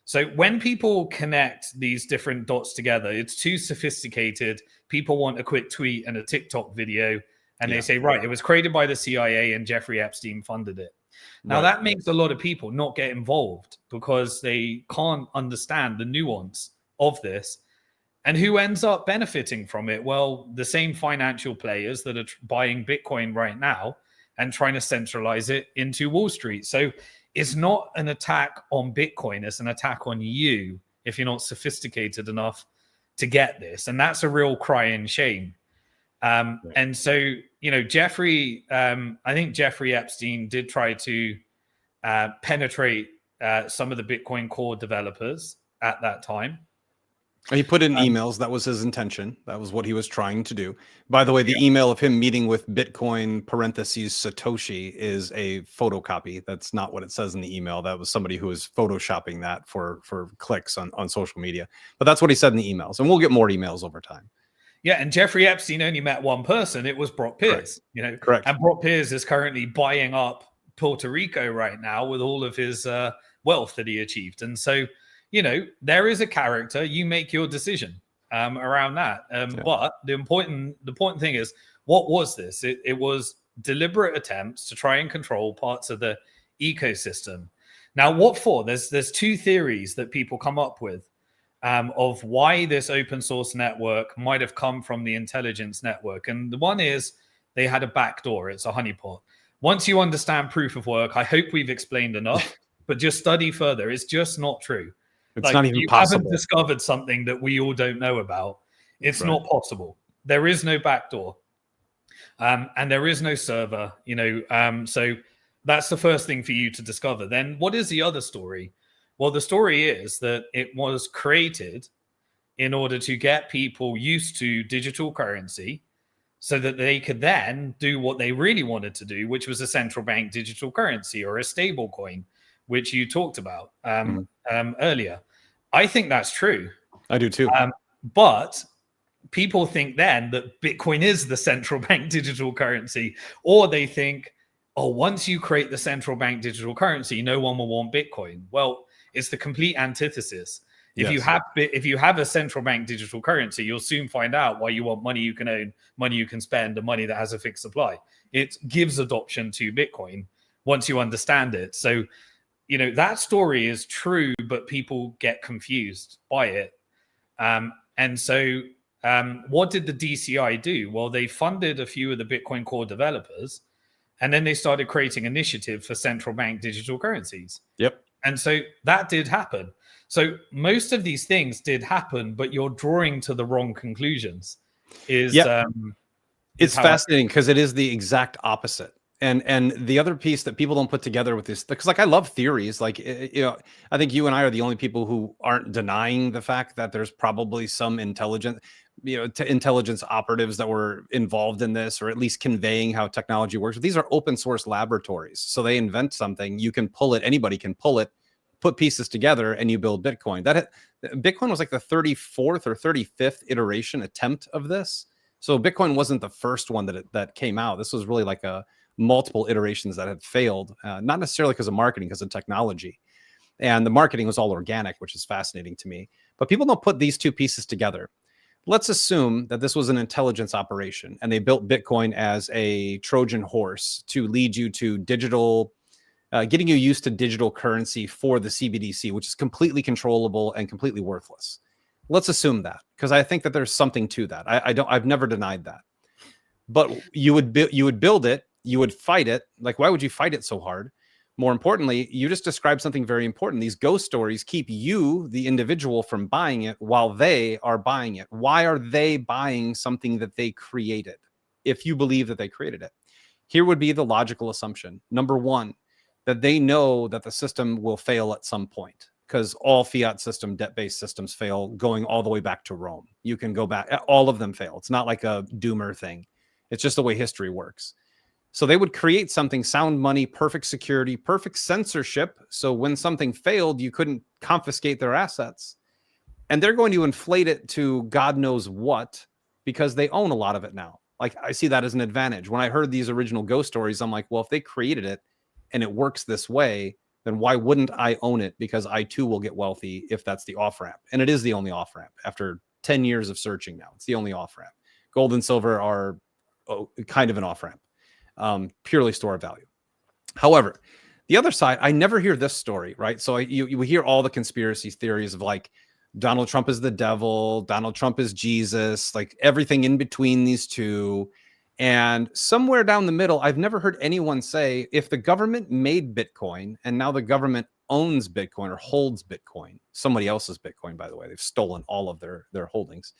[SPEAKER 2] So when people connect these different dots together, it's too sophisticated. People want a quick tweet and a TikTok video, and they say, right, it was created by the CIA and Jeffrey Epstein funded it. Now, that makes a lot of people not get involved because they can't understand the nuance of this. And who ends up benefiting from it? Well, the same financial players that are buying Bitcoin right now and trying to centralize it into Wall Street. So it's not an attack on Bitcoin. It's an attack on you if you're not sophisticated enough to get this. And that's a real crying shame. And so, Jeffrey, I think Jeffrey Epstein did try to penetrate some of the Bitcoin core developers at that time.
[SPEAKER 1] He put in emails. That was his intention. That was what he was trying to do. By the way, the email of him meeting with Bitcoin parentheses Satoshi is a photocopy. That's not what it says in the email. That was somebody who was photoshopping that for clicks on social media. But that's what he said in the emails. And we'll get more emails over time.
[SPEAKER 2] Yeah, and Jeffrey Epstein only met one person. It was Brock Pierce.
[SPEAKER 1] Correct.
[SPEAKER 2] And Brock Pierce is currently buying up Puerto Rico right now with all of his wealth that he achieved. And so, there is a character. You make your decision around that. But the important thing is, what was this? It was deliberate attempts to try and control parts of the ecosystem. Now, what for? There's two theories that people come up with of why this open source network might have come from the intelligence network. And the one is they had a backdoor. It's a honeypot. Once you understand proof of work, I hope we've explained enough, but just study further. It's just not true.
[SPEAKER 1] It's not even
[SPEAKER 2] you
[SPEAKER 1] possible.
[SPEAKER 2] Haven't discovered something that we all don't know about. It's not possible. There is no backdoor, and there is no server. So that's the first thing for you to discover. Then, what is the other story? Well, the story is that it was created in order to get people used to digital currency, so that they could then do what they really wanted to do, which was a central bank digital currency or a stable coin, which you talked about earlier. I think that's true.
[SPEAKER 1] I do too.
[SPEAKER 2] But people think then that Bitcoin is the central bank digital currency, or they think, once you create the central bank digital currency, no one will want Bitcoin. Well, it's the complete antithesis. If you have a central bank digital currency, you'll soon find out why you want money you can own, money you can spend, and money that has a fixed supply. It gives adoption to Bitcoin once you understand it. So, that story is true, but people get confused by it. And so what did the DCI do? Well, they funded a few of the Bitcoin core developers, and then they started creating initiative for central bank digital currencies.
[SPEAKER 1] Yep.
[SPEAKER 2] And so that did happen. So most of these things did happen, but you're drawing to the wrong conclusions. It's
[SPEAKER 1] fascinating because it is the exact opposite. And the other piece that people don't put together with this, because I love theories, I think you and I are the only people who aren't denying the fact that there's probably some intelligence. intelligence operatives that were involved in this, or at least conveying how technology works. These are open source laboratories. So they invent something, you can pull it, anybody can pull it, put pieces together, and you build Bitcoin. Bitcoin was like the 34th or 35th iteration attempt of this. So Bitcoin wasn't the first one that came out. This was really like a multiple iterations that had failed, not necessarily because of marketing, because of technology. And the marketing was all organic, which is fascinating to me. But people don't put these two pieces together. Let's assume that this was an intelligence operation and they built Bitcoin as a Trojan horse to lead you to digital, getting you used to digital currency for the CBDC, which is completely controllable and completely worthless. Let's assume that, because I think that there's something to that. I've never denied that. But you would build it, you would fight it. Like, why would you fight it so hard? More importantly, you just described something very important. These ghost stories keep you, the individual, from buying it while they are buying it. Why are they buying something that they created, if you believe that they created it? Here would be the logical assumption. Number one, that they know that the system will fail at some point, because all fiat system, debt-based systems fail, going all the way back to Rome. You can go back, all of them fail. It's not like a doomer thing. It's just the way history works. So they would create something, sound money, perfect security, perfect censorship. So when something failed, you couldn't confiscate their assets. And they're going to inflate it to God knows what, because they own a lot of it now. Like, I see that as an advantage. When I heard these original ghost stories, I'm like, well, if they created it and it works this way, then why wouldn't I own it? Because I too will get wealthy if that's the off-ramp. And it is the only off-ramp. After 10 years of searching now, it's the only off-ramp. Gold and silver are kind of an off-ramp. Purely store of value. However, the other side, I never hear this story, right? So you hear all the conspiracy theories of like Donald Trump is the devil, Donald Trump is Jesus, like everything in between these two. And somewhere down the middle, I've never heard anyone say, if the government made Bitcoin and now the government owns Bitcoin or holds Bitcoin, somebody else's Bitcoin, by the way, they've stolen all of their holdings.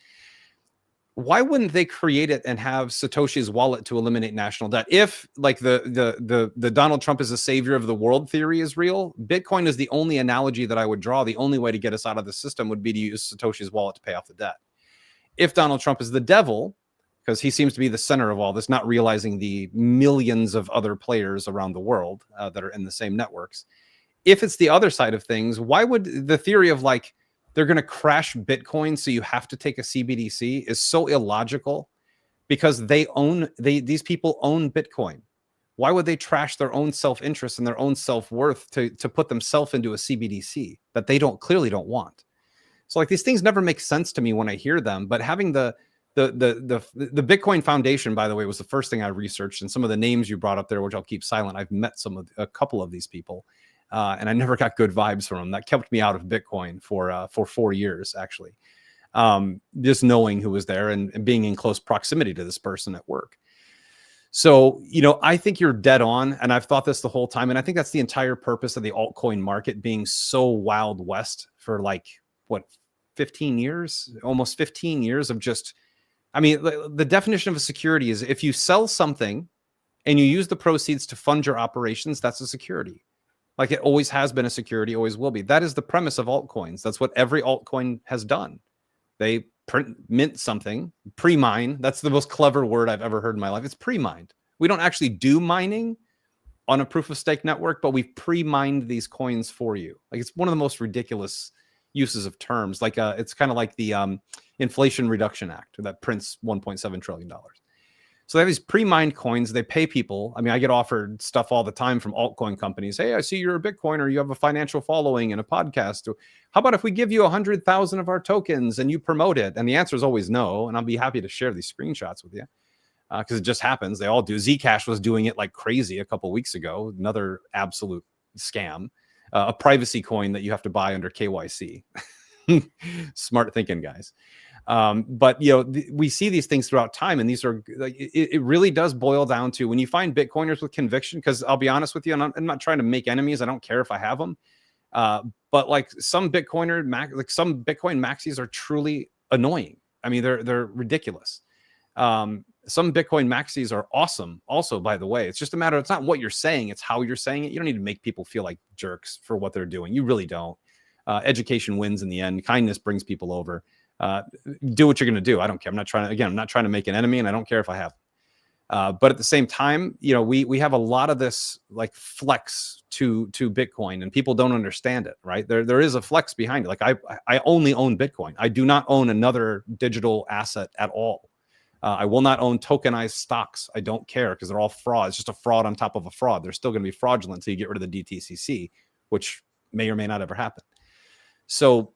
[SPEAKER 1] Why wouldn't they create it and have Satoshi's wallet to eliminate national debt? If like the Donald Trump is a savior of the world theory is real, Bitcoin is the only analogy that I would draw. The only way to get us out of the system would be to use Satoshi's wallet to pay off the debt. If Donald Trump is the devil, because he seems to be the center of all this, not realizing the millions of other players around the world that are in the same networks. If it's the other side of things, why would the theory of like, they're going to crash Bitcoin, so you have to take a CBDC is so illogical, because these people own Bitcoin. Why would they trash their own self-interest and their own self-worth to put themselves into a CBDC that they clearly don't want? So like, these things never make sense to me when I hear them. But having the Bitcoin Foundation, by the way, was the first thing I researched, and some of the names you brought up there, which I'll keep silent. I've met a couple of these people. And I never got good vibes from them. That kept me out of Bitcoin for 4 years, actually. Just knowing who was there and being in close proximity to this person at work. So, I think you're dead on. And I've thought this the whole time. And I think that's the entire purpose of the altcoin market being so wild west for like, 15 years, almost 15 years of just, the definition of a security is if you sell something and you use the proceeds to fund your operations, that's a security. Like, it always has been a security, always will be. That is the premise of altcoins. That's what every altcoin has done. They mint something, pre-mine. That's the most clever word I've ever heard in my life. It's pre-mined. We don't actually do mining on a proof of stake network, but we've pre-mined these coins for you. Like, it's one of the most ridiculous uses of terms. Like, it's kind of like the Inflation Reduction Act that prints $1.7 trillion. So they have these pre-mined coins. They pay people. I get offered stuff all the time from altcoin companies. Hey, I see you're a Bitcoiner. You have a financial following and a podcast. How about if we give you 100,000 of our tokens and you promote it? And the answer is always no. And I'll be happy to share these screenshots with you because it just happens. They all do. Zcash was doing it like crazy a couple of weeks ago. Another absolute scam. A privacy coin that you have to buy under KYC. Smart thinking, guys. But we see these things throughout time, and these are like, it really does boil down to when you find Bitcoiners with conviction, because I'll be honest with you, and I'm not trying to make enemies. I don't care if I have them. But like some Bitcoin maxis are truly annoying. They're ridiculous. Some Bitcoin maxis are awesome also, by the way. It's just a matter, it's not what you're saying, it's how you're saying it. You don't need to make people feel like jerks for what they're doing. You really don't. Education wins in the end. Kindness brings people over. Do what you're going to do. I don't care. I'm not trying to make an enemy, and I don't care if I have. But at the same time, we have a lot of this like flex to Bitcoin, and people don't understand it, right? There is a flex behind it. Like I only own Bitcoin. I do not own another digital asset at all. I will not own tokenized stocks. I don't care, because they're all fraud. It's just a fraud on top of a fraud. They're still going to be fraudulent until you get rid of the DTCC, which may or may not ever happen. So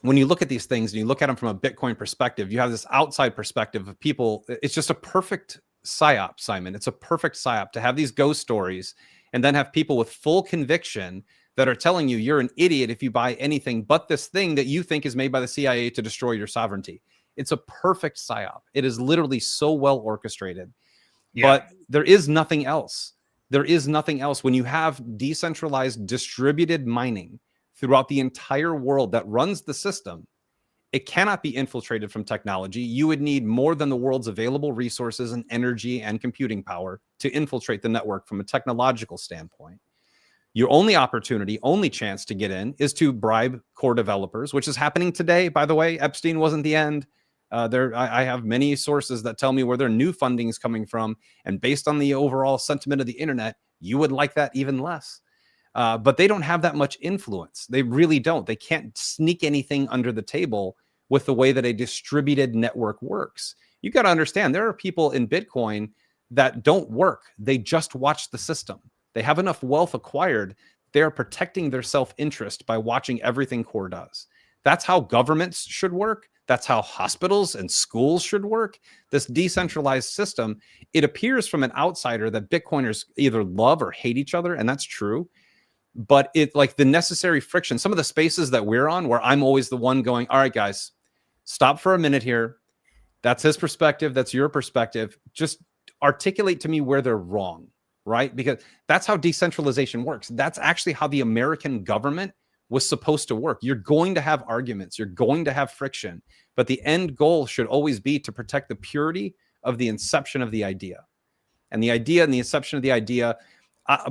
[SPEAKER 1] when you look at these things and you look at them from a Bitcoin perspective, you have this outside perspective of people. It's just a perfect psyop, Simon. It's a perfect psyop to have these ghost stories and then have people with full conviction that are telling you you're an idiot if you buy anything but this thing that you think is made by the CIA to destroy your sovereignty. It's a perfect psyop. It is literally so well orchestrated. Yeah. But there is nothing else. There is nothing else. When you have decentralized distributed mining throughout the entire world that runs the system, it cannot be infiltrated from technology. You would need more than the world's available resources and energy and computing power to infiltrate the network from a technological standpoint. Your only opportunity, only chance to get in is to bribe core developers, which is happening today. By the way, Epstein wasn't the end. I have many sources that tell me where their new funding is coming from. And based on the overall sentiment of the internet, you would like that even less. But they don't have that much influence. They really don't. They can't sneak anything under the table with the way that a distributed network works. You got to understand, there are people in Bitcoin that don't work. They just watch the system. They have enough wealth acquired. They're protecting their self-interest by watching everything Core does. That's how governments should work. That's how hospitals and schools should work. This decentralized system, it appears from an outsider that Bitcoiners either love or hate each other, and that's true. But it, like, the necessary friction, some of the spaces that we're on where I'm always the one going, all right, guys, stop for a minute here. That's his perspective. That's your perspective. Just articulate to me where they're wrong, right? Because that's how decentralization works. That's actually how the American government was supposed to work. You're going to have arguments. You're going to have friction. But the end goal should always be to protect the purity of the inception of the idea. And the idea and the inception of the idea,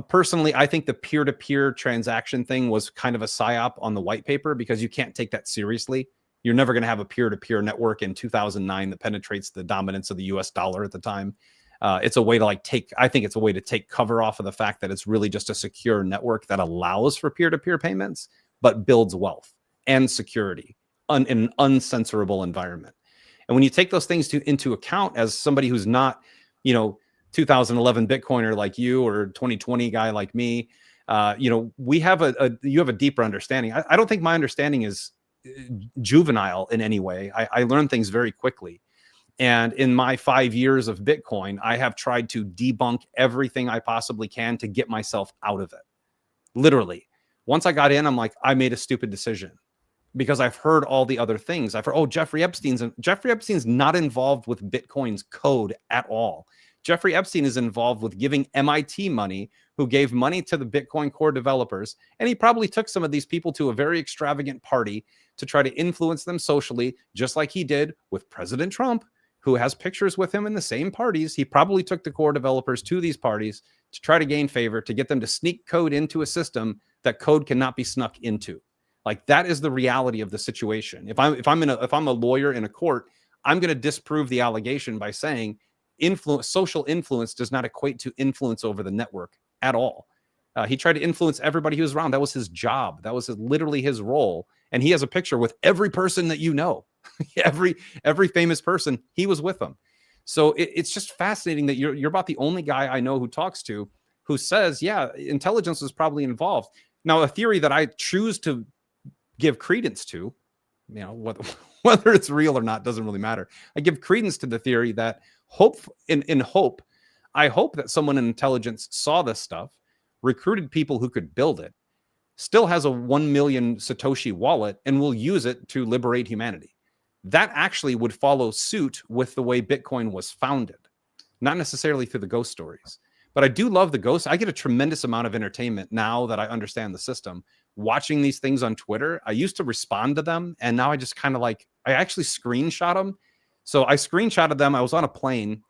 [SPEAKER 1] personally, I think the peer-to-peer transaction thing was kind of a psyop on the white paper, because you can't take that seriously. You're never going to have a peer-to-peer network in 2009 that penetrates the dominance of the US dollar at the time. It's a way to I think it's a way to take cover off of the fact that it's really just a secure network that allows for peer-to-peer payments, but builds wealth and security in an uncensorable environment. And when you take those things into account as somebody who's not, 2011 Bitcoiner like you, or 2020 guy like me, we have you have a deeper understanding. I don't think my understanding is juvenile in any way. I learn things very quickly. And in my 5 years of Bitcoin, I have tried to debunk everything I possibly can to get myself out of it. Literally. Once I got in, I'm like, I made a stupid decision, because I've heard all the other things. I've heard, oh, Jeffrey Epstein's not involved with Bitcoin's code at all. Jeffrey Epstein is involved with giving MIT money, who gave money to the Bitcoin core developers. And he probably took some of these people to a very extravagant party to try to influence them socially, just like he did with President Trump, who has pictures with him in the same parties. He probably took the core developers to these parties to try to gain favor, to get them to sneak code into a system that code cannot be snuck into. Like, that is the reality of the situation. If I'm a lawyer in a court, I'm going to disprove the allegation by saying social influence does not equate to influence over the network at all. He tried to influence everybody he was around. That was his job. That was literally his role. And he has a picture with every person that you know, every famous person. He was with them. So it's just fascinating that you're about the only guy I know who talks to who says, yeah, intelligence was probably involved. Now, a theory that I choose to give credence to, whether it's real or not doesn't really matter. I give credence to the theory that I hope that someone in intelligence saw this stuff, recruited people who could build it, still has a 1 million Satoshi wallet, and will use it to liberate humanity. That actually would follow suit with the way Bitcoin was founded, not necessarily through the ghost stories. But I do love the ghosts. I get a tremendous amount of entertainment now that I understand the system. Watching these things on Twitter, I used to respond to them, and now I just kind of I actually screenshot them. So I screenshotted them. I was on a plane.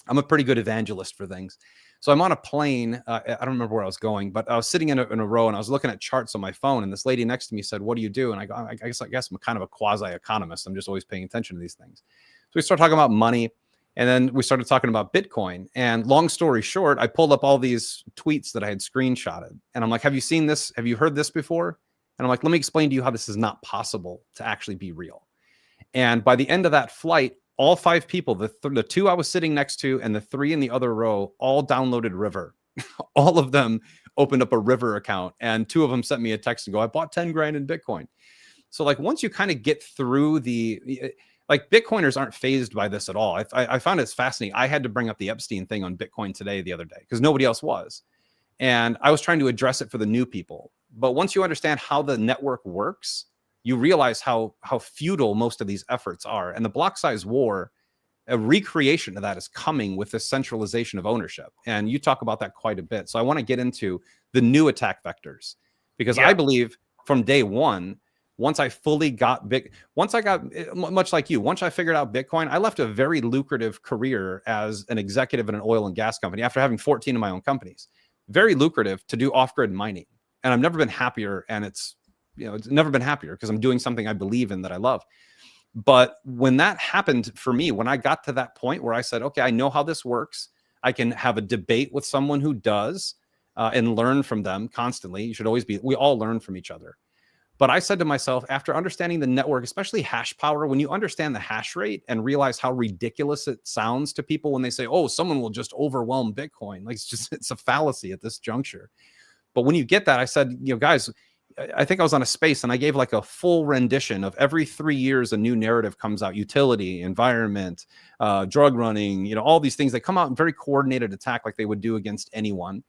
[SPEAKER 1] I'm a pretty good evangelist for things. So I'm on a plane. I don't remember where I was going, but I was sitting in a row and I was looking at charts on my phone. And this lady next to me said, "What do you do?" And I go, I guess I'm kind of a quasi-economist. I'm just always paying attention to these things. So we started talking about money. And then we started talking about Bitcoin. And long story short, I pulled up all these tweets that I had screenshotted. And I'm like, "Have you seen this? Have you heard this before?" And I'm like, "Let me explain to you how this is not possible to actually be real." And by the end of that flight, all 5 people, the 2 I was sitting next to and the 3 in the other row, all downloaded River. All of them opened up a River account, and 2 of them sent me a text and go, "I bought 10 grand in Bitcoin." So like once you kind of get through like Bitcoiners aren't phased by this at all. I found it's fascinating. I had to bring up the Epstein thing on Bitcoin today, the other day, because nobody else was. And I was trying to address it for the new people. But once you understand how the network works, you realize how futile most of these efforts are. And the block size war, a recreation of that is coming with the centralization of ownership. And you talk about that quite a bit. So I want to get into the new attack vectors, because I believe from day one, once I fully got much like you, once I figured out Bitcoin, I left a very lucrative career as an executive in an oil and gas company after having 14 of my own companies. Very lucrative to do off-grid mining. And I've never been happier. And it's never been happier because I'm doing something I believe in that I love. But when that happened for me, when I got to that point where I said, okay, I know how this works, I can have a debate with someone who does and learn from them constantly. You should always we all learn from each other. But I said to myself, after understanding the network, especially hash power, when you understand the hash rate and realize how ridiculous it sounds to people when they say, oh, someone will just overwhelm Bitcoin. Like it's a fallacy at this juncture. But when you get that, I said, guys, I think I was on a space and I gave like a full rendition of every 3 years, a new narrative comes out: utility, environment, drug running, all these things that come out in very coordinated attack like they would do against anyone.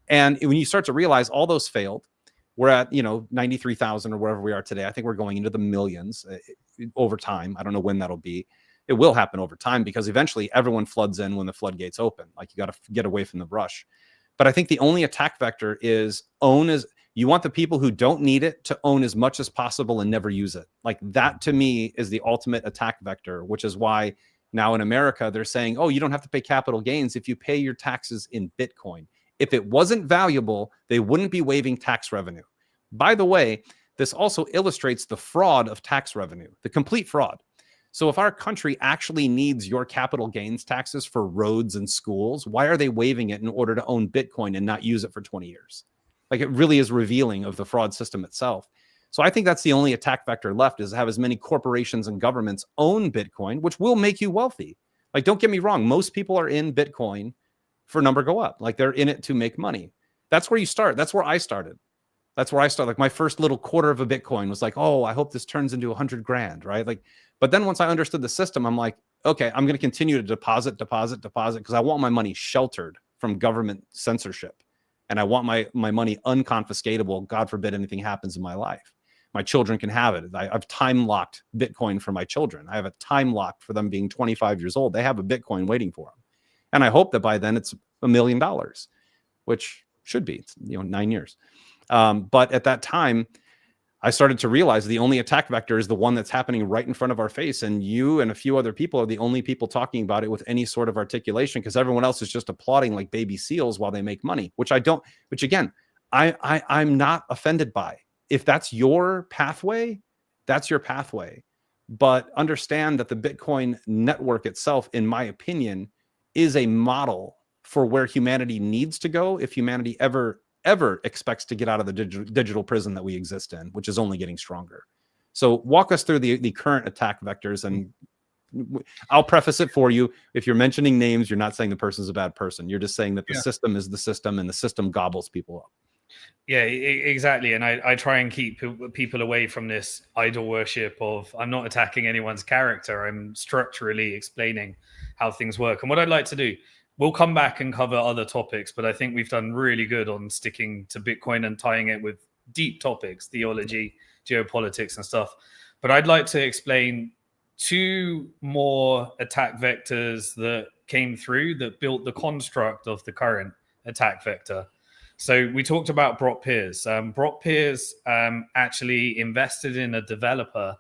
[SPEAKER 1] And when you start to realize all those failed, we're at, 93,000 or wherever we are today. I think we're going into the millions over time. I don't know when that'll be. It will happen over time because eventually everyone floods in when the floodgates open. Like you got to get away from the brush. But I think the only attack vector is you want the people who don't need it to own as much as possible and never use it. Like that to me is the ultimate attack vector, which is why now in America, they're saying, oh, you don't have to pay capital gains if you pay your taxes in Bitcoin. If it wasn't valuable, they wouldn't be waiving tax revenue. By the way, this also illustrates the fraud of tax revenue, the complete fraud. So if our country actually needs your capital gains taxes for roads and schools, why are they waiving it in order to own Bitcoin and not use it for 20 years? Like it really is revealing of the fraud system itself. So I think that's the only attack vector left, is to have as many corporations and governments own Bitcoin, which will make you wealthy. Like, don't get me wrong. Most people are in Bitcoin for number go up. Like they're in it to make money. That's where you start. That's where I started. Like my first little quarter of a Bitcoin was like, oh, I hope this turns into 100 grand, right? Like, but then once I understood the system, I'm like, okay, I'm going to continue to deposit because I want my money sheltered from government censorship. And I want my money unconfiscatable. God forbid anything happens in my life. My children can have it. I've time locked Bitcoin for my children. I have a time lock for them being 25 years old. They have a Bitcoin waiting for them. And I hope that by then it's $1 million, which should be, 9 years. But at that time, I started to realize the only attack vector is the one that's happening right in front of our face. And you and a few other people are the only people talking about it with any sort of articulation, because everyone else is just applauding like baby seals while they make money, which again, I'm not offended by. If that's your pathway, that's your pathway. But understand that the Bitcoin network itself, in my opinion, is a model for where humanity needs to go if humanity ever expects to get out of the digital prison that we exist in, which is only getting stronger. So walk us through the current attack vectors, and I'll preface it for you. If you're mentioning names, you're not saying the person's a bad person. You're just saying that the system is the system, and the system gobbles people up.
[SPEAKER 2] Yeah, exactly. And I try and keep people away from this idol worship of, I'm not attacking anyone's character. I'm structurally explaining how things work. And what I'd like to do, we'll come back and cover other topics, but I think we've done really good on sticking to Bitcoin and tying it with deep topics, theology, geopolitics and stuff. But I'd like to explain 2 more attack vectors that came through that built the construct of the current attack vector. So we talked about Brock Pierce. Brock Pierce actually invested in a developer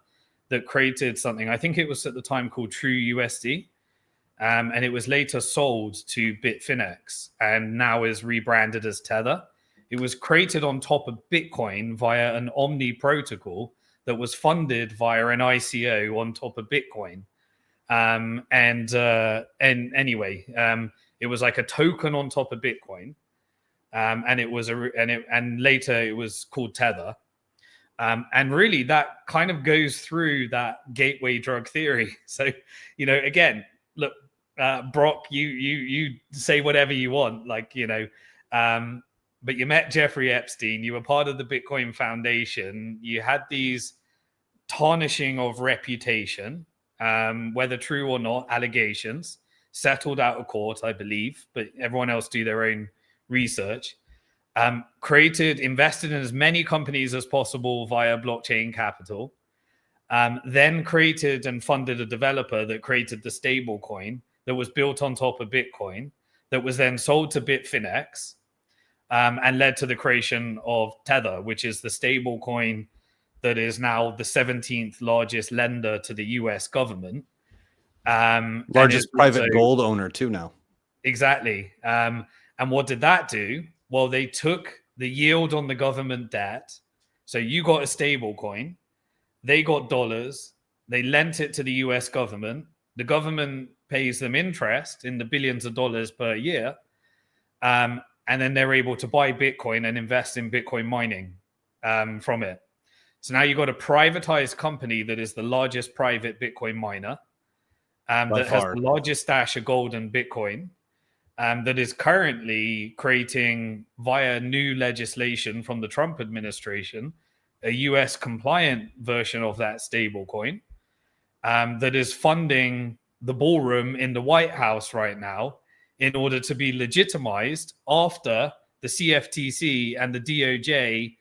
[SPEAKER 2] that created something, I think it was at the time called True USD. and it was later sold to Bitfinex and now is rebranded as Tether. It was created on top of Bitcoin via an Omni protocol that was funded via an ICO on top of Bitcoin. And anyway, it was like a token on top of Bitcoin, and it was and later it was called Tether. And really, that kind of goes through that gateway drug theory. So, again, look, Brock, you say whatever you want, but you met Jeffrey Epstein. You were part of the Bitcoin Foundation. You had these tarnishing of reputation, whether true or not, allegations settled out of court, I believe, but everyone else do their own research. Invested in as many companies as possible via blockchain capital, then created and funded a developer that created the stable coin that was built on top of Bitcoin, that was then sold to Bitfinex, and led to the creation of Tether, which is the stable coin that is now the 17th largest lender to the US government.
[SPEAKER 1] Largest private gold owner too now.
[SPEAKER 2] Exactly. And what did that do? Well, they took the yield on the government debt. So you got a stable coin, they got dollars, they lent it to the US government. The government pays them interest in the billions of dollars per year. And then they're able to buy Bitcoin and invest in Bitcoin mining from it. So now you've got a privatized company that is the largest private Bitcoin miner, that has the largest stash of gold and Bitcoin, that is currently creating, via new legislation from the Trump administration, a US compliant version of that stable coin, that is funding the ballroom in the White House right now in order to be legitimized after the CFTC and the DOJ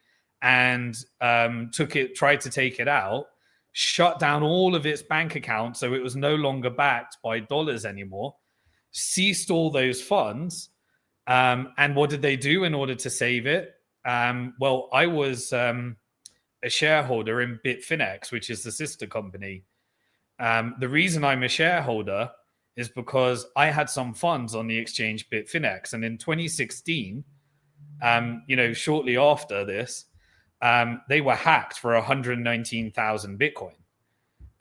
[SPEAKER 2] tried to take it out, shut down all of its bank accounts so it was no longer backed by dollars anymore, ceased all those funds. And what did they do in order to save it? Well, I was a shareholder in Bitfinex, which is the sister company. The reason I'm a shareholder is because I had some funds on the exchange Bitfinex. And in 2016, shortly after this, they were hacked for 119,000 Bitcoin.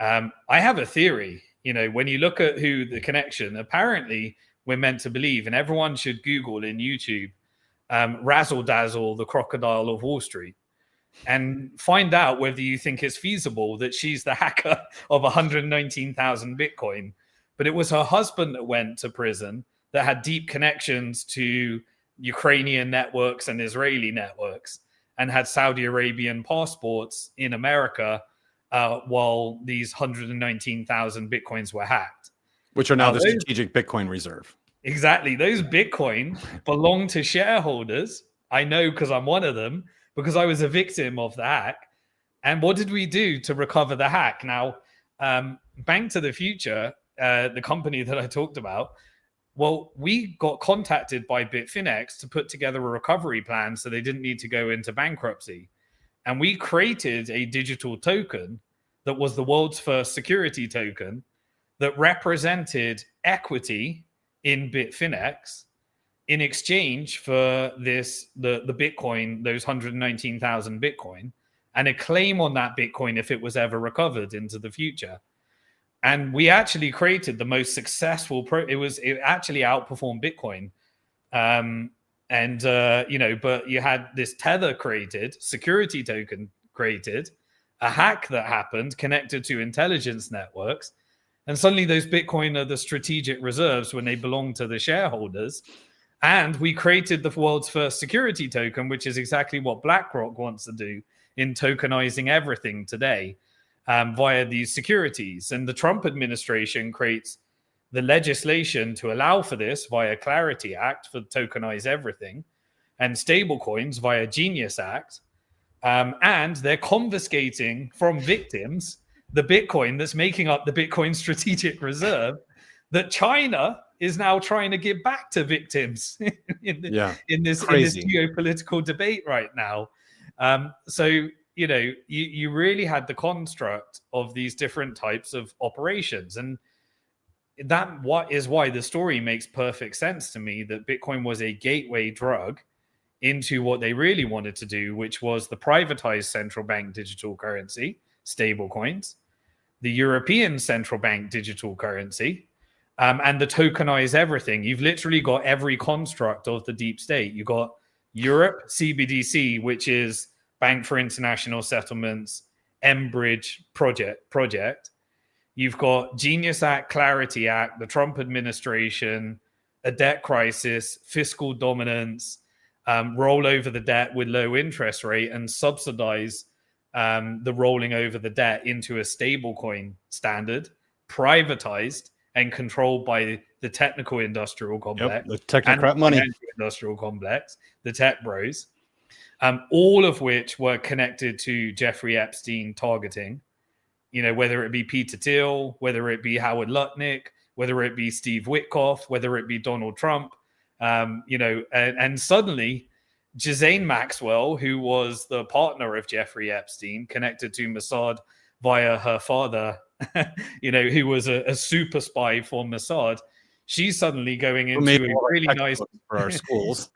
[SPEAKER 2] I have a theory, when you look at who the connection, apparently we're meant to believe, and everyone should Google in YouTube, Razzle Dazzle, the crocodile of Wall Street, and find out whether you think it's feasible that she's the hacker of 119,000 Bitcoin. But it was her husband that went to prison, that had deep connections to Ukrainian networks and Israeli networks, and had Saudi Arabian passports in America, while these 119,000 Bitcoins were hacked.
[SPEAKER 1] Which are now the strategic Bitcoin reserve.
[SPEAKER 2] Exactly. Those Bitcoin belong to shareholders. I know because I'm one of them, because I was a victim of the hack. And what did we do to recover the hack? Now, Bank to the Future, the company that I talked about, well, we got contacted by Bitfinex to put together a recovery plan so they didn't need to go into bankruptcy. And we created a digital token that was the world's first security token that represented equity in Bitfinex in exchange for the Bitcoin, those 119,000 Bitcoin, and a claim on that Bitcoin if it was ever recovered into the future. And we actually created the most successful it actually outperformed Bitcoin. But you had this Tether created, security token created, a hack that happened connected to intelligence networks. And suddenly those Bitcoin are the strategic reserves when they belong to the shareholders. And we created the world's first security token, which is exactly what BlackRock wants to do in tokenizing everything today, via these securities. And the Trump administration creates the legislation to allow for this via Clarity Act for Tokenize Everything, and stablecoins via Genius Act. And they're confiscating from victims the Bitcoin that's making up the Bitcoin strategic reserve that China is now trying to give back to victims in this geopolitical debate right now. So you really had the construct of these different types of operations. And what is why the story makes perfect sense to me, that Bitcoin was a gateway drug into what they really wanted to do, which was the privatized central bank digital currency, stable coins, the European central bank digital currency, and the tokenize everything. You've literally got every construct of the deep state. You've got Europe, CBDC, which is Bank for International Settlements, Enbridge project. You've got Genius Act, Clarity Act, the Trump administration, a debt crisis, fiscal dominance, roll over the debt with low interest rate and subsidize the rolling over the debt into a stablecoin standard, privatized and controlled by the technical industrial complex,
[SPEAKER 1] the technocrat money,
[SPEAKER 2] industrial complex, the tech bros, all of which were connected to Jeffrey Epstein targeting. Whether it be Peter Thiel, whether it be Howard Lutnick, whether it be Steve Witkoff, whether it be Donald Trump, and suddenly Ghislaine Maxwell, who was the partner of Jeffrey Epstein, connected to Mossad via her father, who was a super spy for Mossad, she's suddenly going into a really nice
[SPEAKER 1] for our schools.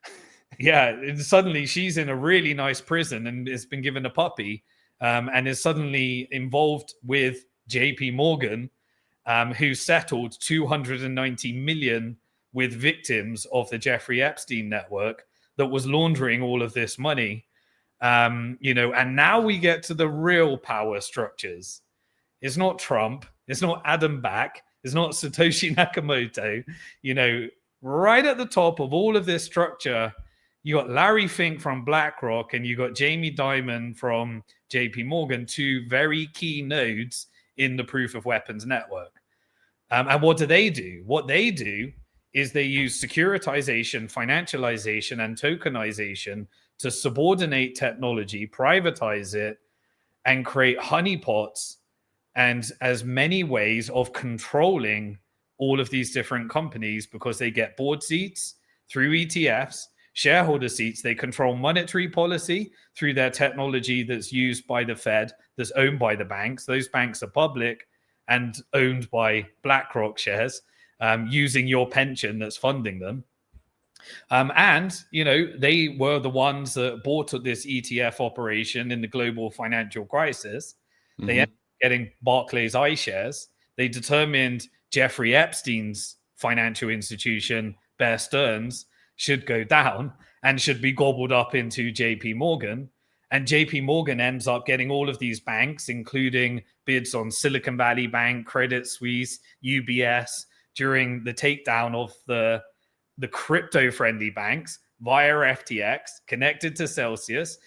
[SPEAKER 2] Yeah, and suddenly she's in a really nice prison and has been given a puppy, and is suddenly involved with JP Morgan, who settled 290 million with victims of the Jeffrey Epstein network that was laundering all of this money. And now we get to the real power structures. It's not Trump, it's not Adam Back, it's not Satoshi Nakamoto. Right at the top of all of this structure, you got Larry Fink from BlackRock and you got Jamie Dimon from JP Morgan, two very key nodes in the proof of weapons network. And what do? What they do is they use securitization, financialization, and tokenization to subordinate technology, privatize it, and create honeypots and as many ways of controlling all of these different companies, because they get board seats through ETFs, shareholder seats. They control monetary policy through their technology that's used by the Fed, that's owned by the banks. Those banks are public and owned by BlackRock shares, using your pension that's funding them. They were the ones that bought this ETF operation in the global financial crisis. Mm-hmm. They ended up getting Barclays iShares. They determined Jeffrey Epstein's financial institution, Bear Stearns, should go down and should be gobbled up into JP Morgan. And JP Morgan ends up getting all of these banks, including bids on Silicon Valley Bank, Credit Suisse, UBS, during the takedown of the crypto-friendly banks via FTX, connected to Celsius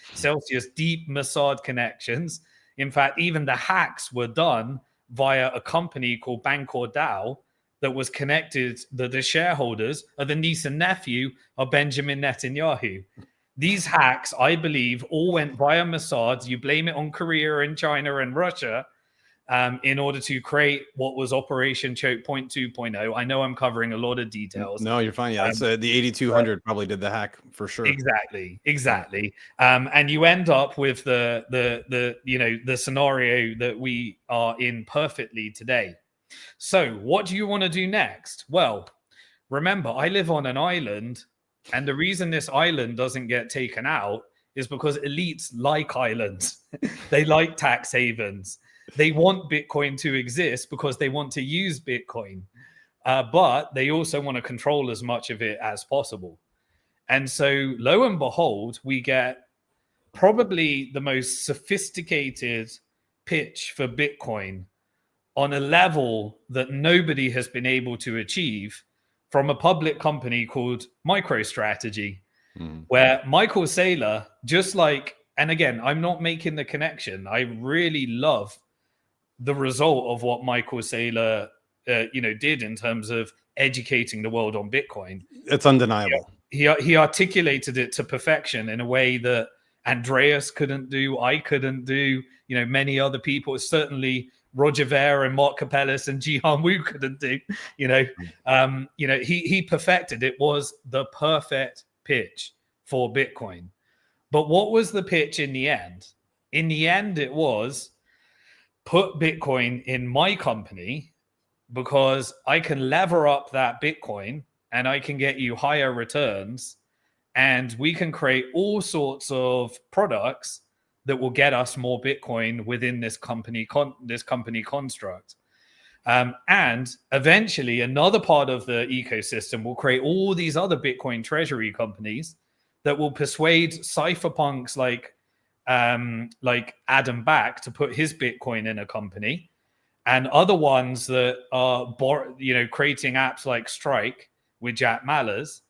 [SPEAKER 2] deep Mossad connections. In fact, even the hacks were done via a company called Bancor DAO that was connected, the shareholders are the niece and nephew of Benjamin Netanyahu. These hacks, I believe, all went via Mossad. You blame it on Korea and China and Russia, in order to create what was Operation Choke Point 2.0. I know I'm covering a lot of details.
[SPEAKER 1] No, you're fine. Yeah, the 8200 probably did the hack for sure.
[SPEAKER 2] Exactly. And you end up with the scenario that we are in perfectly today. So what do you want to do next? Well, remember, I live on an island, and the reason this island doesn't get taken out is because elites like islands. They like tax havens. They want Bitcoin to exist because they want to use Bitcoin, but they also want to control as much of it as possible. And so, lo and behold, we get probably the most sophisticated pitch for Bitcoin on a level that nobody has been able to achieve from a public company called MicroStrategy, where Michael Saylor, and again, I'm not making the connection. I really love the result of what Michael Saylor, did in terms of educating the world on Bitcoin.
[SPEAKER 1] It's undeniable.
[SPEAKER 2] He articulated it to perfection in a way that Andreas couldn't do, I couldn't do, many other people, certainly Roger Ver and Mark Capellis and Jihan Wu couldn't do. He perfected it. Was the perfect pitch for Bitcoin. But what was the pitch in the end? In the end, it was, put Bitcoin in my company because I can lever up that Bitcoin and I can get you higher returns, and we can create all sorts of products that will get us more Bitcoin within this company construct. And eventually, another part of the ecosystem will create all these other Bitcoin treasury companies that will persuade cypherpunks like Adam Back to put his Bitcoin in a company, and other ones that are creating apps like Strike with Jack Mallers,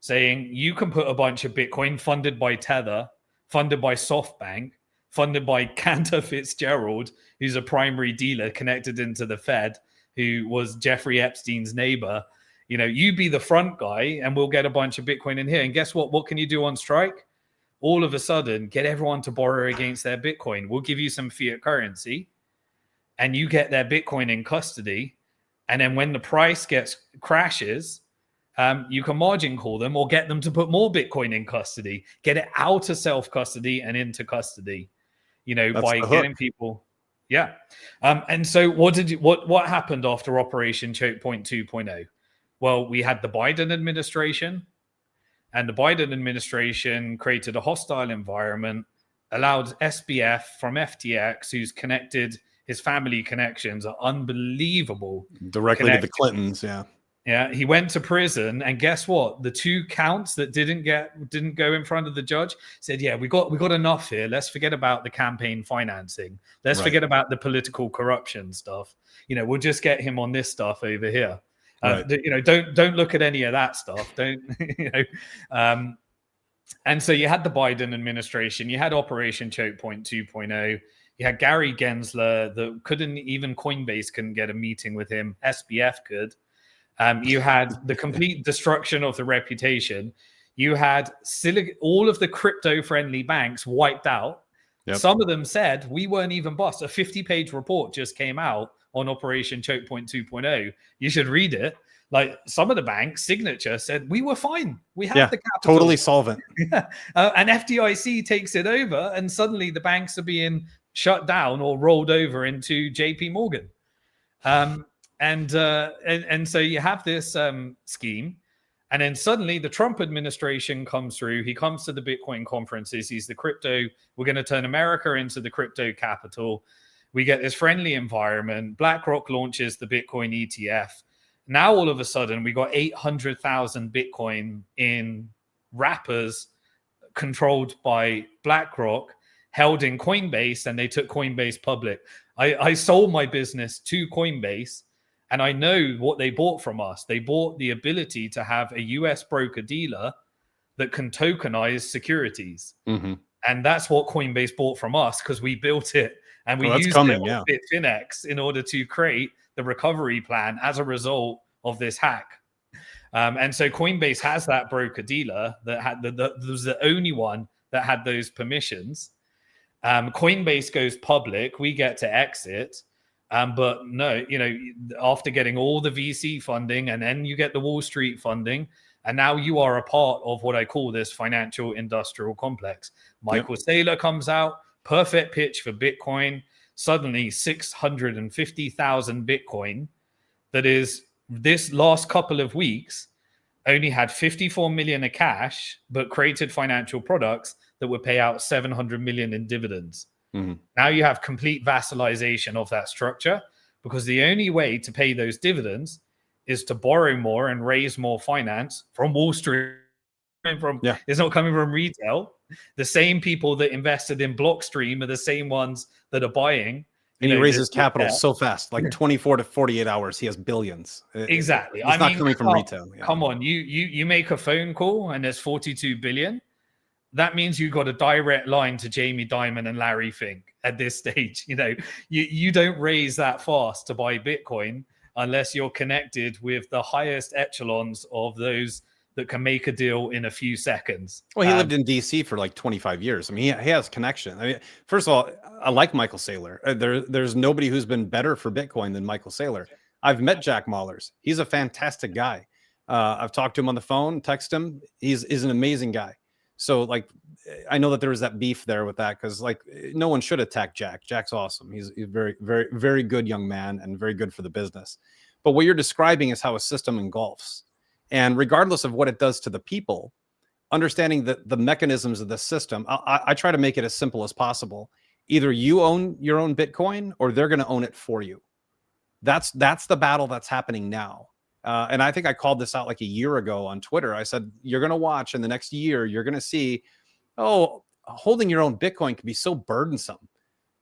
[SPEAKER 2] saying you can put a bunch of Bitcoin funded by Tether, funded by SoftBank, funded by Cantor Fitzgerald, who's a primary dealer connected into the Fed, who was Jeffrey Epstein's neighbor. You be the front guy and we'll get a bunch of Bitcoin in here. And guess what? What can you do on Strike? All of a sudden, get everyone to borrow against their Bitcoin. We'll give you some fiat currency and you get their Bitcoin in custody. And then when the price crashes, you can margin call them or get them to put more Bitcoin in custody, get it out of self-custody and into custody,
[SPEAKER 1] That's
[SPEAKER 2] by getting people. Yeah. And so what happened after Operation Choke Point 2.0? Well, we had the Biden administration, and the Biden administration created a hostile environment, allowed SBF from FTX, who's connected, his family connections are unbelievable.
[SPEAKER 1] Directly to the Clintons, yeah.
[SPEAKER 2] Yeah, he went to prison, and guess what? The 2 counts that didn't go in front of the judge said, "Yeah, we got enough here. Let's forget about the campaign financing. Let's forget about the political corruption stuff. We'll just get him on this stuff over here. Don't look at any of that stuff. Don't And so you had the Biden administration, you had Operation Choke Point 2.0, you had Gary Gensler that Coinbase couldn't get a meeting with him. SBF could. You had the complete destruction of the reputation. You had all of the crypto-friendly banks wiped out. Yep. Some of them said we weren't even bust. A 50-page report just came out on Operation Choke Point 2.0. You should read it. Like, some of the banks, Signature, said we were fine. We had the capital.
[SPEAKER 1] Totally solvent.
[SPEAKER 2] And FDIC takes it over, and suddenly the banks are being shut down or rolled over into JP Morgan. And so you have this scheme, and then suddenly the Trump administration comes through. He comes to the Bitcoin conferences. He's we're going to turn America into the crypto capital. We get this friendly environment. BlackRock launches the Bitcoin ETF. Now all of a sudden we got 800,000 Bitcoin in wrappers controlled by BlackRock, held in Coinbase, and they took Coinbase public. I sold my business to Coinbase, and I know what they bought from us. They bought the ability to have a US broker-dealer that can tokenize securities. Mm-hmm. And that's what Coinbase bought from us, because we built it and we used Bitfinex in order to create the recovery plan as a result of this hack. And so Coinbase has that broker-dealer that was the only one that had those permissions. Coinbase goes public, we get to exit. But no, after getting all the VC funding, and then you get the Wall Street funding, and now you are a part of what I call this financial industrial complex. Michael Saylor comes out, perfect pitch for Bitcoin. Suddenly 650,000 Bitcoin, that is, this last couple of weeks, only had 54 million of cash, but created financial products that would pay out 700 million in dividends. Mm-hmm. Now you have complete vassalization of that structure, because the only way to pay those dividends is to borrow more and raise more finance from Wall Street. It's not coming from retail. The same people that invested in Blockstream are the same ones that are buying.
[SPEAKER 1] And he raises capital so fast, like 24 to 48 hours. He has billions.
[SPEAKER 2] Exactly.
[SPEAKER 1] It's not coming from retail.
[SPEAKER 2] Yeah. Come on, you make a phone call and there's 42 billion. That means you got a direct line to Jamie Dimon and Larry Fink at this stage. You don't raise that fast to buy Bitcoin unless you're connected with the highest echelons of those that can make a deal in a few seconds.
[SPEAKER 1] Well, he lived in DC for like 25 years. I mean, he has connection. I mean, first of all, I like Michael Saylor. There's nobody who's been better for Bitcoin than Michael Saylor. I've met Jack Mallers. He's a fantastic guy. I've talked to him on the phone, text him. He's an amazing guy. So, like, I know that there was that beef there with that, because, like, no one should attack Jack. Jack's awesome. He's a very, very, very good young man and very good for the business. But what you're describing is how a system engulfs. And regardless of what it does to the people, understanding the mechanisms of the system, I try to make it as simple as possible. Either you own your own Bitcoin or they're going to own it for you. That's the battle that's happening now. And I think I called this out like a year ago on Twitter. I said, you're going to watch in the next year, you're going to see, oh, holding your own Bitcoin can be so burdensome.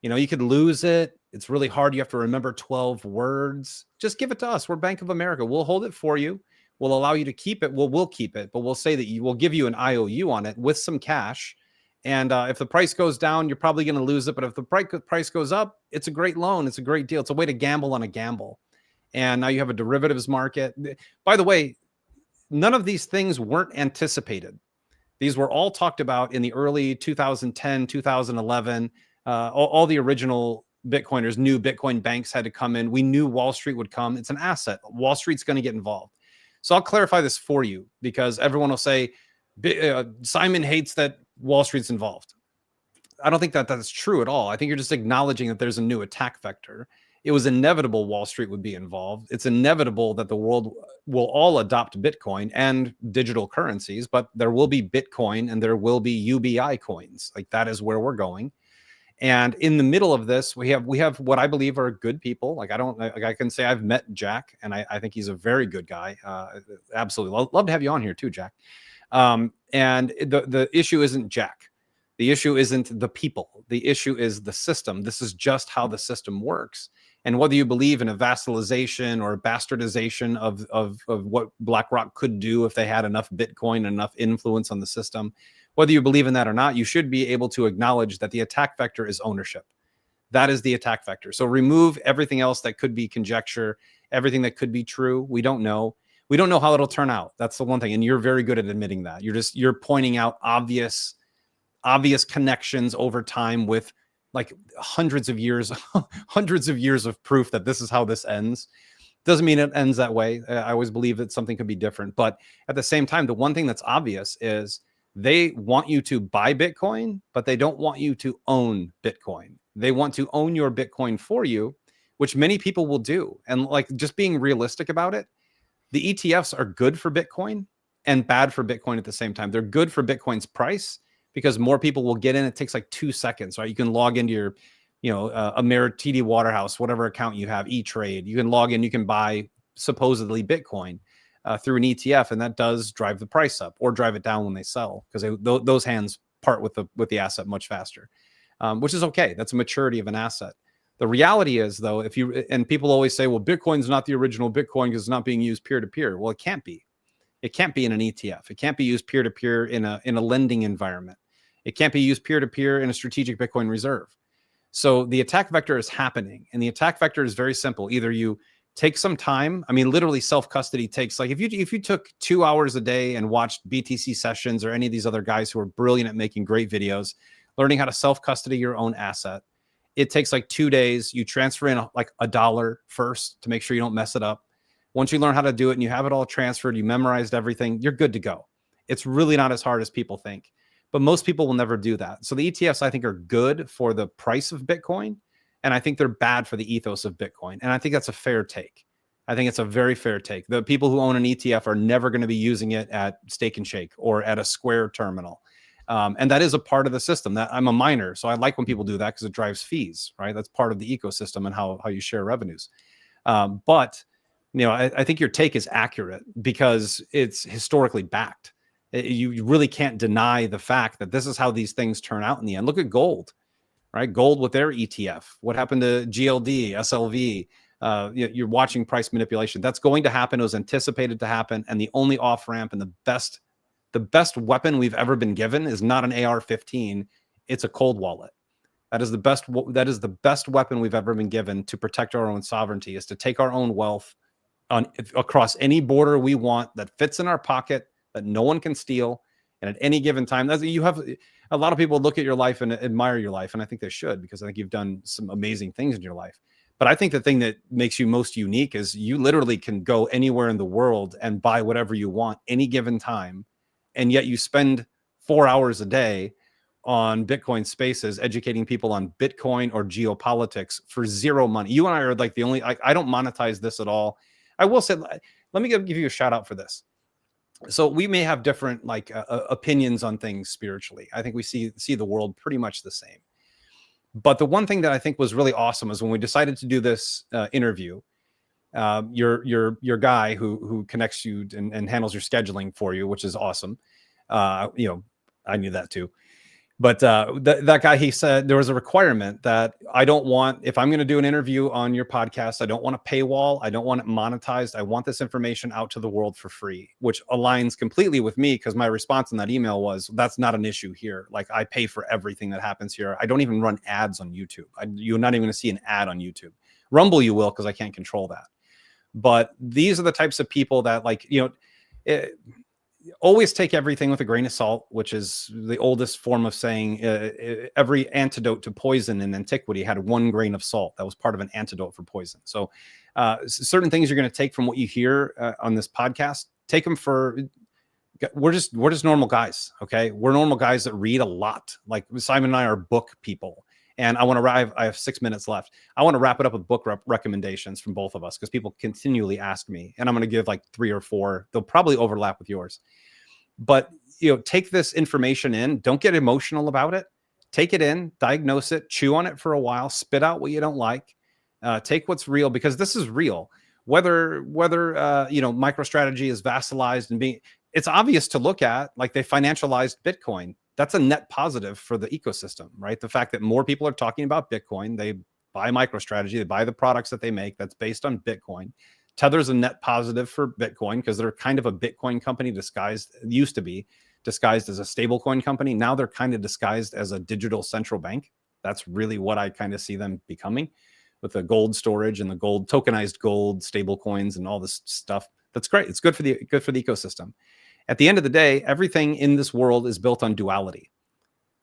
[SPEAKER 1] You know, you could lose it. It's really hard. You have to remember 12 words. Just give it to us. We're Bank of America. We'll hold it for you. We'll allow you to we'll keep it, but we'll say that we'll give you an IOU on it with some cash. And if the price goes down, you're probably going to lose it. But if the price goes up, it's a great loan. It's a great deal. It's a way to gamble on a gamble. And now you have a derivatives market. By the way, none of these things weren't anticipated. These were all talked about in the early 2010, 2011. All the original Bitcoiners knew Bitcoin banks had to come in. We knew Wall Street would come. It's an asset. Wall Street's going to get involved. So I'll clarify this for you, because everyone will say, Simon hates that Wall Street's involved. I don't think that that's true at all. I think you're just acknowledging that there's a new attack vector. It was inevitable Wall Street would be involved. It's inevitable that the world will all adopt Bitcoin and digital currencies, but there will be Bitcoin and there will be UBI coins. Like, that is where we're going. And in the middle of this, we have what I believe are good people. Like, I can say I've met Jack, and I think he's a very good guy. Absolutely. Love to have you on here too, Jack. And the issue isn't Jack. The issue isn't the people. The issue is the system. This is just how the system works. And whether you believe in a vassalization or a bastardization of what BlackRock could do if they had enough Bitcoin and enough influence on the system, whether you believe in that or not, you should be able to acknowledge that the attack vector is ownership. That is the attack vector. So remove everything else that could be conjecture, everything that could be true. We don't know. We don't know how it'll turn out. That's the one thing. And you're very good at admitting that. You're pointing out obvious connections over time with like hundreds of years of proof that this is how this ends. Doesn't mean it ends that way. I always believe that something could be different. But at the same time, the one thing that's obvious is they want you to buy Bitcoin, but they don't want you to own Bitcoin. They want to own your Bitcoin for you, which many people will do. And like, just being realistic about it, the ETFs are good for Bitcoin and bad for Bitcoin at the same time. They're good for Bitcoin's price because more people will get in. It takes like 2 seconds, right? You can log into your, Amerit TD Waterhouse, whatever account you have, E-Trade. You can log in, you can buy supposedly Bitcoin through an ETF, and that does drive the price up or drive it down when they sell, because those hands part with the asset much faster, which is okay. That's a maturity of an asset. The reality is, though, and people always say, well, Bitcoin's not the original Bitcoin because it's not being used peer-to-peer. Well, it can't be. It can't be in an ETF. It can't be used peer-to-peer in a lending environment. It can't be used peer-to-peer in a strategic Bitcoin reserve. So the attack vector is happening, and the attack vector is very simple. Either you take some time. I mean, literally self-custody takes, like, if you took 2 hours a day and watched BTC sessions or any of these other guys who are brilliant at making great videos, learning how to self-custody your own asset, it takes like 2 days. You transfer in like $1 first to make sure you don't mess it up. Once you learn how to do it and you have it all transferred, you memorized everything, you're good to go. It's really not as hard as people think, but most people will never do that. So the ETFs, I think, are good for the price of Bitcoin, and I think they're bad for the ethos of Bitcoin. And I think that's a fair take. I think it's a very fair take. The people who own an ETF are never going to be using it at Steak and Shake or at a Square terminal. And that is a part of the system. That I'm a miner, so I like when people do that because it drives fees, right? That's part of the ecosystem and how you share revenues. But I think your take is accurate because it's historically backed. You really can't deny the fact that this is how these things turn out in the end. Look at gold, right? Gold with their ETF. What happened to GLD, SLV? You're watching price manipulation. That's going to happen. It was anticipated to happen. And the only off-ramp and the best weapon we've ever been given is not an AR-15. It's a cold wallet. That is the best weapon we've ever been given to protect our own sovereignty, is to take our own wealth across any border we want that fits in our pocket, that no one can steal. And at any given time, you have a lot of people look at your life and admire your life. And I think they should, because I think you've done some amazing things in your life. But I think the thing that makes you most unique is you literally can go anywhere in the world and buy whatever you want any given time. And yet you spend 4 hours a day on Bitcoin spaces, educating people on Bitcoin or geopolitics for zero money. You and I are like the only, I don't monetize this at all. I will say, let me give you a shout out for this. So we may have different like opinions on things spiritually. I think we see the world pretty much the same. But the one thing that I think was really awesome is when we decided to do this interview, your guy who connects you and handles your scheduling for you, which is awesome. You know, I knew that too. But that guy, he said there was a requirement that I don't want, if I'm going to do an interview on your podcast, I don't want a paywall. I don't want it monetized. I want this information out to the world for free, which aligns completely with me because my response in that email was, that's not an issue here. Like I pay for everything that happens here. I don't even run ads on YouTube. You're not even going to see an ad on YouTube. Rumble you will, because I can't control that. But these are the types of people that like, you know, always take everything with a grain of salt, which is the oldest form of saying every antidote to poison in antiquity had 1 grain of salt. That was part of an antidote for poison. So certain things you're going to take from what you hear on this podcast, take them for, we're just normal guys. Okay. We're normal guys that read a lot. Like Simon and I are book people. And I want to I have 6 minutes left. I want to wrap it up with book recommendations from both of us because people continually ask me, and I'm going to give like 3 or 4. They'll probably overlap with yours. But you know, take this information in. Don't get emotional about it. Take it in, diagnose it, chew on it for a while, spit out what you don't like. Take what's real because this is real. Whether you know, MicroStrategy is vassalized and being, it's obvious to look at. Like they financialized Bitcoin. That's a net positive for the ecosystem, right? The fact that more people are talking about Bitcoin, they buy MicroStrategy, they buy the products that they make that's based on Bitcoin. Tether's a net positive for Bitcoin because they're kind of a Bitcoin company disguised, used to be disguised as a stablecoin company. Now they're kind of disguised as a digital central bank. That's really what I kind of see them becoming with the gold storage and the gold tokenized gold stablecoins and all this stuff. That's great. It's good for the ecosystem. At the end of the day, everything in this world is built on duality.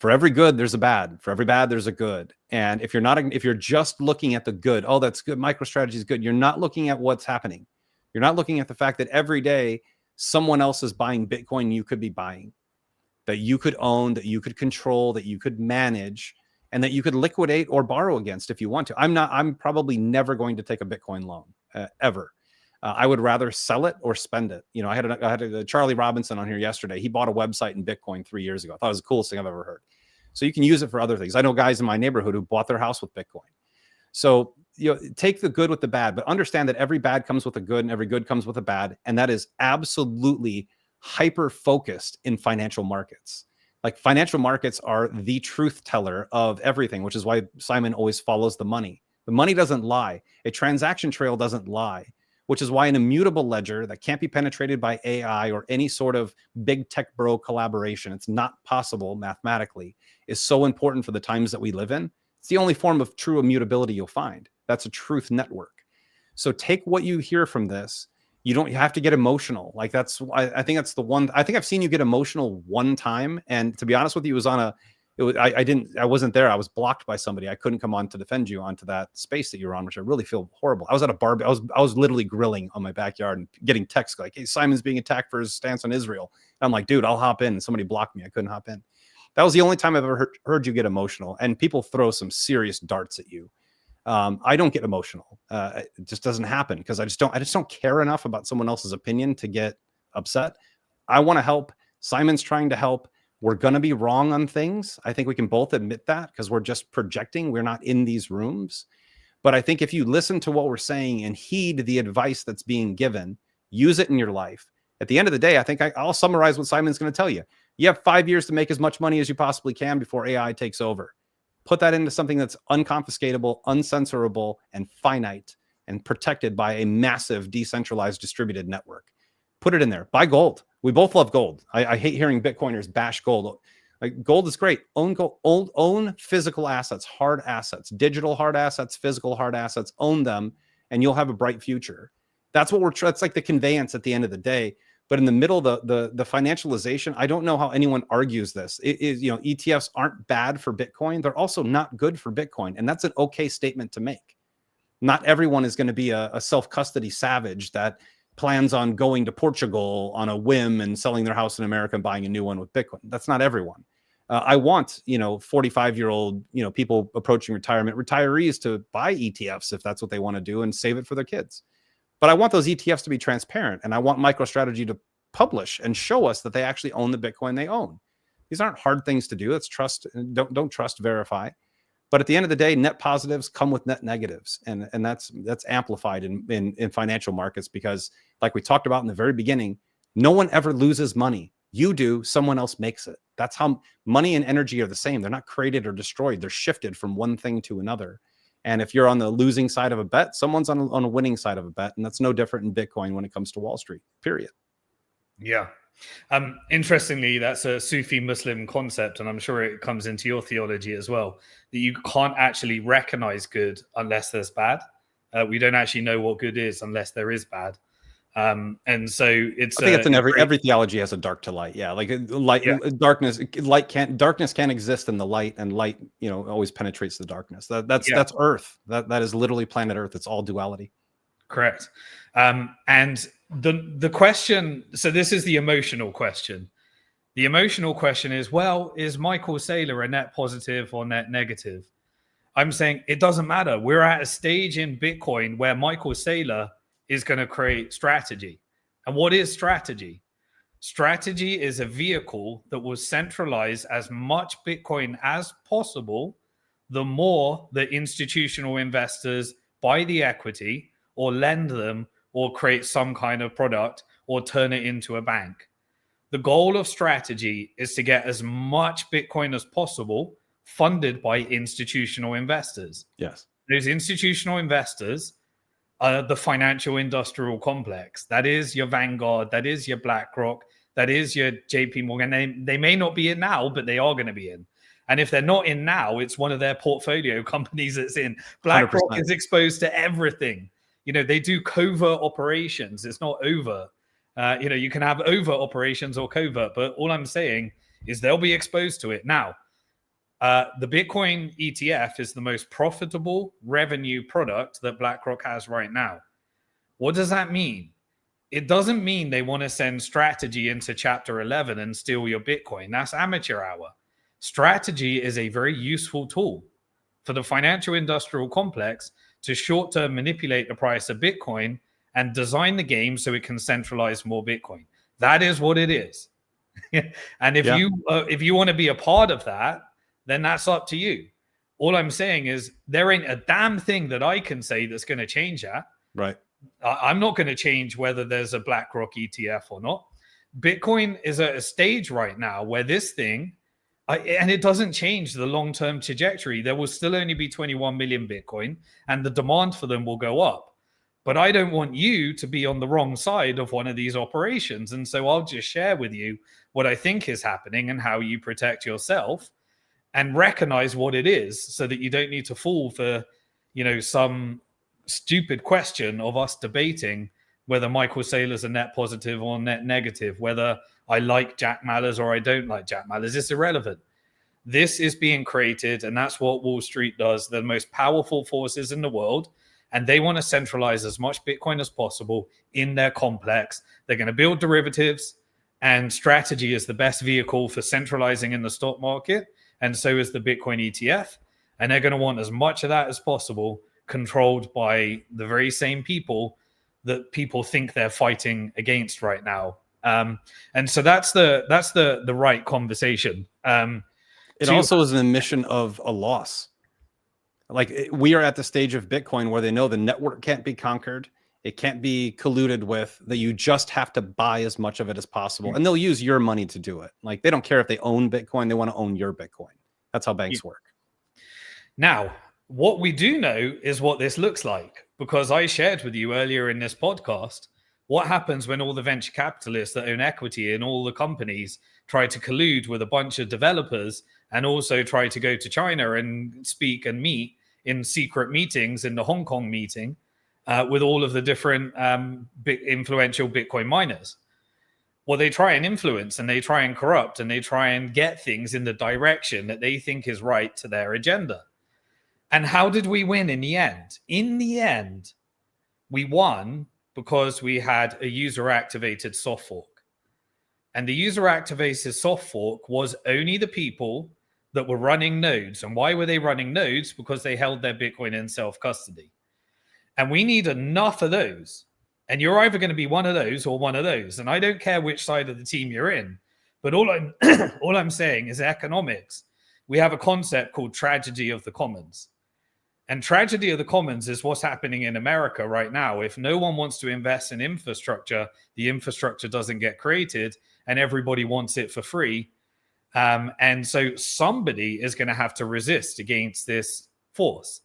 [SPEAKER 1] For every good, there's a bad. For every bad, there's a good. And if you're just looking at the good, oh, that's good, MicroStrategy is good. You're not looking at what's happening. You're not looking at the fact that every day someone else is buying Bitcoin you could be buying, that you could own, that you could control, that you could manage, and that you could liquidate or borrow against if you want to. I'm probably never going to take a Bitcoin loan ever. I would rather sell it or spend it. You know, I had a Charlie Robinson on here yesterday. He bought a website in Bitcoin 3 years ago. I thought it was the coolest thing I've ever heard. So you can use it for other things. I know guys in my neighborhood who bought their house with Bitcoin. So, you know, take the good with the bad, but understand that every bad comes with a good and every good comes with a bad. And that is absolutely hyper focused in financial markets. Like financial markets are the truth teller of everything, which is why Simon always follows the money. The money doesn't lie. A transaction trail doesn't lie, which is why an immutable ledger that can't be penetrated by AI or any sort of big tech bro collaboration, it's not possible mathematically, is so important for the times that we live in. It's the only form of true immutability you'll find. That's a truth network. So take what you hear from this. You have to get emotional. Like I think that's the one. I think I've seen you get emotional one time. And to be honest with you, I wasn't there. I was blocked by somebody. I couldn't come on to defend you onto that space that you're on, which I really feel horrible. I was at a bar. I was literally grilling on my backyard and getting texts like, "Hey, Simon's being attacked for his stance on Israel." And I'm like, "Dude, I'll hop in." And somebody blocked me. I couldn't hop in. That was the only time I've ever heard you get emotional. And people throw some serious darts at you. I don't get emotional. It just doesn't happen because I just don't care enough about someone else's opinion to get upset. I want to help. Simon's trying to help. We're going to be wrong on things. I think we can both admit that because we're just projecting. We're not in these rooms. But I think if you listen to what we're saying and heed the advice that's being given, use it in your life. At the end of the day, I think I'll summarize what Simon's going to tell you. You have 5 years to make as much money as you possibly can before AI takes over. Put that into something that's unconfiscatable, uncensorable, and finite, and protected by a massive decentralized distributed network. Put it in there. Buy gold. We both love gold. I hate hearing Bitcoiners bash gold. Like gold is great. Own gold. Own physical assets, hard assets, digital hard assets, physical hard assets. Own them, and you'll have a bright future. That's what that's like the conveyance at the end of the day. But in the middle, the financialization, I don't know how anyone argues this. It is, you know, ETFs aren't bad for Bitcoin. They're also not good for Bitcoin. And that's an okay statement to make. Not everyone is going to be a self-custody savage that plans on going to Portugal on a whim and selling their house in America and buying a new one with Bitcoin. That's not everyone. I want, 45-year-old, people approaching retirement, retirees to buy ETFs if that's what they want to do and save it for their kids. But I want those ETFs to be transparent, and I want MicroStrategy to publish and show us that they actually own the Bitcoin they own. These aren't hard things to do. It's trust. Don't trust, verify. But at the end of the day, net positives come with net negatives, and that's amplified in financial markets, because, like we talked about in the very beginning, no one ever loses money. You do, someone else makes it. That's how money and energy are the same. They're not created or destroyed. They're shifted from one thing to another. And if you're on the losing side of a bet, someone's on a winning side of a bet, and that's no different in Bitcoin when it comes to Wall Street. Period.
[SPEAKER 2] Yeah. Interestingly, that's a Sufi Muslim concept, and I'm sure it comes into your theology as well, that you can't actually recognize good unless there's bad. We don't actually know what good is unless there is bad. And so it's,
[SPEAKER 1] I think it's in every theology has a dark to light. Yeah. Like light, darkness can't exist in the light, and light, always penetrates the darkness. That's Earth. That is literally planet Earth. It's all duality.
[SPEAKER 2] Correct. And the question, so this is the emotional question. The emotional question is, well, is Michael Saylor a net positive or net negative? I'm saying it doesn't matter. We're at a stage in Bitcoin where Michael Saylor is going to create strategy. And what is strategy? Strategy is a vehicle that will centralize as much Bitcoin as possible, the more the institutional investors buy the equity or lend them or create some kind of product or turn it into a bank. The goal of strategy is to get as much Bitcoin as possible funded by institutional investors.
[SPEAKER 1] Yes.
[SPEAKER 2] Those institutional investors are the financial industrial complex. That is your Vanguard, that is your BlackRock, that is your JP Morgan. They may not be in now, but they are going to be in. And if they're not in now, it's one of their portfolio companies that's in. BlackRock 100%. Is exposed to everything. They do covert operations. It's not overt. You can have overt operations or covert, but all I'm saying is they'll be exposed to it. Now, the Bitcoin ETF is the most profitable revenue product that BlackRock has right now. What does that mean? It doesn't mean they want to send strategy into Chapter 11 and steal your Bitcoin. That's amateur hour. Strategy is a very useful tool for the financial industrial complex to short-term manipulate the price of Bitcoin and design the game so it can centralize more Bitcoin. That is what it is. And if you want to be a part of that, then that's up to you. All I'm saying is there ain't a damn thing that I can say that's going to change that.
[SPEAKER 1] Right.
[SPEAKER 2] I'm not going to change whether there's a BlackRock ETF or not. Bitcoin is at a stage right now where this thing, and it doesn't change the long-term trajectory. There will still only be 21 million Bitcoin, and the demand for them will go up. But I don't want you to be on the wrong side of one of these operations. And so I'll just share with you what I think is happening and how you protect yourself and recognize what it is, so that you don't need to fall for, some stupid question of us debating whether Michael Saylor's a net positive or net negative, whether I like Jack Mallers or I don't like Jack Mallers. It's irrelevant. This is being created, and that's what Wall Street does. They're the most powerful forces in the world, and they want to centralize as much Bitcoin as possible in their complex. They're going to build derivatives, and strategy is the best vehicle for centralizing in the stock market, and so is the Bitcoin ETF. And they're going to want as much of that as possible controlled by the very same people that people think they're fighting against right now. And so that's the right conversation.
[SPEAKER 1] It also is an admission of a loss. Like, we are at the stage of Bitcoin where they know the network can't be conquered. It can't be colluded with, that you just have to buy as much of it as possible. And they'll use your money to do it. Like, they don't care if they own Bitcoin. They want to own your Bitcoin. That's how banks work.
[SPEAKER 2] Now, what we do know is what this looks like, because I shared with you earlier in this podcast what happens when all the venture capitalists that own equity in all the companies try to collude with a bunch of developers and also try to go to China and speak and meet in secret meetings in the Hong Kong meeting with all of the different influential Bitcoin miners. Well, they try and influence, and they try and corrupt, and they try and get things in the direction that they think is right to their agenda. And how did we win in the end? In the end, we won because we had a user-activated soft fork. And the user-activated soft fork was only the people that were running nodes. And why were they running nodes? Because they held their Bitcoin in self-custody. And we need enough of those And you're either going to be one of those or one of those. And I don't care which side of the team you're in. But all I'm all I'm saying is economics. We have a concept called tragedy of the commons. And tragedy of the commons is what's happening in America right now. If no one wants to invest in infrastructure, the infrastructure doesn't get created and everybody wants it for free. And so somebody is going to have to resist against this force.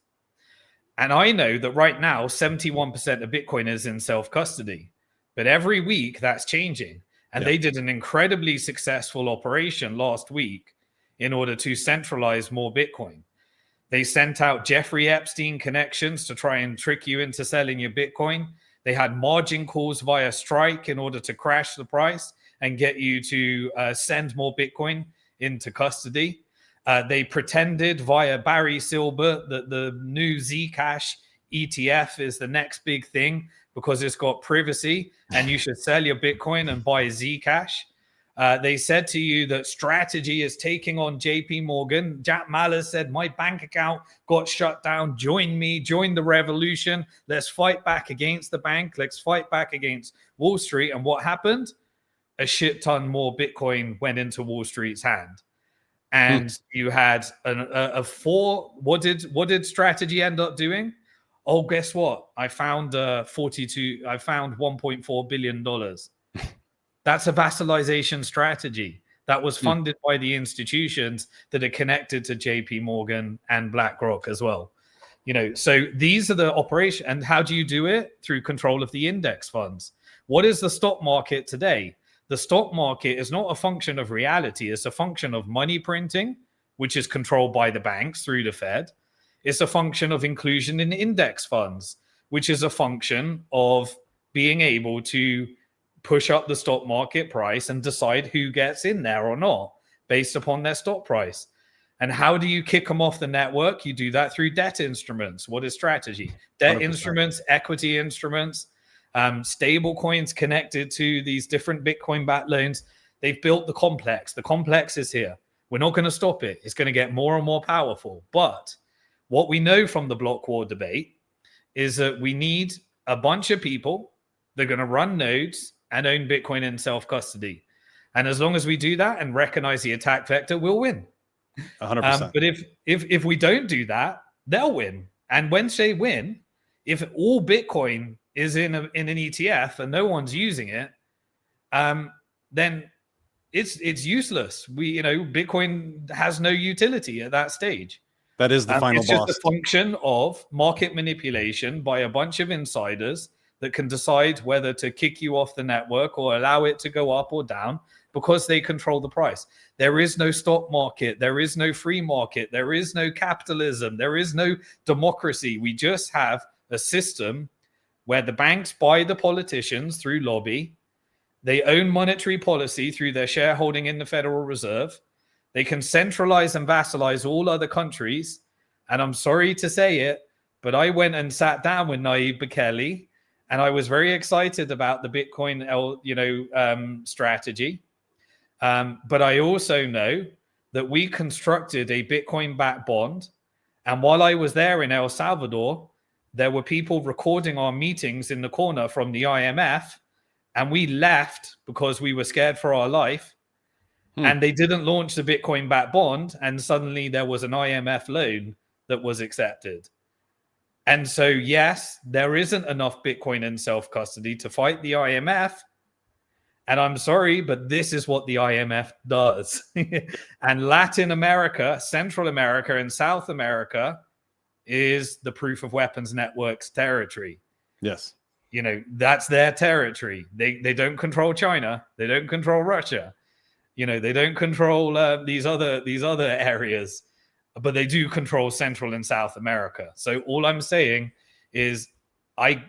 [SPEAKER 2] And I know that right now, 71% of Bitcoin is in self-custody. But every week, that's changing. And they did an incredibly successful operation last week in order to centralize more Bitcoin. They sent out Jeffrey Epstein connections to try and trick you into selling your Bitcoin. They had margin calls via Strike in order to crash the price and get you to send more Bitcoin into custody. They pretended via Barry Silbert that the new Zcash ETF is the next big thing because it's got privacy and you should sell your Bitcoin and buy Zcash. They said to you that Strategy is taking on JP Morgan. Jack Mallers said, my bank account got shut down. Join me, join the revolution. Let's fight back against the bank. Let's fight back against Wall Street. And what happened? A shit ton more Bitcoin went into Wall Street's hand. And you had a four. What did Strategy end up doing? Oh, guess what? I found $1.4 billion. That's a vassalization strategy that was funded by the institutions that are connected to JP Morgan and BlackRock as well. So these are the operation. And how do you do it? Through control of the index funds. What is the stock market today? The stock market is not a function of reality. It's a function of money printing, which is controlled by the banks through the Fed. It's a function of inclusion in index funds, which is a function of being able to push up the stock market price and decide who gets in there or not based upon their stock price. And how do you kick them off the network? You do that through debt instruments. What is Strategy? Debt 100%. Instruments, equity instruments, stable coins connected to these different Bitcoin-backed loans. They've built the complex. The complex is here. We're not going to stop it. It's going to get more and more powerful. But what we know from the block war debate is that we need a bunch of people that are going to run nodes and own Bitcoin in self-custody. And as long as we do that and recognize the attack vector, we'll win.
[SPEAKER 1] 100%.
[SPEAKER 2] But if we don't do that, they'll win. And when they win, if all Bitcoin is in an ETF and no one's using it, then it's useless. Bitcoin has no utility at that stage.
[SPEAKER 1] That is the final boss.
[SPEAKER 2] It's just a function of market manipulation by a bunch of insiders that can decide whether to kick you off the network or allow it to go up or down because they control the price. There is no stock market. There is no free market. There is no capitalism. There is no democracy. We just have a system where the banks buy the politicians through lobby. They own monetary policy through their shareholding in the Federal Reserve. They can centralize and vassalize all other countries. And I'm sorry to say it, but I went and sat down with Nayib Bukele, and I was very excited about the Bitcoin, strategy. But I also know that we constructed a Bitcoin-backed bond. And while I was there in El Salvador, there were people recording our meetings in the corner from the IMF, and we left because we were scared for our life. And they didn't launch the Bitcoin-backed bond, and suddenly there was an IMF loan that was accepted. And so, yes, there isn't enough Bitcoin in self-custody to fight the IMF. And I'm sorry, but this is what the IMF does. And Latin America, Central America, and South America is the Proof of Weapons Network's territory.
[SPEAKER 1] Yes.
[SPEAKER 2] That's their territory. They don't control China. They don't control Russia. They don't control these other areas, but they do control Central and South America. So all I'm saying is the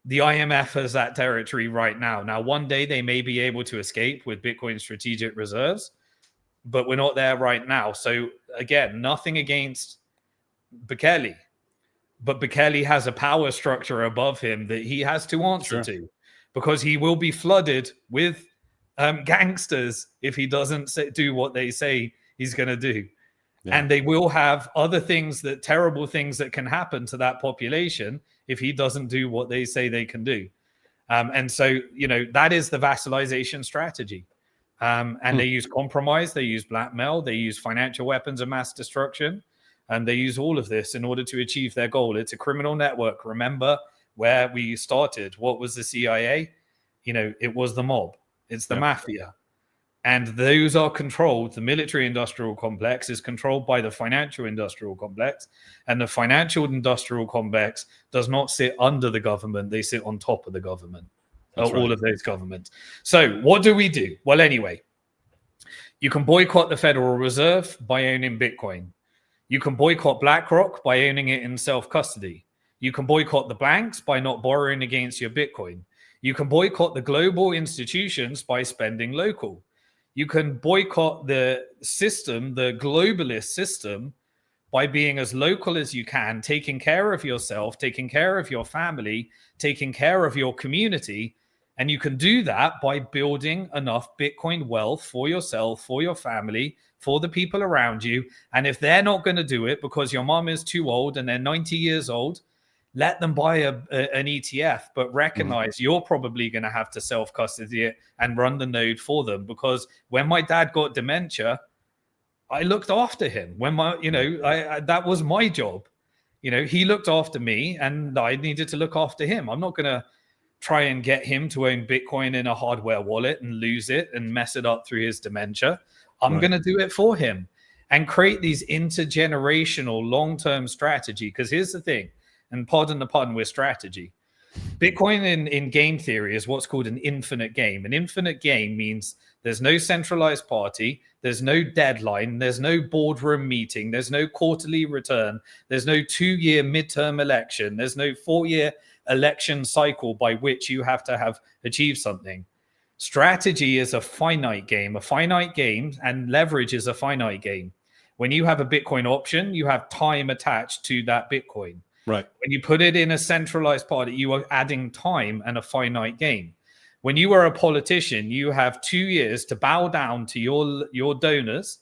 [SPEAKER 2] IMF has that territory right now. Now, one day they may be able to escape with Bitcoin strategic reserves, but we're not there right now. So again, nothing against Bukele, but Bukele has a power structure above him that he has to answer to, because he will be flooded with gangsters if he doesn't do what they say he's going to do. Yeah. And they will have other things, terrible things that can happen to that population if he doesn't do what they say they can do. And so, that is the vassalization strategy. And they use compromise, they use blackmail, they use financial weapons of mass destruction, and they use all of this in order to achieve their goal. It's a criminal network. Remember where we started. What was the CIA? It was the mob. It's the mafia. And those are controlled. The military industrial complex is controlled by the financial industrial complex. And the financial industrial complex does not sit under the government. They sit on top of the government. All of those governments. So what do we do? Well, anyway, you can boycott the Federal Reserve by owning Bitcoin. You can boycott BlackRock by owning it in self-custody. You can boycott the banks by not borrowing against your Bitcoin. You can boycott the global institutions by spending local. You can boycott the system, the globalist system, by being as local as you can, taking care of yourself, taking care of your family, taking care of your community. And you can do that by building enough Bitcoin wealth for yourself, for your family, for the people around you. And if they're not going to do it because your mom is too old and they're 90 years old, let them buy an ETF, but recognize you're probably going to have to self-custody it and run the node for them. Because when my dad got dementia, I looked after him. When that was my job. He looked after me and I needed to look after him. I'm not going to try and get him to own Bitcoin in a hardware wallet and lose it and mess it up through his dementia. I'm going to do it for him and create these intergenerational long-term strategy. Because here's the thing, and pardon the pun with strategy. Bitcoin in game theory is what's called an infinite game. An infinite game means there's no centralized party, there's no deadline, there's no boardroom meeting, there's no quarterly return, there's no 2-year midterm election, there's no 4-year election cycle by which you have to have achieved something. Strategy is a finite game, and leverage is a finite game. When you have a Bitcoin option, you have time attached to that Bitcoin.
[SPEAKER 1] Right.
[SPEAKER 2] When you put it in a centralized party, you are adding time and a finite game. When you are a politician, you have 2 years to bow down to your donors.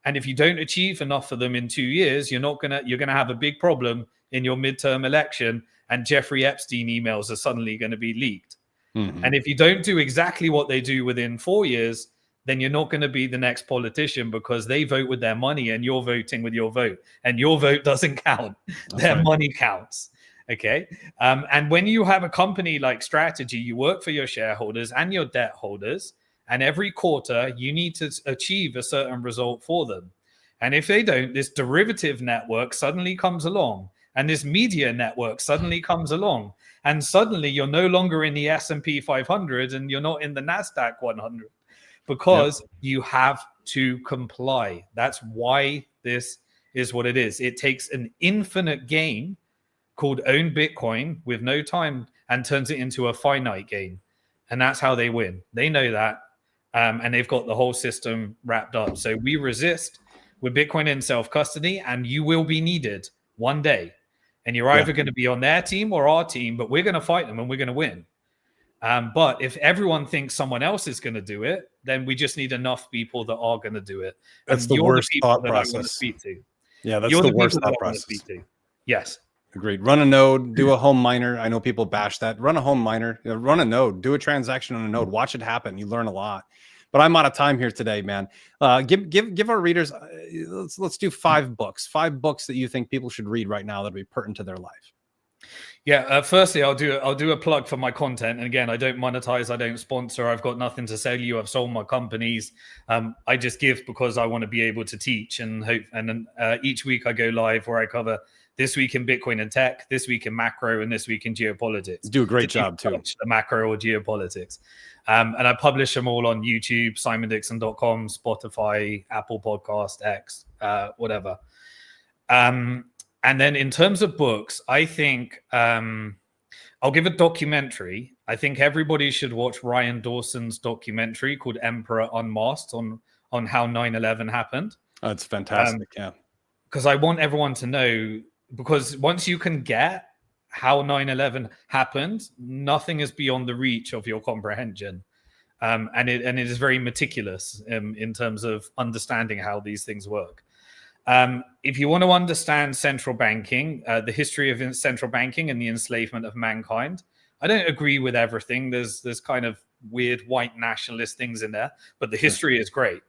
[SPEAKER 2] And if you don't achieve enough for them in 2 years, you're going to have a big problem in your midterm election. And Jeffrey Epstein emails are suddenly going to be leaked. And if you don't do exactly what they do within 4 years, then you're not going to be the next politician, because they vote with their money and you're voting with your vote, and your vote doesn't count. Their money counts. Okay. And when you have a company like Strategy, you work for your shareholders and your debt holders, and every quarter you need to achieve a certain result for them. And if they don't, this derivative network suddenly comes along, and this media network suddenly comes along, and suddenly you're no longer in the S&P 500 and you're not in the NASDAQ 100. Because you have to comply. That's why this is what it is. It takes an infinite game called own Bitcoin with no time and turns it into a finite game. And that's how they win. They know that. And they've got the whole system wrapped up. So we resist with Bitcoin in self-custody, and you will be needed one day. And you're either going to be on their team or our team, but we're going to fight them and we're going to win. But if everyone thinks someone else is going to do it, then we just need enough people that are going to do it.
[SPEAKER 1] That's the worst thought process. Yeah, that's the worst thought process.
[SPEAKER 2] Yes.
[SPEAKER 1] Agreed. Run a node, do a home miner. I know people bash that. Run a home miner, run a node, do a transaction on a node, watch it happen. You learn a lot. But I'm out of time here today, man. Give our readers, let's do 5 books that you think people should read right now that'll be pertinent to their life.
[SPEAKER 2] Yeah. Firstly, I'll do a plug for my content. And again, I don't monetize. I don't sponsor. I've got nothing to sell you. I've sold my companies. I just give because I want to be able to teach and hope. And then each week I go live where I cover this week in Bitcoin and tech, this week in macro, and this week in geopolitics.
[SPEAKER 1] You do a great job too.
[SPEAKER 2] The macro or geopolitics. And I publish them all on YouTube, simondixon.com, Spotify, Apple Podcast, X, whatever. And then in terms of books, I think I'll give a documentary. I think everybody should watch Ryan Dawson's documentary called Emperor Unmasked on how 9/11 happened.
[SPEAKER 1] Oh, it's fantastic. Yeah.
[SPEAKER 2] Because I want everyone to know, because once you can get how 9/11 happened, nothing is beyond the reach of your comprehension. And it is very meticulous in terms of understanding how these things work. If you want to understand central banking, the history of central banking and the enslavement of mankind, I don't agree with everything. There's kind of weird white nationalist things in there, but the history is great.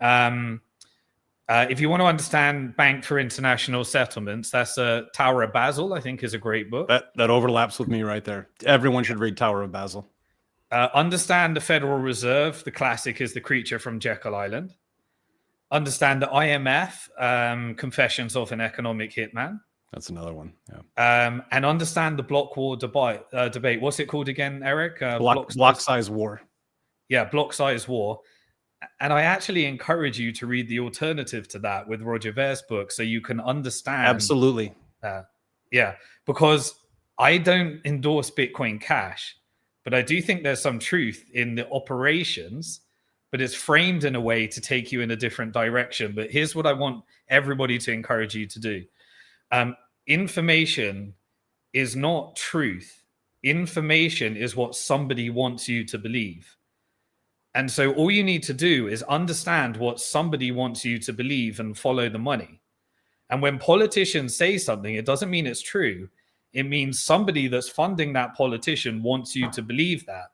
[SPEAKER 2] If you want to understand Bank for International Settlements, that's Tower of Basel, I think, is a great book.
[SPEAKER 1] That overlaps with me right there. Everyone should read Tower of Basel.
[SPEAKER 2] Understand the Federal Reserve. The classic is The Creature from Jekyll Island. Understand the IMF, Confessions of an Economic Hitman.
[SPEAKER 1] That's another one. Yeah.
[SPEAKER 2] And understand the block war debate. What's it called again, Eric?
[SPEAKER 1] Block size war.
[SPEAKER 2] Yeah, block size war. And I actually encourage you to read the alternative to that with Roger Ver's book, so you can understand.
[SPEAKER 1] Absolutely.
[SPEAKER 2] Yeah, because I don't endorse Bitcoin Cash, but I do think there's some truth in the operations, but it's framed in a way to take you in a different direction. But here's what I want everybody to encourage you to do. Information is not truth. Information is what somebody wants you to believe. And so all you need to do is understand what somebody wants you to believe and follow the money. And when politicians say something, it doesn't mean it's true. It means somebody that's funding that politician wants you to believe that.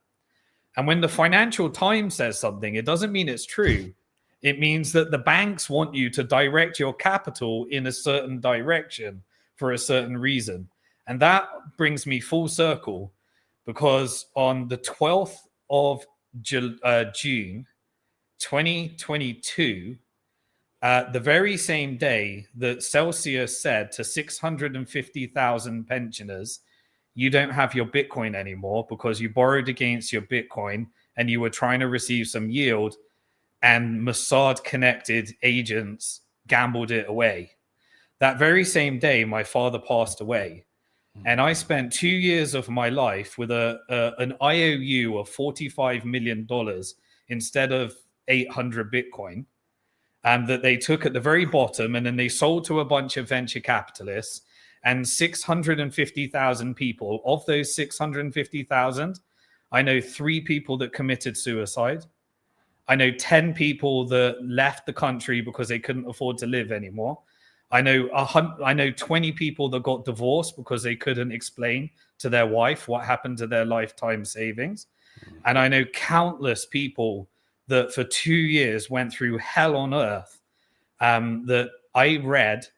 [SPEAKER 2] And when the Financial Times says something, it doesn't mean it's true. It means that the banks want you to direct your capital in a certain direction for a certain reason. And that brings me full circle, because on the 12th of June 2022, the very same day that Celsius said to 650,000 pensioners, you don't have your Bitcoin anymore because you borrowed against your Bitcoin and you were trying to receive some yield, and Mossad connected agents gambled it away. That very same day, my father passed away. And I spent 2 years of my life with an IOU of $45 million instead of 800 Bitcoin, that they took at the very bottom, and then they sold to a bunch of venture capitalists. And 650,000 people, of those 650,000, I know 3 people that committed suicide. I know 10 people that left the country because they couldn't afford to live anymore. I know 20 people that got divorced because they couldn't explain to their wife what happened to their lifetime savings. And I know countless people that for 2 years went through hell on earth, that I read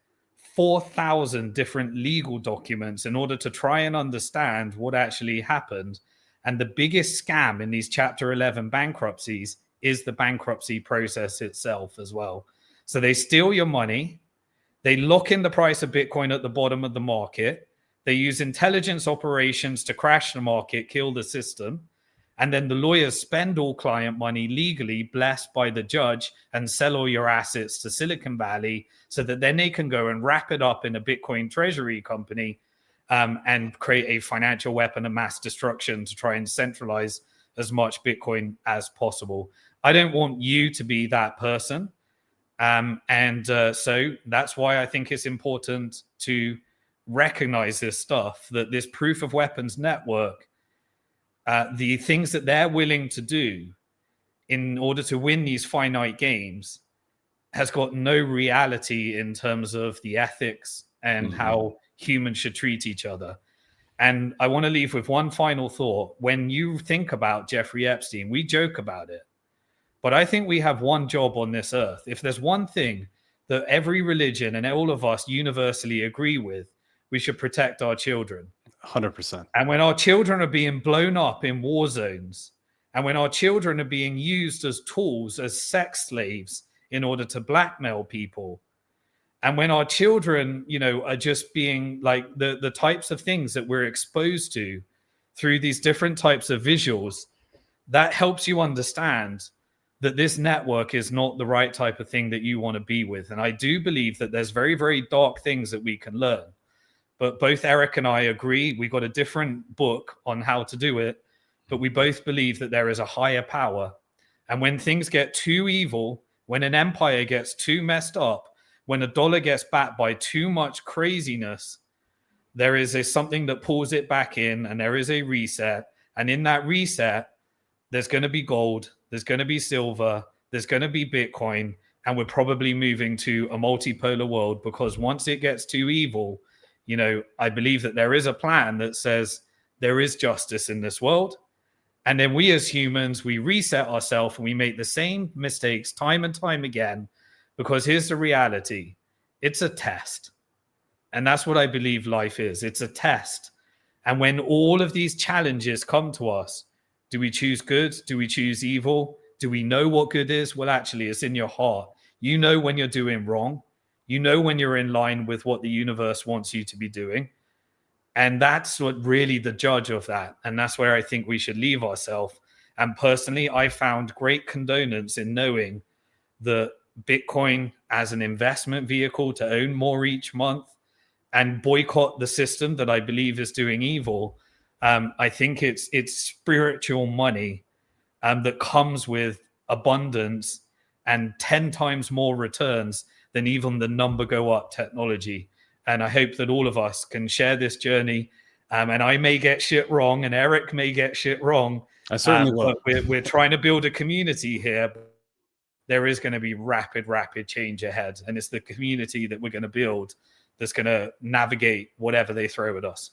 [SPEAKER 2] 4,000 different legal documents in order to try and understand what actually happened. And the biggest scam in these Chapter 11 bankruptcies is the bankruptcy process itself as well. So they steal your money. They lock in the price of Bitcoin at the bottom of the market. They use intelligence operations to crash the market, kill the system. And then the lawyers spend all client money legally, blessed by the judge, and sell all your assets to Silicon Valley so that then they can go and wrap it up in a Bitcoin treasury company, and create a financial weapon of mass destruction to try and centralize as much Bitcoin as possible. I don't want you to be that person. So that's why I think it's important to recognize this stuff, that this proof of weapons network, the things that they're willing to do in order to win these finite games, has got no reality in terms of the ethics and how humans should treat each other. And I want to leave with one final thought. When you think about Jeffrey Epstein, we joke about it, but I think we have one job on this earth. If there's one thing that every religion and all of us universally agree with, we should protect our children.
[SPEAKER 1] 100%.
[SPEAKER 2] And when our children are being blown up in war zones, and when our children are being used as tools, as sex slaves in order to blackmail people, and when our children, are just being like the types of things that we're exposed to through these different types of visuals, that helps you understand that this network is not the right type of thing that you want to be with. And I do believe that there's very, very dark things that we can learn. But both Eric and I agree, we got a different book on how to do it, but we both believe that there is a higher power. And when things get too evil, when an empire gets too messed up, when a dollar gets backed by too much craziness, there is something that pulls it back in, and there is a reset. And in that reset, there's going to be gold, there's going to be silver, there's going to be Bitcoin, And we're probably moving to a multipolar world, because once it gets too evil, you know, I believe that there is a plan that says there is justice in this world. And then we as humans, we reset ourselves and we make the same mistakes time and time again, because here's the reality. It's a test. And that's what I believe life is. It's a test. And when all of these challenges come to us, do we choose good? Do we choose evil? Do we know what good is? Well, actually, it's in your heart. You know when you're doing wrong. You know when you're in line with what the universe wants you to be doing. And that's what really the judge of that. And that's where I think we should leave ourselves. And personally, I found great condonance in knowing that Bitcoin as an investment vehicle to own more each month and boycott the system that I believe is doing evil. I think it's spiritual money that comes with abundance and 10 times more returns than even the number go up technology. And I hope that all of us can share this journey. And I may get shit wrong, and Eric may get shit wrong.
[SPEAKER 1] I certainly will.
[SPEAKER 2] But we're trying to build a community here. There is going to be rapid change ahead. And it's the community that we're going to build that's going to navigate whatever they throw at us.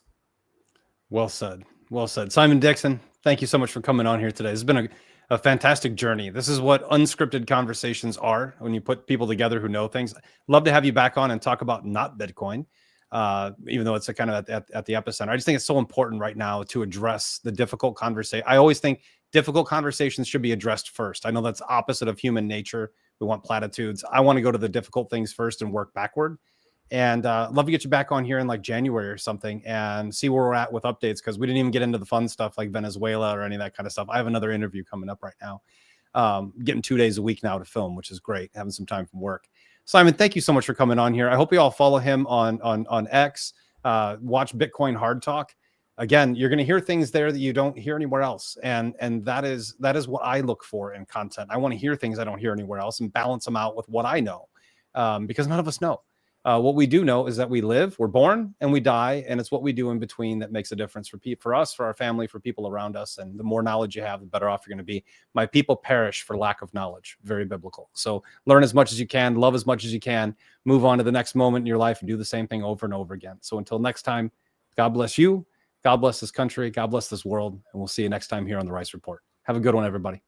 [SPEAKER 1] Well said. Well said. Simon Dixon, thank you so much for coming on here today. It's been a fantastic journey. This is what unscripted conversations are, when you put people together who know things. Love to have you back on and talk about not Bitcoin, even though it's a kind of at the epicenter. I just think it's so important right now to address the difficult conversation. I always think difficult conversations should be addressed first. I know that's opposite of human nature. We want platitudes. I want to go to the difficult things first and work backward. And love to get you back on here in like January or something and see where we're at with updates, because we didn't even get into the fun stuff like Venezuela or any of that kind of stuff. I have another interview coming up right now. Getting 2 days a week now to film, which is great, having some time from work. Simon, thank you so much for coming on here. I hope you all follow him on X. Watch Bitcoin Hard Talk. Again, you're going to hear things there that you don't hear anywhere else. And that is what I look for in content. I want to hear things I don't hear anywhere else and balance them out with what I know, because none of us know. What we do know is that we live, we're born, and we die, and it's what we do in between that makes a difference for us, for our family, for people around us. And the more knowledge you have, the better off you're going to be. My people perish for lack of knowledge. Very biblical. So learn as much as you can, love as much as you can, move on to the next moment in your life, and do the same thing over and over again. So until next time, God bless you, God bless this country, God bless this world, and we'll see you next time here on The Rice Report. Have a good one, everybody.